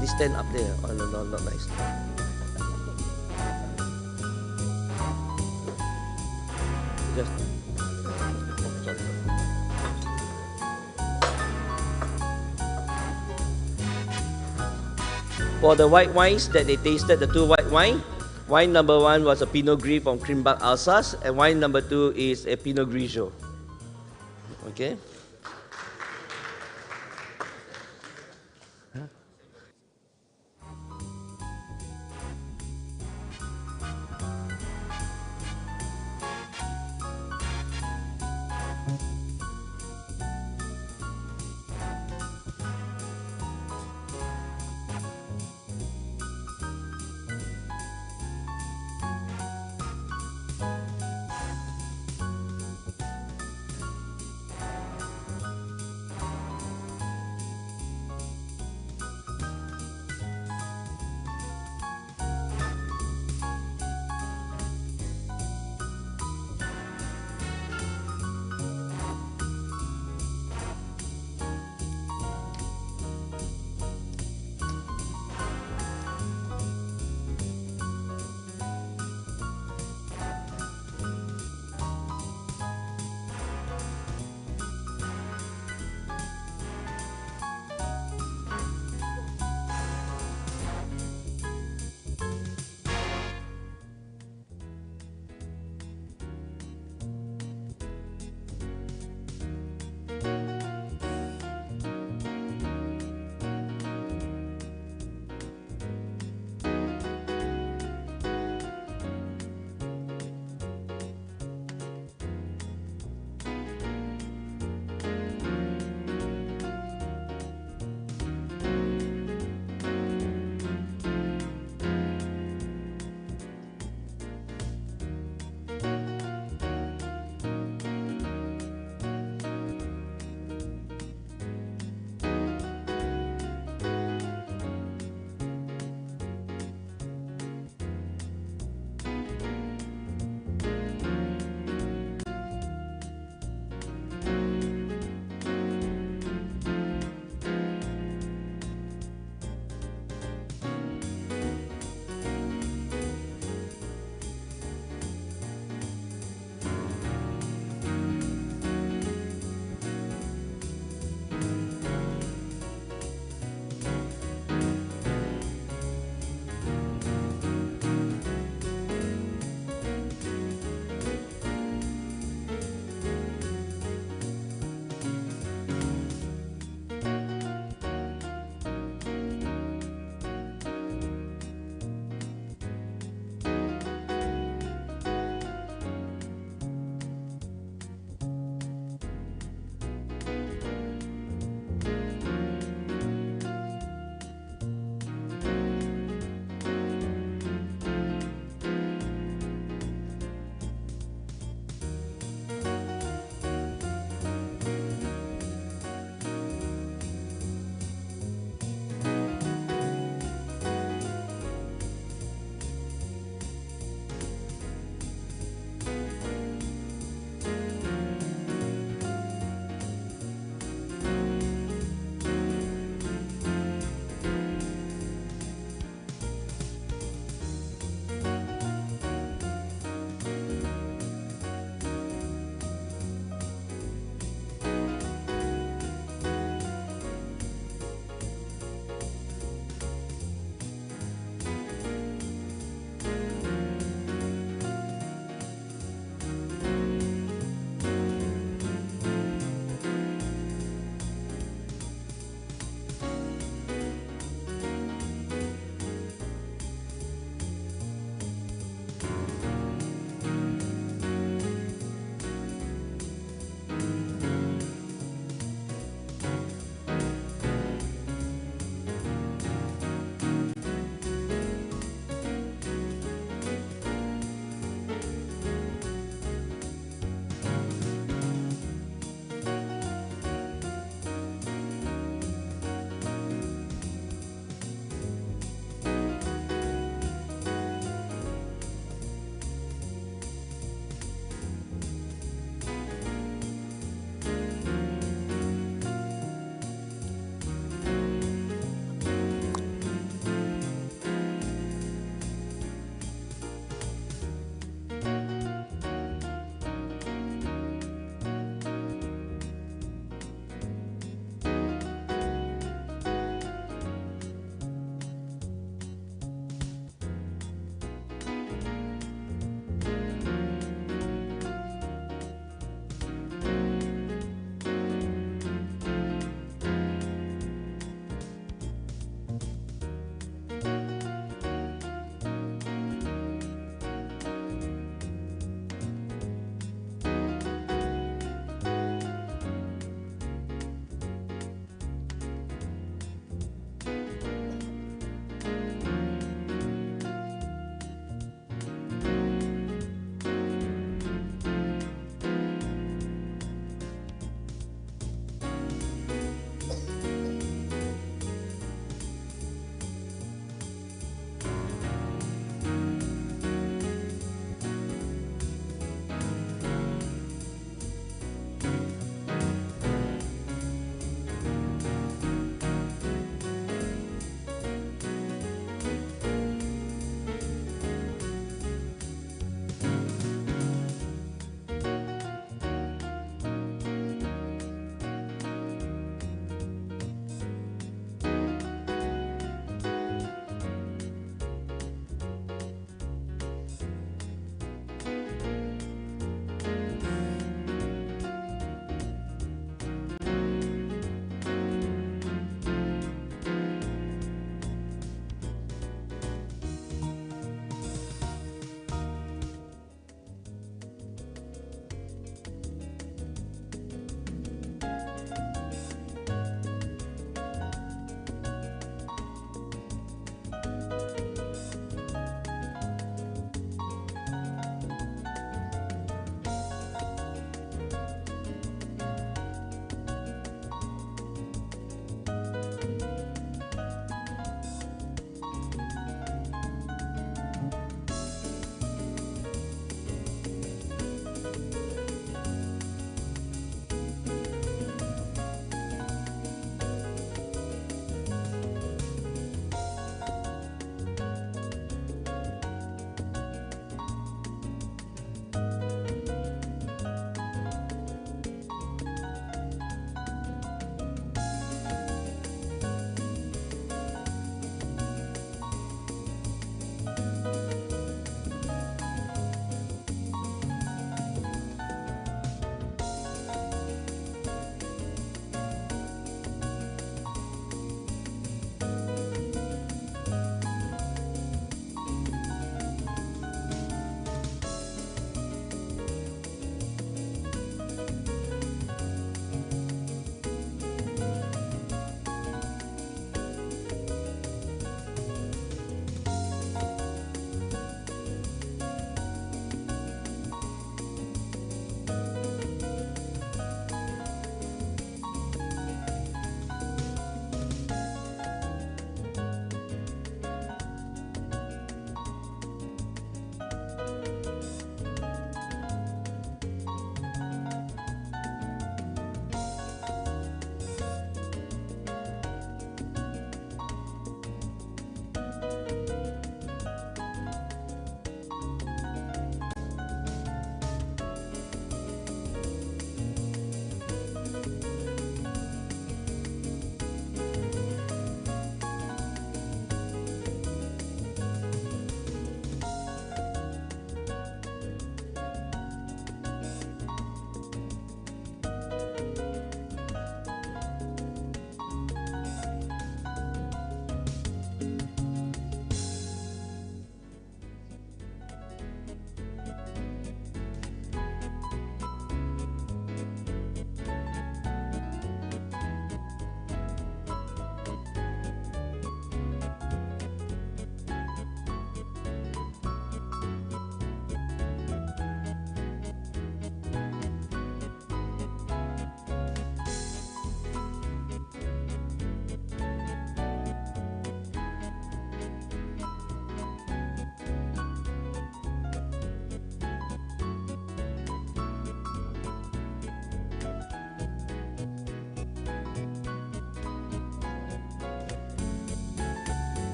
This stand up there. Oh, no, not nice. Just. Sorry. For the white wines that they tasted, the two white wine, wine number 1 was a Pinot Gris from Krimbach, Alsace, and wine number 2 is a Pinot Grigio. Okay.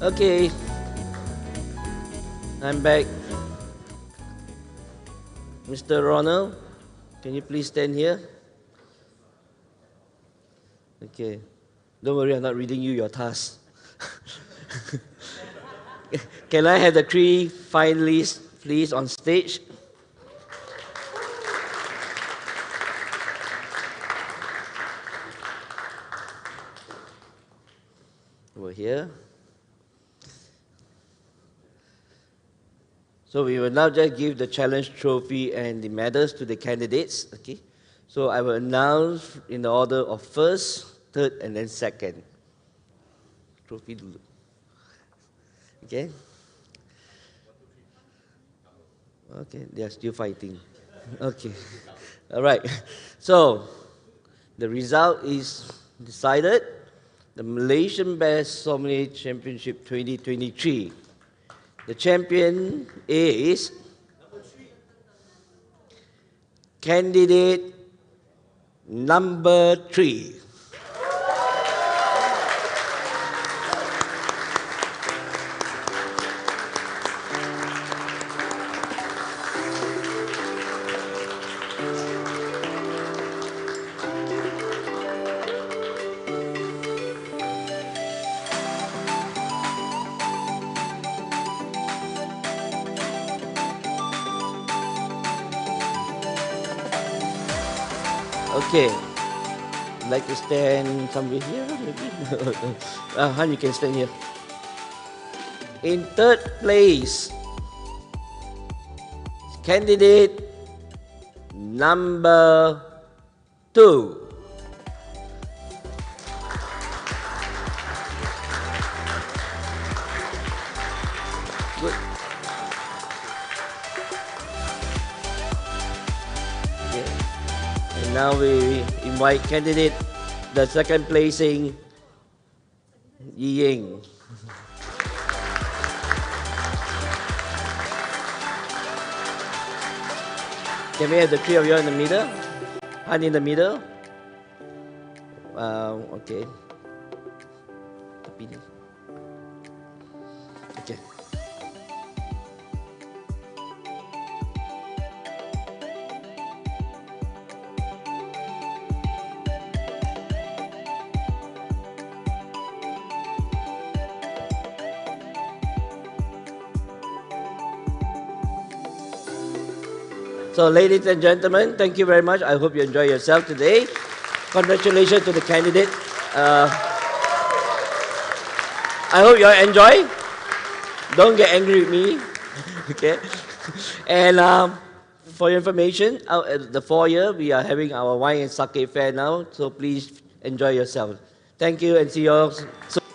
Okay, I'm back. Mr. Ronald, can you please stand here? Okay. Don't worry, I'm not reading you your task. Can I have the 3 finalists, please, on stage? Over here. So we will now just give the challenge trophy and the medals to the candidates. Okay. So I will announce in the order of first, third, and then second. Trophy dulu. Okay. Okay, they are still fighting. Okay. All right. So the result is decided. The Malaysian Best Sommelier Championship 2023. The champion is candidate number 3. Okay. Like to stand somewhere here, maybe? Han, you can stand here. In third place, candidate number 2. Good. Okay. And now we invite candidate, the second placing, Yi Ying. Can we have the 3 of you in the middle? Han in the middle. Okay. Okay. So, ladies and gentlemen, thank you very much. I hope you enjoy yourself today. Congratulations to the candidate. I hope you all enjoy. Don't get angry with me. Okay. And for your information, out at the foyer, we are having our wine and sake fair now. So please enjoy yourself. Thank you and see you all soon.